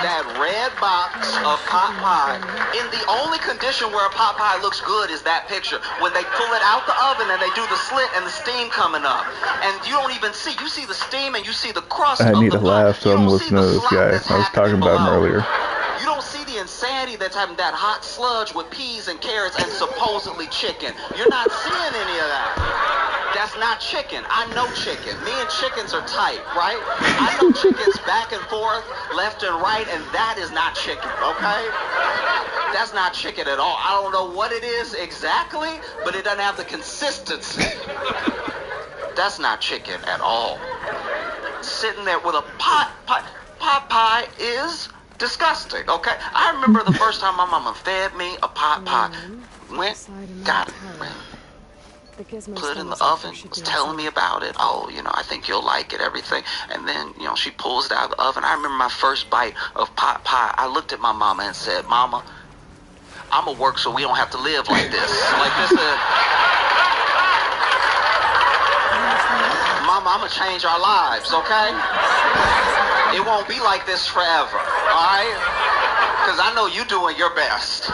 That red box of pot pie. In the only condition where a pot pie looks good is that picture. When they pull it out the oven and they do the slit and the steam coming up. And you don't even see. You see the steam and you see the crust I of need the to laugh, so I'm listening to this guy. I was talking about him earlier. You don't see the insanity that's having that hot sludge with peas and carrots and supposedly chicken. You're not seeing any of that. That's not chicken. I know chicken. Me and chickens are tight, right? I know chickens back and forth, left and right, and that is not chicken, okay? That's not chicken at all. I don't know what it is exactly, but it doesn't have the consistency. That's not chicken at all. Sitting there with a pot pie is disgusting, okay? I remember the first time my mama fed me a pot pie. Went, got it, put it in the oven, was telling me about it. Oh, you know, I think you'll like it, everything. And then, you know, she pulls it out of the oven. I remember my first bite of pot pie. I looked at my mama and said, Mama, I'ma work so we don't have to live like this. Like this is... Mama, I'ma change our lives, okay? It won't be like this forever, alright? Because I know you doing your best.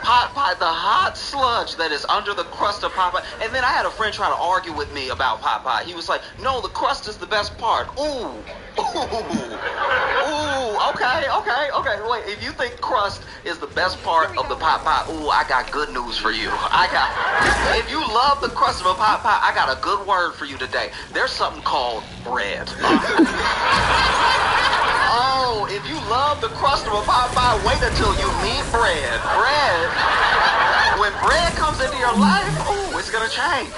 Pot pie, the hot sludge that is under the crust of pot pie. And then I had a friend try to argue with me about pot pie. He was like, no, the crust is the best part. Ooh, okay. Wait, if you think crust is the best part of the pot pie, ooh, I got good news for you. If you love the crust of a pot pie, I got a good word for you today. There's something called bread. Oh, if you love the crust of a pot pie, wait until you meet bread. When bread comes into your life, ooh, it's gonna change.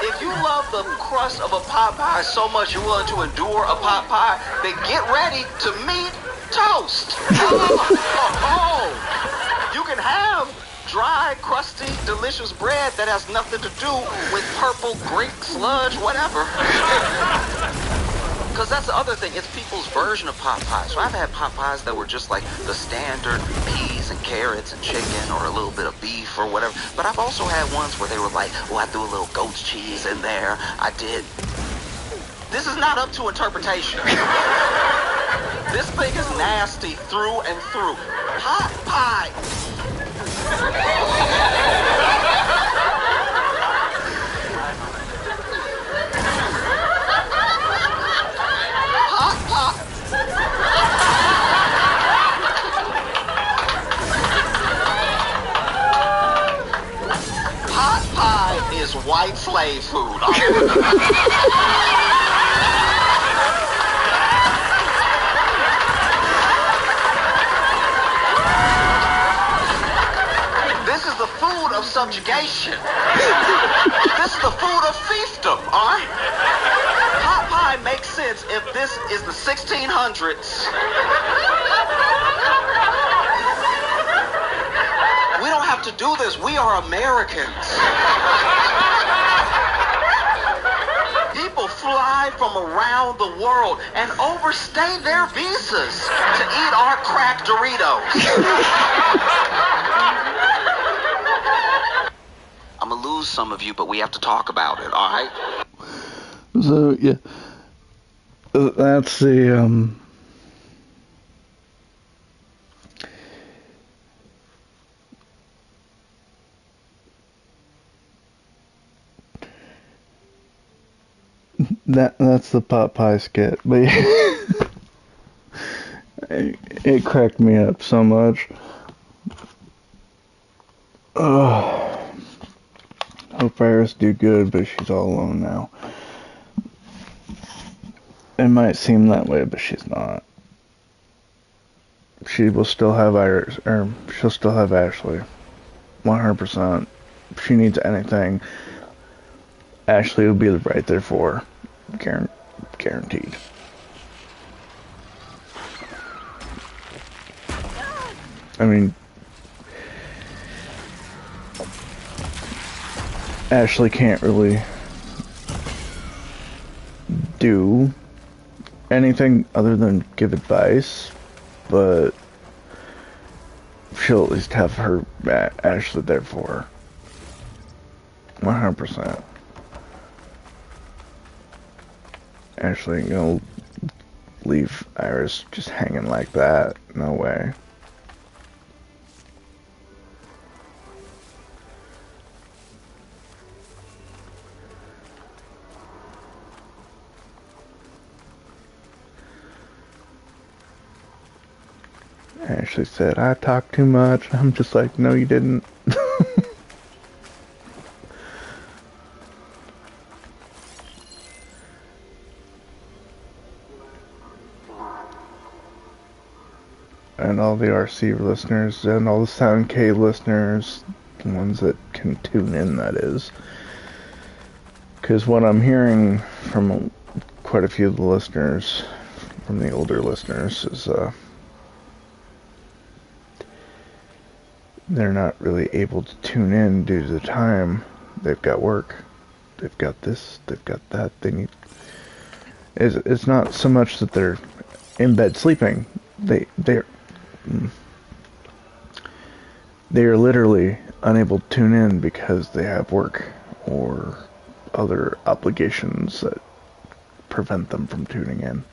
If you love the crust of a pot pie so much you're willing to endure a pot pie, then get ready to meet toast. You can have dry, crusty, delicious bread that has nothing to do with purple Greek sludge, whatever. Because that's the other thing, it's people's version of pot pie. So I've had pot pies that were just like the standard peas and carrots and chicken or a little bit of beef or whatever. But I've also had ones where they were like, oh, I threw a little goat's cheese in there. I did. This is not up to interpretation. This thing is nasty through and through. Pot pie. Pot pie is white slave food. This is the food of subjugation. This is the food of fiefdom, alright? Pot pie makes sense if this is the 1600s. We don't have to do this. We are Americans. People fly from around the world and overstay their visas to eat our cracked Doritos. I'm gonna lose some of you, but we have to talk about it, all right? So, yeah. That's the, That's the pot pie skit, but it cracked me up so much. Oh help Iris do good, but she's all alone now. It might seem that way, but she's not. She will still have Iris, or she'll still have Ashley. 100%. If she needs anything, Ashley will be right there for her. Guaranteed. I mean, Ashley can't really do anything other than give advice, but she'll at least have her Ashley there for her. 100%. Ashley ain't gonna leave Iris just hanging like that. No way. Ashley said, I talk too much. I'm just like, no, you didn't. And all the RC listeners, and all the Sound K listeners, the ones that can tune in, that is. Because what I'm hearing from quite a few of the listeners, from the older listeners, is, they're not really able to tune in due to the time. They've got work. They've got this. They've got that. They need... It's not so much that they're in bed sleeping. They're literally unable to tune in because they have work or other obligations that prevent them from tuning in.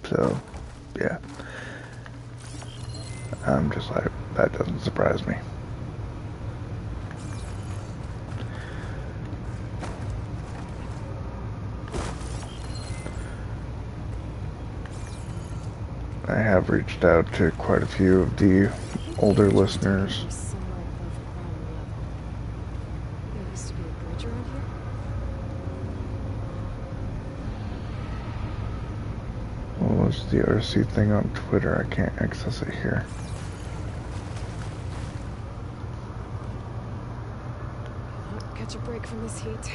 So, yeah. I'm just like, that doesn't surprise me. I have reached out to quite a few of the older listeners. What was the RC thing on Twitter? I can't access it here. Catch a break from this heat.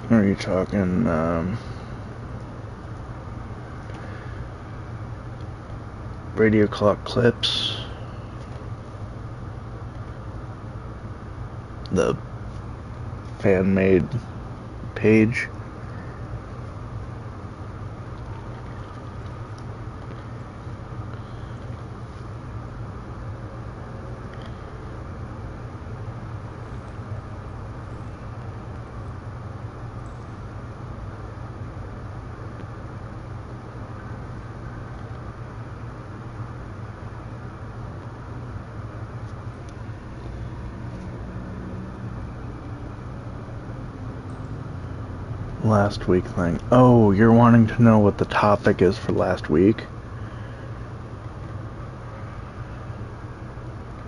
Are you talking, Radio Clock Clips? The fan-made page? Last week thing. Oh, you're wanting to know what the topic is for last week?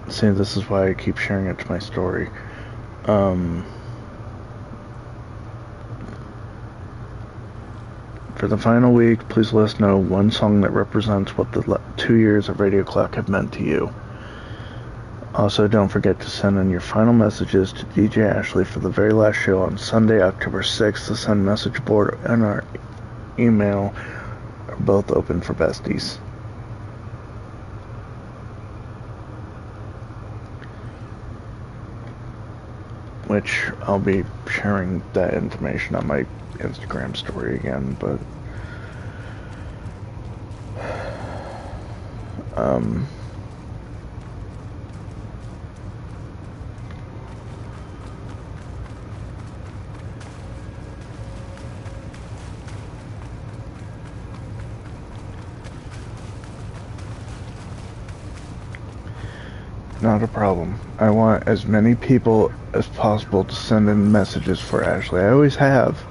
See, this is why I keep sharing it to my story. For the final week, please let us know one song that represents what the 2 years of Radio Clock have meant to you. Also, don't forget to send in your final messages to DJ Ashley for the very last show on Sunday, October 6th. The send message board and our email are both open for besties. Which I'll be sharing that information on my Instagram story again, but not a problem. I want as many people as possible to send in messages for Ashley. I always have.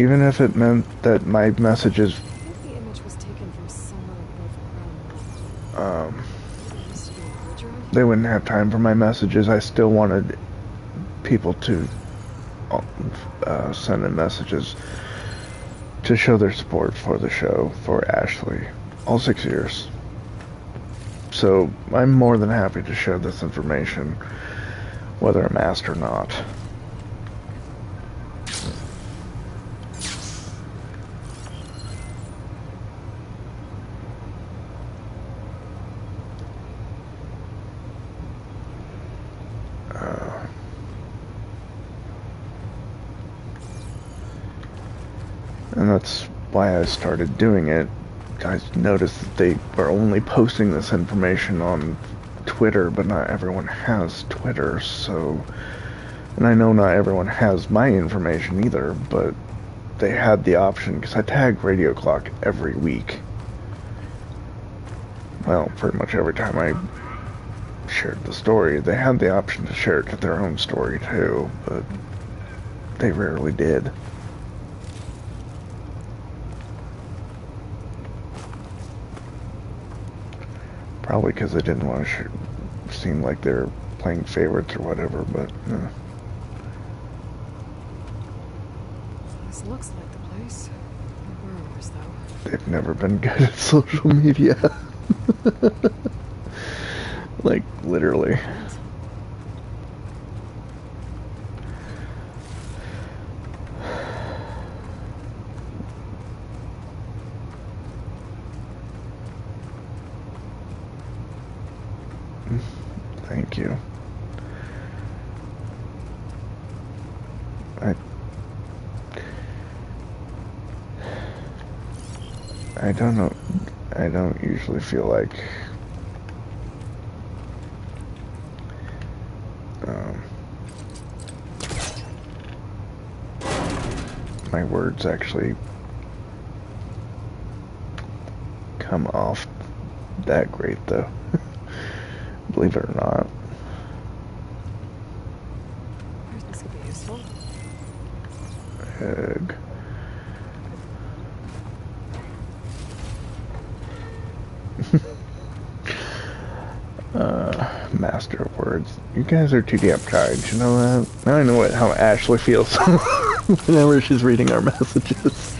even if it meant that my messages I think the image was taken from somewhere above ground. they wouldn't have time for my messages. I still wanted people to send in messages to show their support for the show, for Ashley, all 6 years. So I'm more than happy to share this information, whether I'm asked or not. And that's why I started doing it. I noticed that they were only posting this information on Twitter, but not everyone has Twitter, so... And I know not everyone has my information either, but they had the option, because I tag Radio Clock every week. Well, pretty much every time I shared the story. They had the option to share it to their own story too, but they rarely did. Probably because they didn't want to seem like they're playing favorites or whatever, but... This looks like the place. The burrowers, though. They've never been good at social media. Like, literally. Thank you. I don't know. I don't usually feel like my words actually come off that great, though. Believe it or not. This could be useful. Egg. Master of words. You guys are too damn kind, you know that? Now I know how Ashley feels whenever she's reading our messages.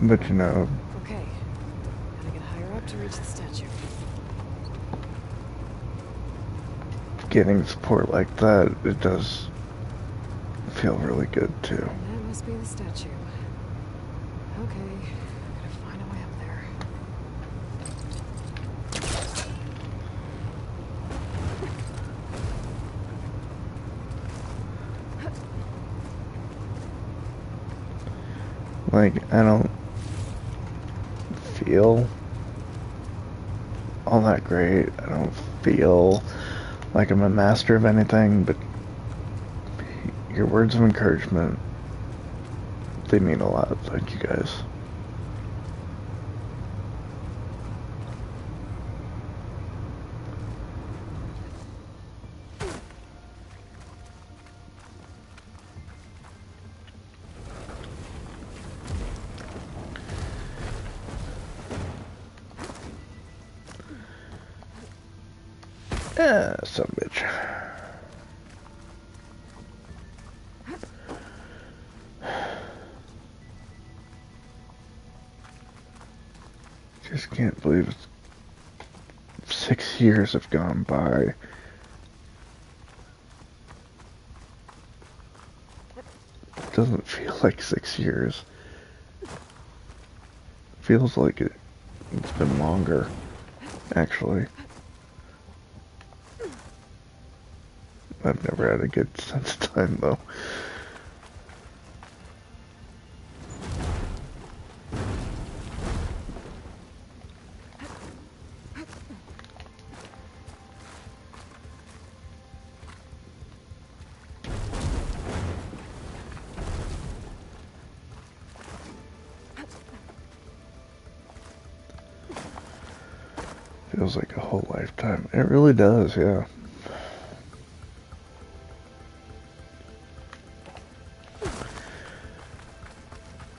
But you know... Okay. Gotta get higher up to reach the statue. Getting support like that, it does feel really good too. That must be the statue. Okay. Gotta find a way up there. Like, I don't feel all that great. I don't feel like I'm a master of anything, but your words of encouragement, they mean a lot. Thank you guys. Son of a bitch. Just can't believe it's 6 years have gone by. It doesn't feel like 6 years. It feels like it's been longer, actually. I've never had a good sense of time, though. Feels like a whole lifetime. It really does, yeah.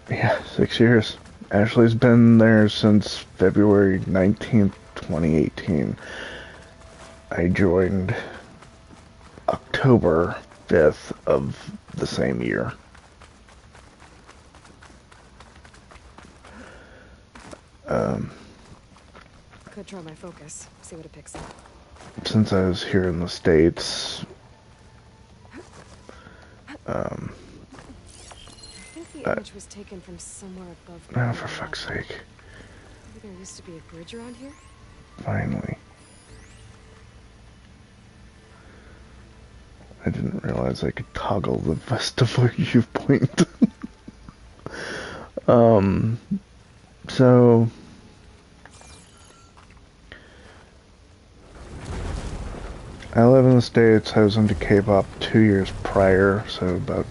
Yeah, 6 years. Ashley's been there since February 19th, 2018. I joined October 5th of the same year. Could try my focus, see what it picks up. Since I was here in the States, I think the image was taken from somewhere above ground. oh, for fuck's sake. Maybe there used to be a bridge around here? Finally. I didn't realize I could toggle the festival viewpoint. So I live in the States. I was into K-pop 2 years prior, so about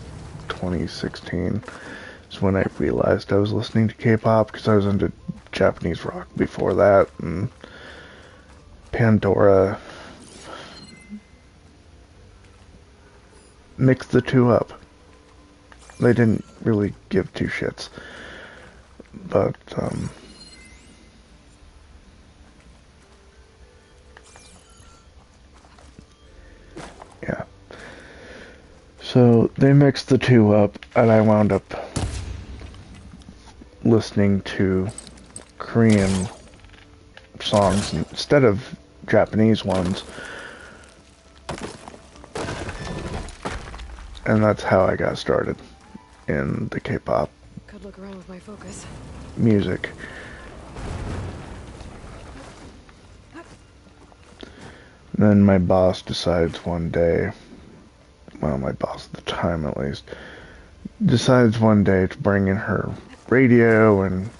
2016 is when I realized I was listening to K-pop, because I was into Japanese rock before that, and Pandora mixed the two up. They didn't really give two shits. But, yeah. So, they mixed the two up, and I wound up listening to Korean songs instead of Japanese ones. And that's how I got started in the K-pop Could look around with my focus. music. Then my boss decides one day, well, my boss at the time at least, decides one day to bring in her radio and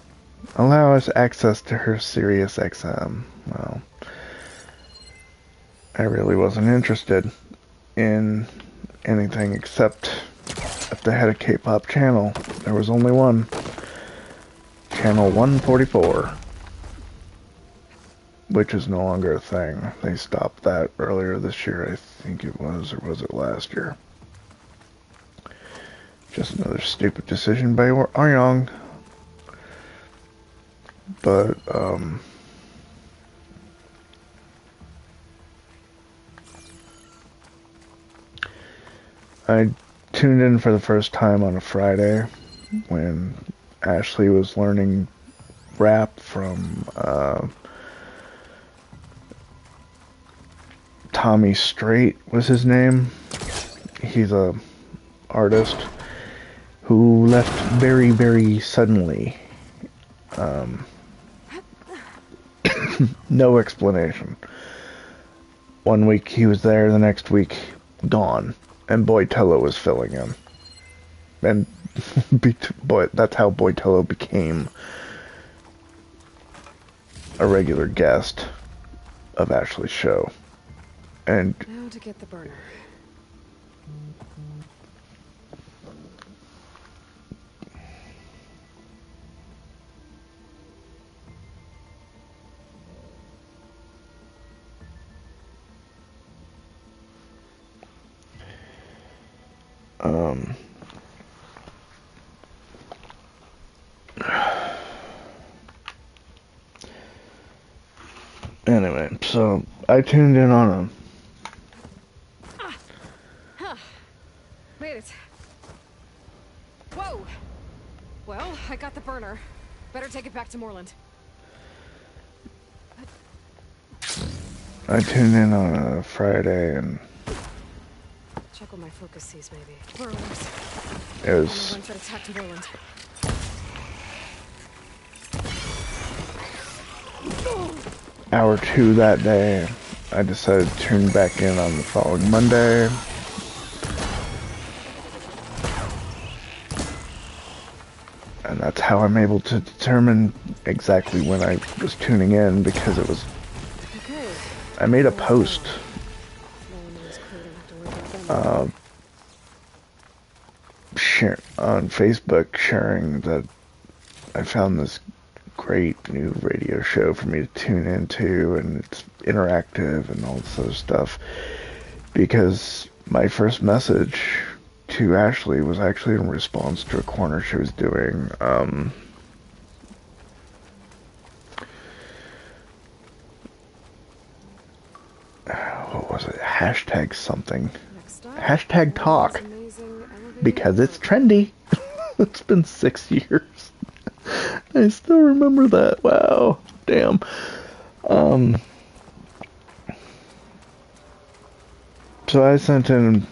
allow us access to her Sirius XM. Well, I really wasn't interested in anything except if they had a K-pop channel. There was only one. Channel 144. Which is no longer a thing. They stopped that earlier this year, I think it was, or was it last year? Just another stupid decision by Aryong. But, I tuned in for the first time on a Friday when Ashley was learning rap from Tommy Strait was his name. He's a artist who left very, very suddenly. No explanation. One week he was there, the next week gone. And Boytello was filling him. And that's how Boytello became a regular guest of Ashley's show. And now to get the burner. Anyway, so I tuned in on Made it. Whoa! Well, I got the burner. Better take it back to Moreland. I tuned in on a Friday, and Check what my focus sees, maybe. Burrows. it was Run for attack to Moreland. hour 2 that day. I decided to tune back in on the following Monday. And that's how I'm able to determine exactly when I was tuning in, because it was... I made a post on Facebook sharing that I found this great new radio show for me to tune into, and it's interactive and all this other stuff. Because my first message to Ashley was actually in response to a corner she was doing. What was it? Hashtag something. Hashtag talk. Because it's trendy. It's been 6 years. I still remember that. Wow. Damn. So I sent in,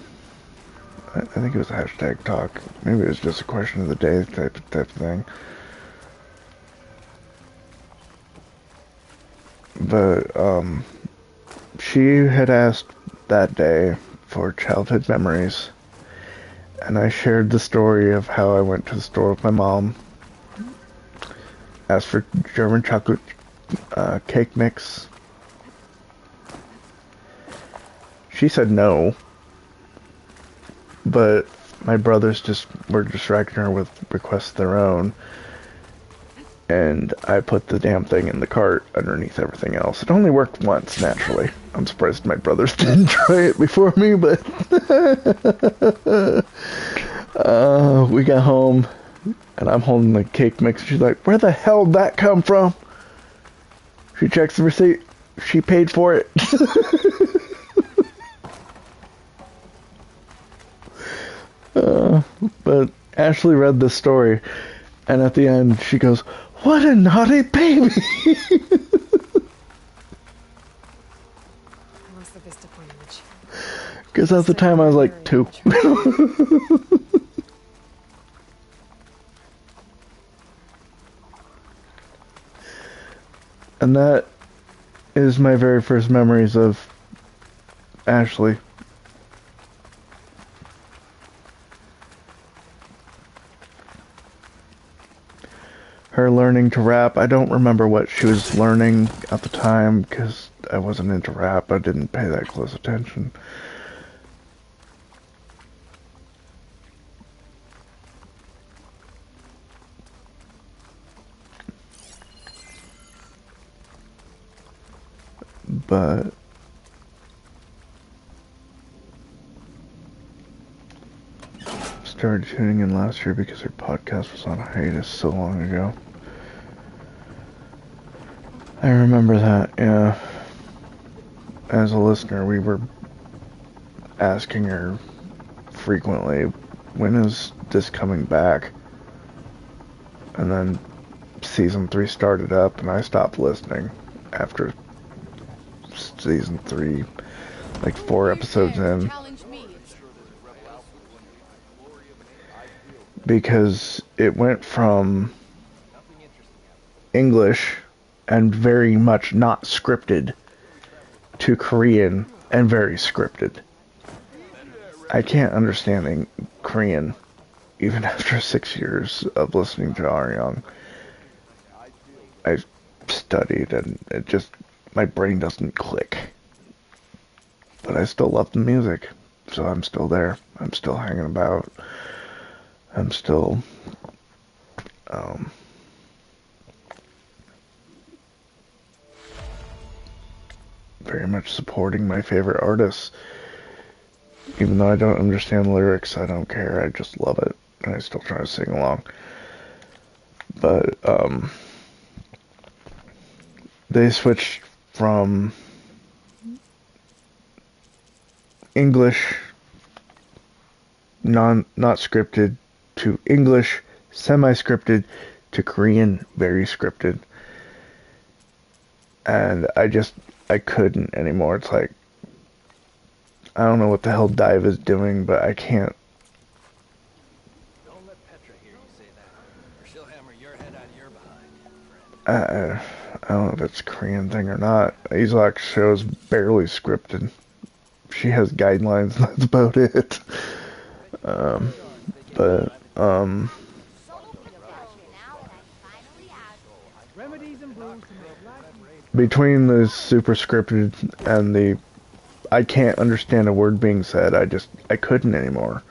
I think it was hashtag talk. Maybe it was just a question of the day type of thing. But, she had asked that day for childhood memories. And I shared the story of how I went to the store with my mom, asked for German chocolate cake mix. She said no, but my brothers were distracting her with requests of their own, and I put the damn thing in the cart underneath everything else. It only worked once, naturally. I'm surprised my brothers didn't try it before me, but we got home, and I'm holding the cake mix. She's like, "Where the hell did that come from?" She checks the receipt. She paid for it. But Ashley read this story, and at the end she goes, "What a naughty baby!" Because at the time I was like 2. And that is my very first memories of Ashley. Her learning to rap. I don't remember what she was learning at the time because I wasn't into rap. I didn't pay that close attention. But started tuning in last year because her podcast was on hiatus so long ago. I remember that, yeah. As a listener, we were asking her frequently, when is this coming back? And then season 3 started up and I stopped listening after season 3, like 4 episodes in. Because it went from English and very much not scripted to Korean and very scripted. I can't understand Korean even after 6 years of listening to Aryong. I studied and it just, my brain doesn't click. But I still love the music, so I'm still there. I'm still hanging about. I'm still very much supporting my favorite artists. Even though I don't understand the lyrics, I don't care. I just love it. And I still try to sing along. But they switched from English not scripted to English semi-scripted to Korean very scripted. And I couldn't anymore. It's like, I don't know what the hell Dive is doing, but I can't. Don't let Petra hear you say that, or she'll hammer your head out of your behind. I don't know if it's a Korean thing or not. Izak's show's barely scripted. She has guidelines, that's about it. Between the super scripted and the I can't understand a word being said, I couldn't anymore.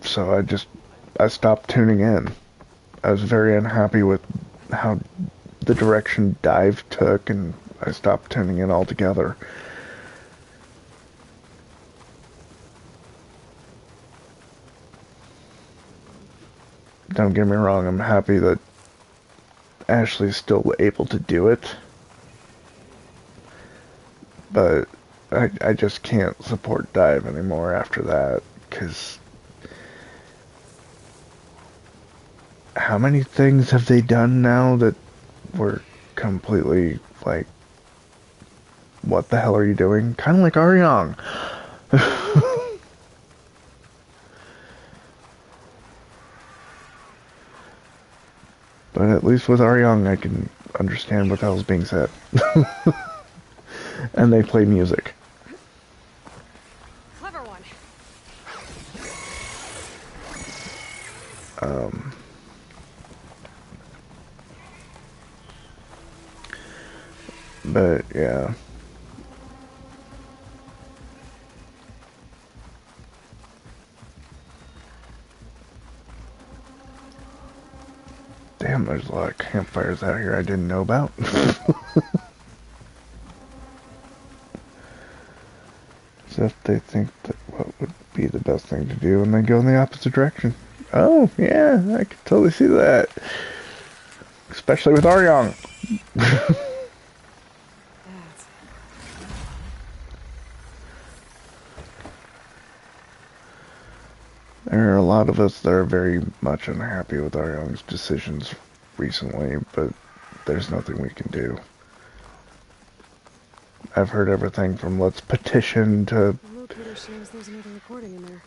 So I stopped tuning in. I was very unhappy with how the direction Dive took, and I stopped tuning in altogether. Don't get me wrong, I'm happy that Ashley's still able to do it. But I just can't support Dive anymore after that, because how many things have they done now that were completely like, what the hell are you doing? Kind of like Aryong. But at least with Aryong I can understand what the hell's being said. And they play music. Clever one. But yeah. Damn, there's a lot of campfires out here I didn't know about. So if they think that what would be the best thing to do, and they go in the opposite direction. Oh, yeah, I can totally see that. Especially with Aryong. There are a lot of us that are very much unhappy with Aryong's decisions recently, but there's nothing we can do. I've heard everything from let's petition to... The locator shows there's another recording in there.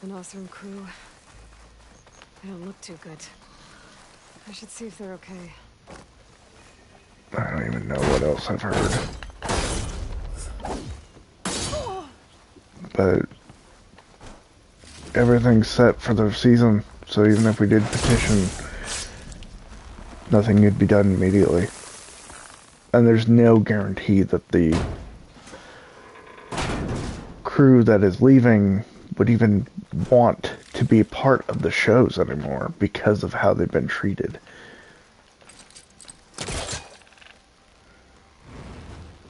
The Nasrum crew. They don't look too good. I should see if they're okay. I don't even know what else I've heard. But everything's set for the season, so even if we did petition, nothing could be done immediately. And there's no guarantee that the crew that is leaving would even want to be part of the shows anymore because of how they've been treated.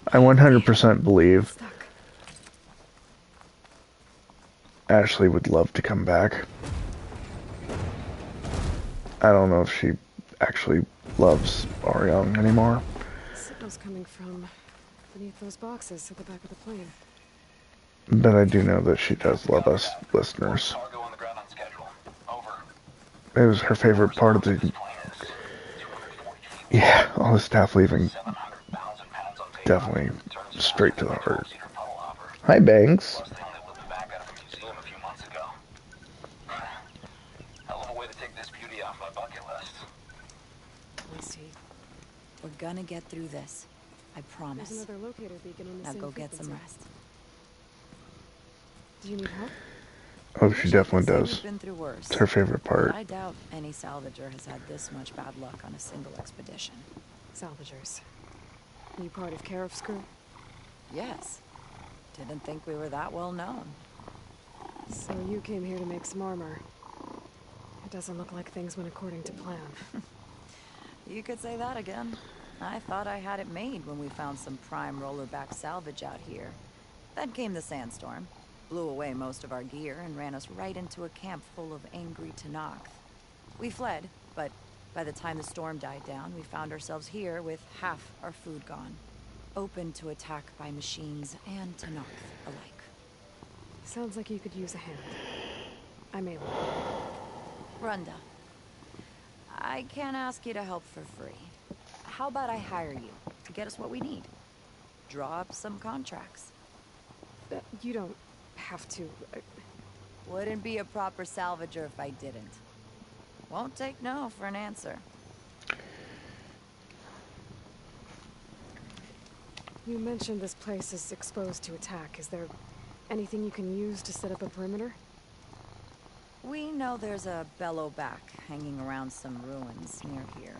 I 100% believe Ashley would love to come back. I don't know if she actually loves Aryong anymore. Signal's coming from beneath those boxes at the back of the plane. But I do know that she does love us listeners. It was her favorite part of the... Yeah, all the staff leaving. Definitely straight to the heart. Hi, Banks. We're gonna get through this. I promise. There's another locator beacon on the now same go get some frequency. rest. Do you need help? Oh, she definitely Say does. we've been through worse, It's her favorite part. but I doubt any salvager has had this much bad luck on a single expedition. Salvagers. Are you part of Karif's crew? Yes. Didn't think we were that well known. So you came here to make some armor. It doesn't look like things went according to plan. You could say that again. I thought I had it made when we found some prime rollerback salvage out here. Then came the sandstorm, blew away most of our gear, and ran us right into a camp full of angry Tenakth. We fled, but by the time the storm died down, we found ourselves here with half our food gone. Open to attack by machines and Tenakth alike. Sounds like you could use a hand. I'm able. Runda, I can't ask you to help for free. How about I hire you to get us what we need? Draw up some contracts. You don't have to. Wouldn't be a proper salvager if I didn't. Won't take no for an answer. You mentioned this place is exposed to attack. Is there anything you can use to set up a perimeter? We know there's a bellowback hanging around some ruins near here.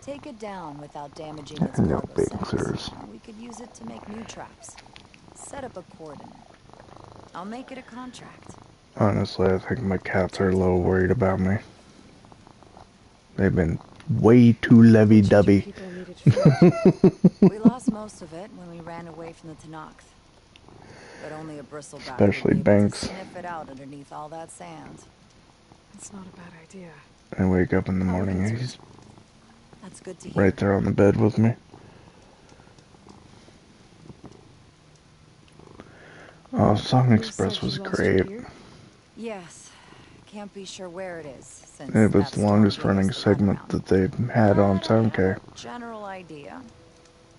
Take it down without damaging its No cargo big sets. sirs. We could use it to make new traps. Set up a coordinate. I'll make it a contract. Honestly, I think my cats are a little worried about me. They've been way too lovey-dovey. We lost most of it when we ran away from the Tanakhs. But only a bristleback Especially would be able Banks. to sniff it out underneath all that sand. It's not a bad idea. I wake up in the morning, he's That's good to hear. right there on the bed with me. Oh, Song Express was great. Yes. Can't be sure where it is, since It was that's the longest running segment that they've had on Soundcare. general idea.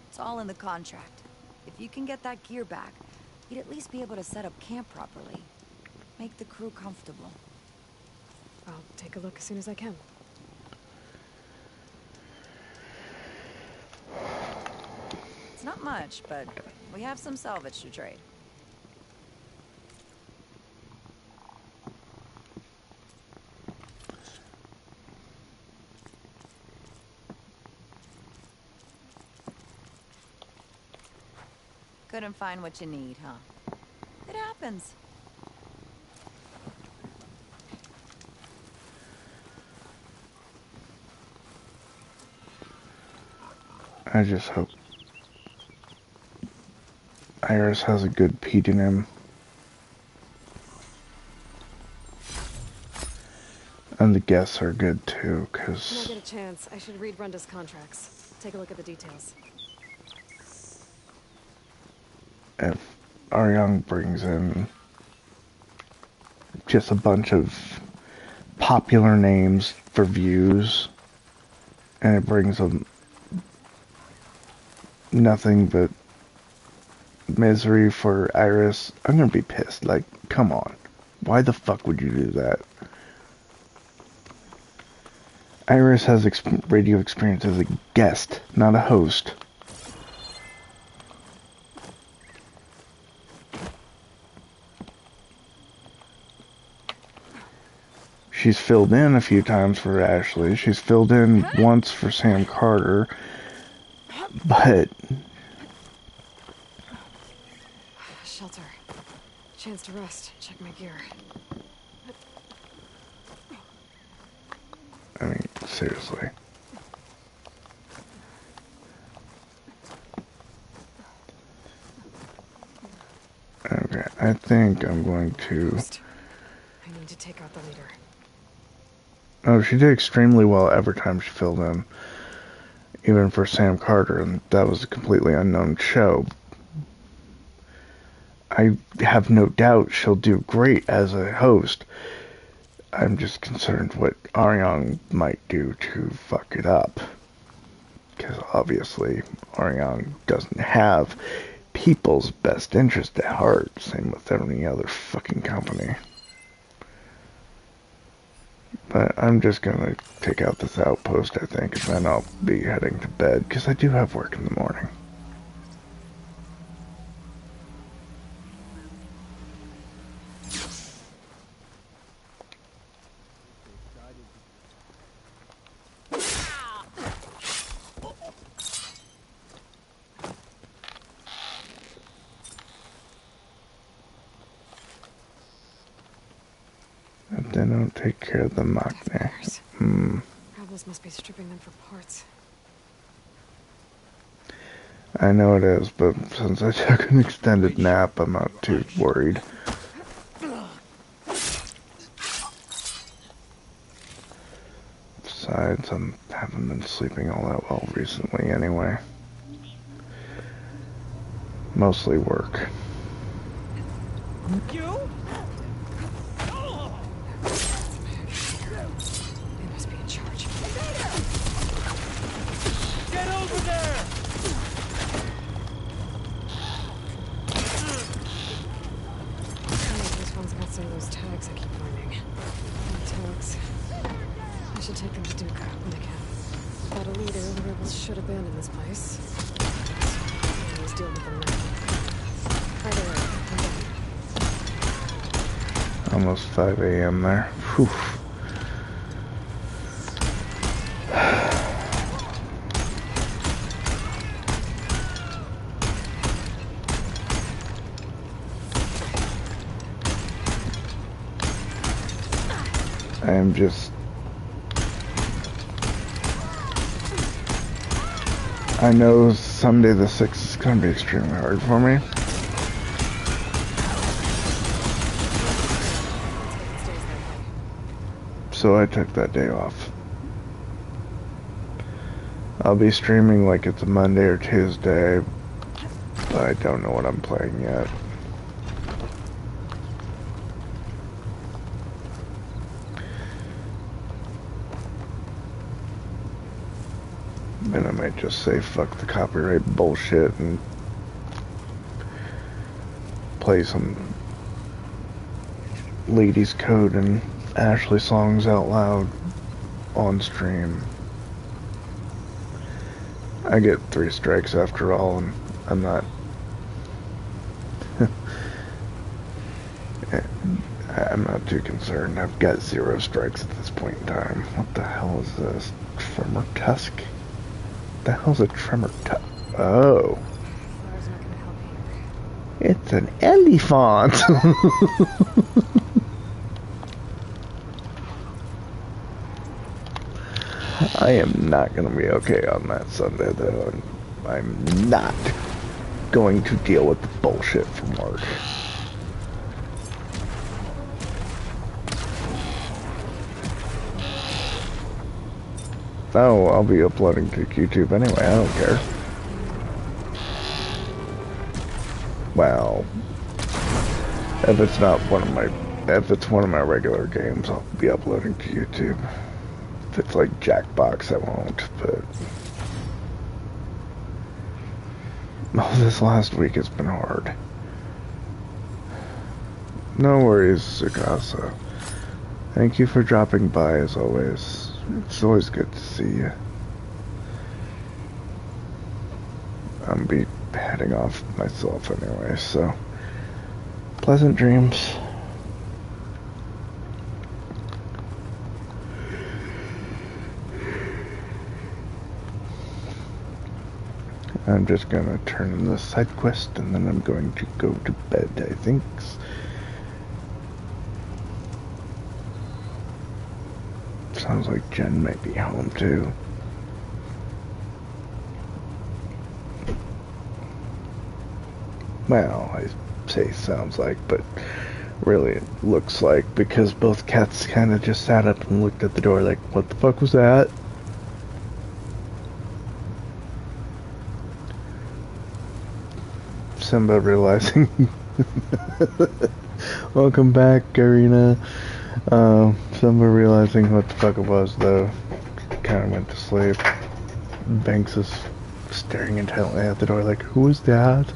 It's all in the contract. If you can get that gear back, you'd at least be able to set up camp properly. Make the crew comfortable. I'll take a look as soon as I can. It's not much, but we have some salvage to trade. Couldn't find what you need, huh? It happens. I just hope Iris has a good pseudonym. And the guests are good too, When I because get a chance, I should read Brenda's contracts. Take a look at the details. if Aryang brings in just a bunch of popular names for views, and it brings them nothing but misery for Iris, I'm gonna be pissed. Like, come on. Why the fuck would you do that? Iris has radio experience as a guest, not a host. She's filled in a few times for Ashley. She's filled in once for Sam Carter. But Shelter. Chance to rest. Check my gear. I mean, seriously. Okay, I think I'm going to... I need to take out the leader. Oh, she did extremely well every time she filled in. Even for Sam Carter, and that was a completely unknown show. I have no doubt she'll do great as a host. I'm just concerned what Aryang might do to fuck it up. Because obviously, Aryang doesn't have people's best interest at heart. Same with any other fucking company. But I'm just gonna take out this outpost, I think, and then I'll be heading to bed, because I do have work in the morning. If they don't take care of the Makne. Rebels must be stripping them for parts. I know it is, but since I took an extended nap, I'm not too worried. Besides, I haven't been sleeping all that well recently anyway. Mostly work. You? They must be in charge. Get over there! This one's got some of those tags I keep finding. Tags. I should take them to Duke when I can. Without a leader, the rebels should abandon this place. I always deal with them now. By the way, I'm done. Almost 5 a.m. there. Whew. I am just I know Sunday the 6th is going to be extremely hard for me. So I took that day off. I'll be streaming like it's a Monday or Tuesday, but I don't know what I'm playing yet. Then I might just say fuck the copyright bullshit and play some Ladies Code and Ashley songs out loud on stream. I get 3 strikes after all, and I'm not... I'm not too concerned. I've got 0 strikes at this point in time. What the hell is this? Tremor Tusk? What the hell's a Tremor Tusk? Oh. It's an elephant! I am not going to be okay on that Sunday, though. I'm not going to deal with the bullshit from work. Oh, I'll be uploading to YouTube anyway. I don't care. Well, if it's one of my regular games, I'll be uploading to YouTube. If it's like Jackbox, I won't, but... Oh, this last week has been hard. No worries, Sukasa. Thank you for dropping by, as always. It's always good to see you. I'm be heading off myself anyway, so... Pleasant dreams. I'm just gonna turn in the side quest and then I'm going to go to bed, I think. Sounds like Jen might be home too. Well, I say sounds like, but really it looks like, because both cats kind of just sat up and looked at the door like, what the fuck was that? Simba realizing welcome back, Karina. Simba realizing what the fuck it was, though, kind of went to sleep. Banks is staring intently at the door like, who is that?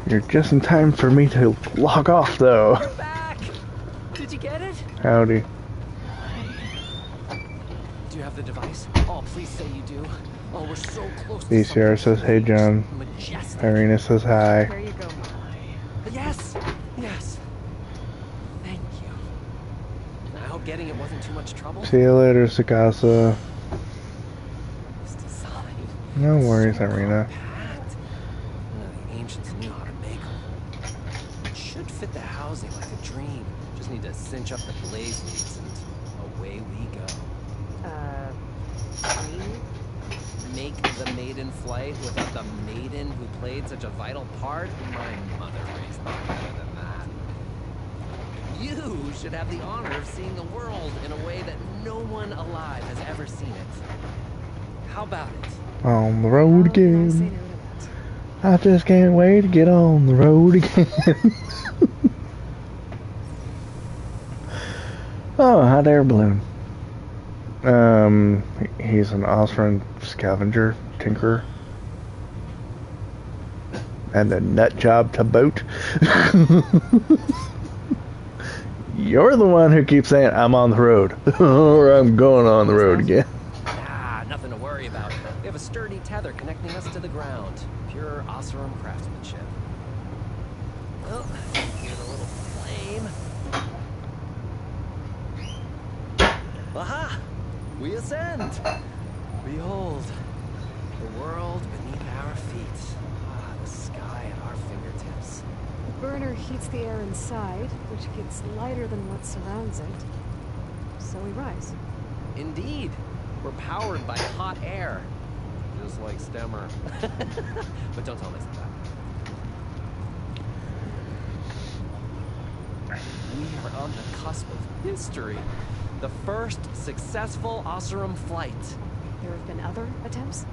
You're just in time for me to log off, though. You're back! Did you get it? Howdy. Do you have the device? Oh, please say you do. Oh, we're so close. VCR says, hey, John. Irina says, hi. There you go. Yes! Yes. Thank you. I hope getting it wasn't too much trouble. See you later, Sakasa. No worries, Irina. The ancients knew how to make them. It should fit the housing like a dream. Just need to cinch up the blaze leads and away we go. Make the maiden flight without the maiden who played such a vital part? My mother raised me better than that. You should have the honor of seeing the world in a way that no one alive has ever seen it. How about it? On the road again. I just can't wait to get on the road again. Oh, hot air balloon. He's an Osran scavenger, tinkerer, and a nut job to boot. You're the one who keeps saying, I'm on the road, or I'm going on the road again. Ah, nothing to worry about. We have a sturdy tether connecting us to the ground. Pure Osram craftsmanship. Well, here's a little flame. Aha! We ascend! Behold, the world beneath our feet. Ah, the sky at our fingertips. The burner heats the air inside, which gets lighter than what surrounds it. slowly rise. Indeed. We're powered by hot air. Just like Stemmer. But don't tell myself that. We are on the cusp of history. The first successful Oseram flight. There have been other attempts?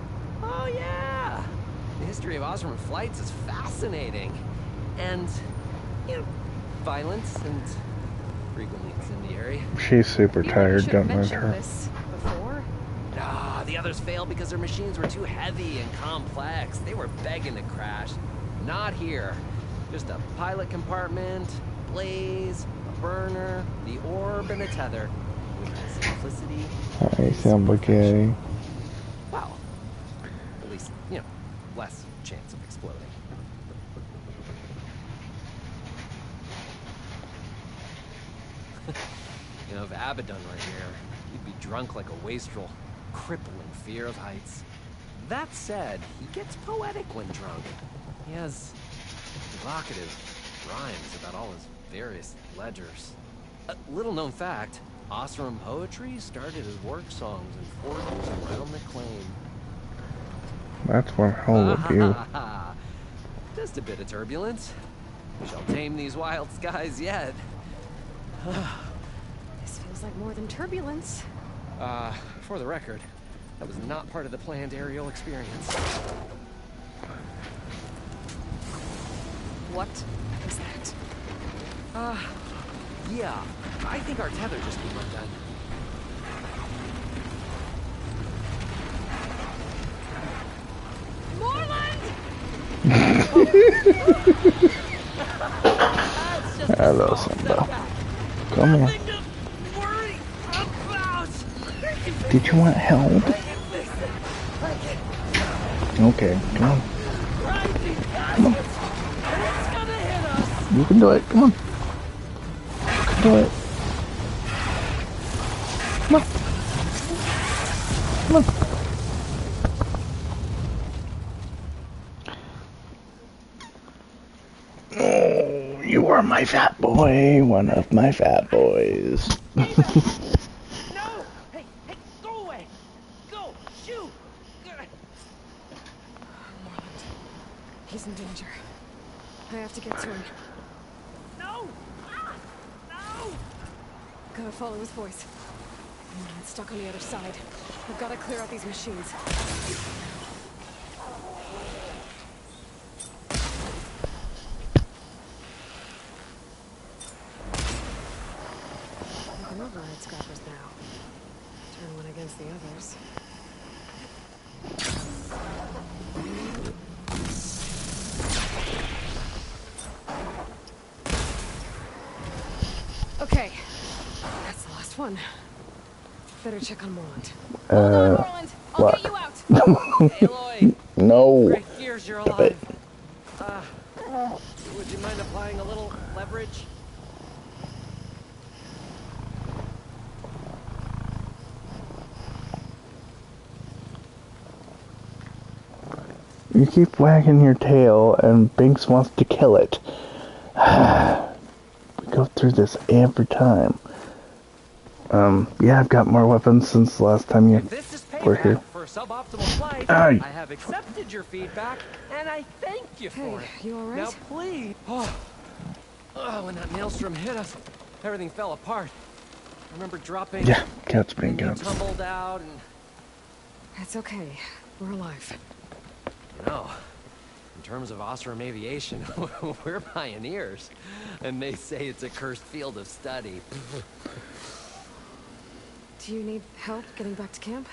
Oh yeah! The history of Oseram flights is fascinating. And, you know, violent and frequently incendiary. She's super tired, don't mind her. This before? Ah, the others failed because their machines were too heavy and complex. They were begging to crash. Not here. Just a pilot compartment, blaze, a burner, the orb, and a tether. With simplicity. Hi, somebody. Well, at least, you know, less chance of exploding. You know, if Abaddon were here, he'd be drunk like a wastrel, crippling fear of heights. That said, he gets poetic when drunk. He has evocative rhymes about all his various ledgers. A little-known fact, Oseram poetry started as work songs in forges around the claim. That's one hell of a view. Just a bit of turbulence. We shall tame these wild skies yet. This feels like more than turbulence. For the record, that was not part of the planned aerial experience. What was that? Yeah. I think our tether just came undone. Hello, Simba. Come on. Did you want help? Okay, come on. Come on. You can do it. Come on. You can do it. Come on. Come on. Oh, you are my fat boy. One of my fat boys. He's in danger. I have to get to him. No! No! Gotta follow his voice. It's stuck on the other side. I've gotta clear out these machines. We can override scrappers now. Turn one against the others. Okay, that's the last one. Better check on Morland. What? I'll get you out. Aloy! No. Great gears, you're alive. Would you mind applying a little leverage? You keep wagging your tail and Binks wants to kill it. We go through this every time. Yeah, I've got more weapons since the last time you were here. For suboptimal flight, I have accepted your feedback, and I thank you for it. You alright? Now please. Oh, when that maelstrom hit us, everything fell apart. I remember dropping. Yeah, cats being and you cats. tumbled out, and It's okay. We're alive. you know, in terms of Oseram aviation, we're pioneers, and they say it's a cursed field of study. Do you need help getting back to camp?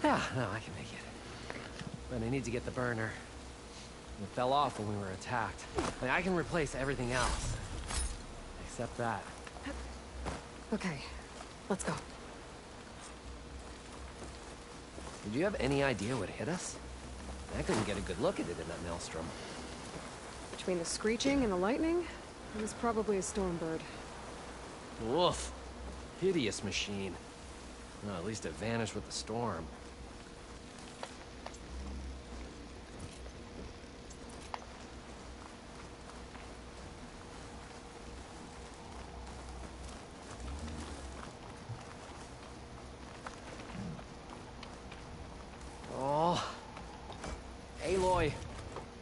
Yeah, no, I can make it. But I need to get the burner. It fell off when we were attacked. I can replace everything else. Except that. Okay, let's go. Did you have any idea what hit us? I couldn't get a good look at it in that maelstrom. Between the screeching and the lightning, it was probably a stormbird. Woof. Hideous machine. Well, at least it vanished with the storm.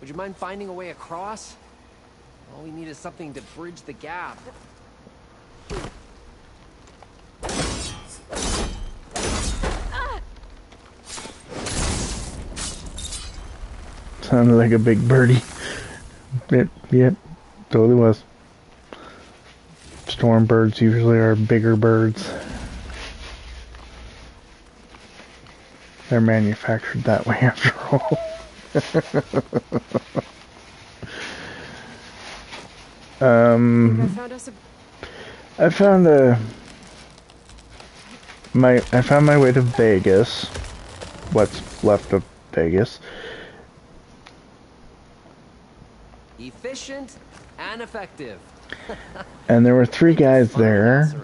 Would you mind finding a way across? All we need is something to bridge the gap. Sounded like a big birdie. Yep, totally was. Storm birds usually are bigger birds. They're manufactured that way after all. I found my way to Vegas. What's left of Vegas. Efficient and effective. And there were 3 guys there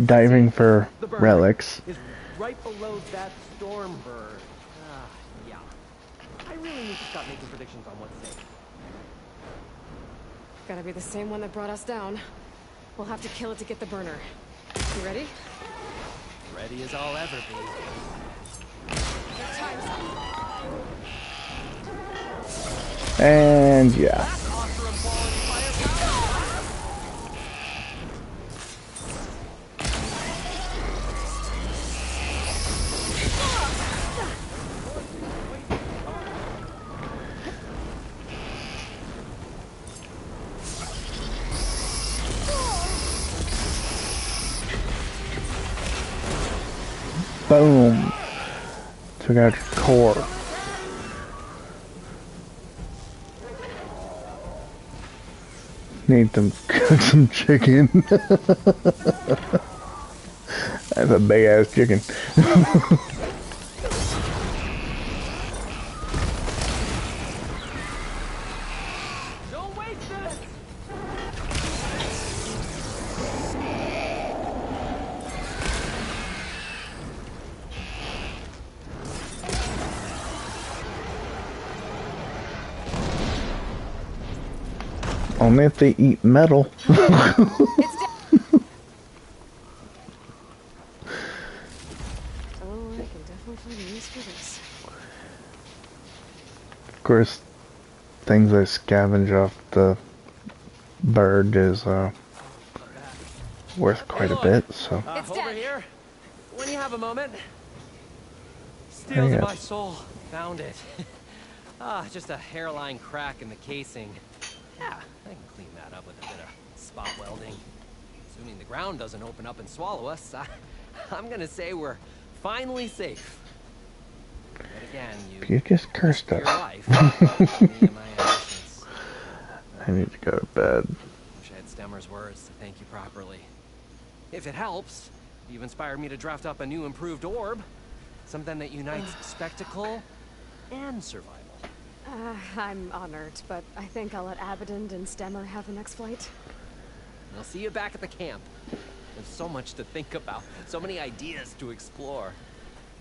diving for relics. Is right below that storm bird. Yeah. I really need to stop making predictions on what's safe. Gotta be the same one that brought us down. We'll have to kill it to get the burner. You ready? Ready as I'll ever be. And yeah. Boom. Took out your core. Need to cook some chicken. That's a big ass chicken. Don't waste it. Only if they eat metal. Oh, I can definitely find a use for this. Of course, things I scavenge off the bird is worth quite a bit, so. Over here, when you have a moment. Steals of my soul. Found it. Just a hairline crack in the casing. Yeah, I can clean that up with a bit of spot welding. Assuming the ground doesn't open up and swallow us, I'm gonna say we're finally safe. But again, you just cursed us. I need to go to bed. Wish I had Stemmer's words to thank you properly. If it helps, you've inspired me to draft up a new improved orb. Something that unites spectacle and survival. I'm honored, but I think I'll let Abaddon and Stemmer have the next flight. I'll see you back at the camp. There's so much to think about, so many ideas to explore.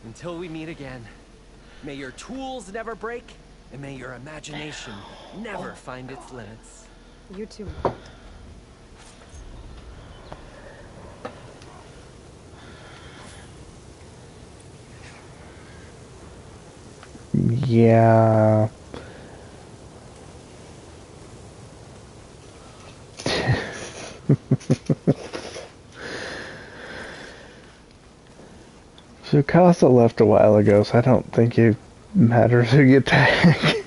Until we meet again, may your tools never break, and may your imagination never find its limits. You too. Yeah. So Casa left a while ago, so I don't think it matters who you tag.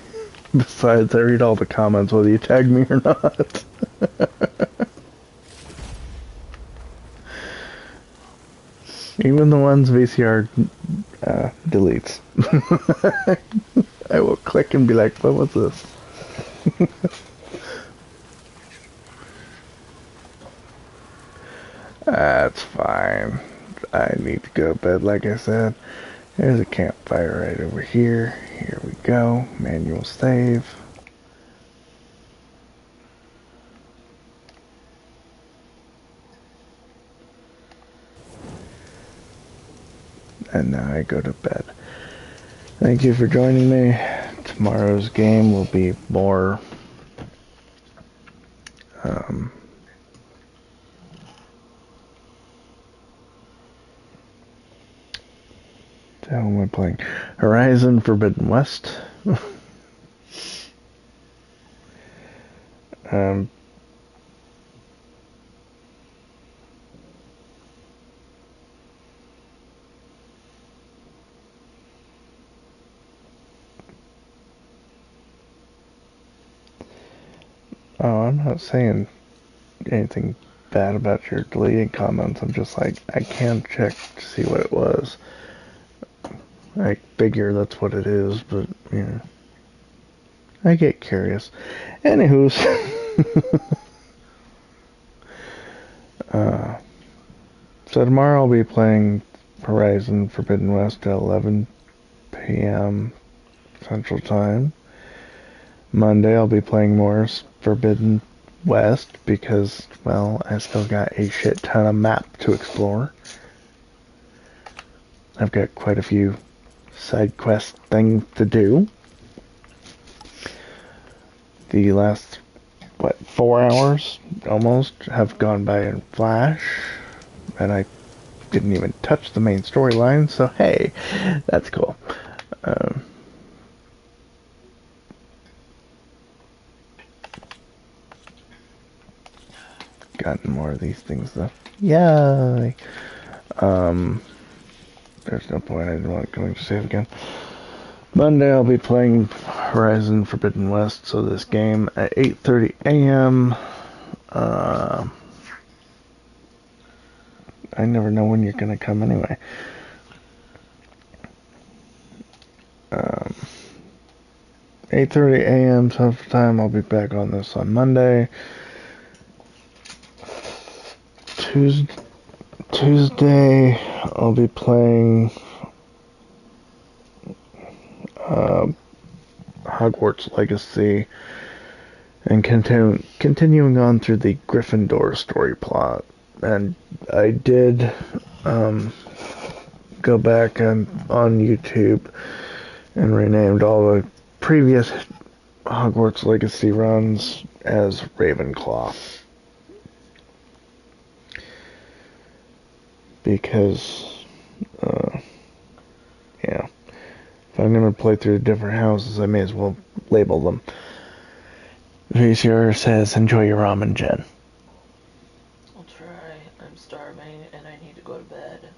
Besides, I read all the comments whether you tag me or not. Even the ones VCR deletes. I will click and be like, what was this? That's fine. I need to go to bed, like I said. There's a campfire right over here. Here we go. Manual save. And now I go to bed. Thank you for joining me. Tomorrow's game will be more how am I playing? Horizon Forbidden West. Oh, I'm not saying anything bad about your deleted comments. I'm just like, I can check to see what it was. I figure that's what it is, but, you know, I get curious. Anywho's, so tomorrow I'll be playing Horizon Forbidden West at 11 p.m. Central Time. Monday I'll be playing more Forbidden West because, well, I still got a shit ton of map to explore. I've got quite a few side quest things to do. The last, 4 hours almost have gone by in flash, and I didn't even touch the main storyline, so hey, that's cool. Gotten more of these things though. Yay! There's no point, I didn't want going to save again. Monday I'll be playing Horizon Forbidden West, so this game at 8:30 a.m. I never know when you're gonna come anyway. 8:30 a.m. Central Time, I'll be back on this on Monday. Tuesday, I'll be playing Hogwarts Legacy and continuing on through the Gryffindor story plot. And I did go back on YouTube and renamed all the previous Hogwarts Legacy runs as Ravenclaw. Because, yeah, if I'm going to play through the different houses, I may as well label them. VCR says, enjoy your ramen, Jen. I'll try. I'm starving and I need to go to bed.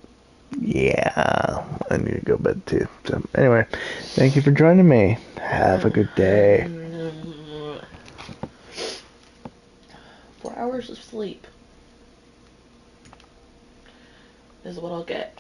Yeah, I need to go to bed too. So, anyway, thank you for joining me. Have a good day. 4 hours of sleep is what I'll get.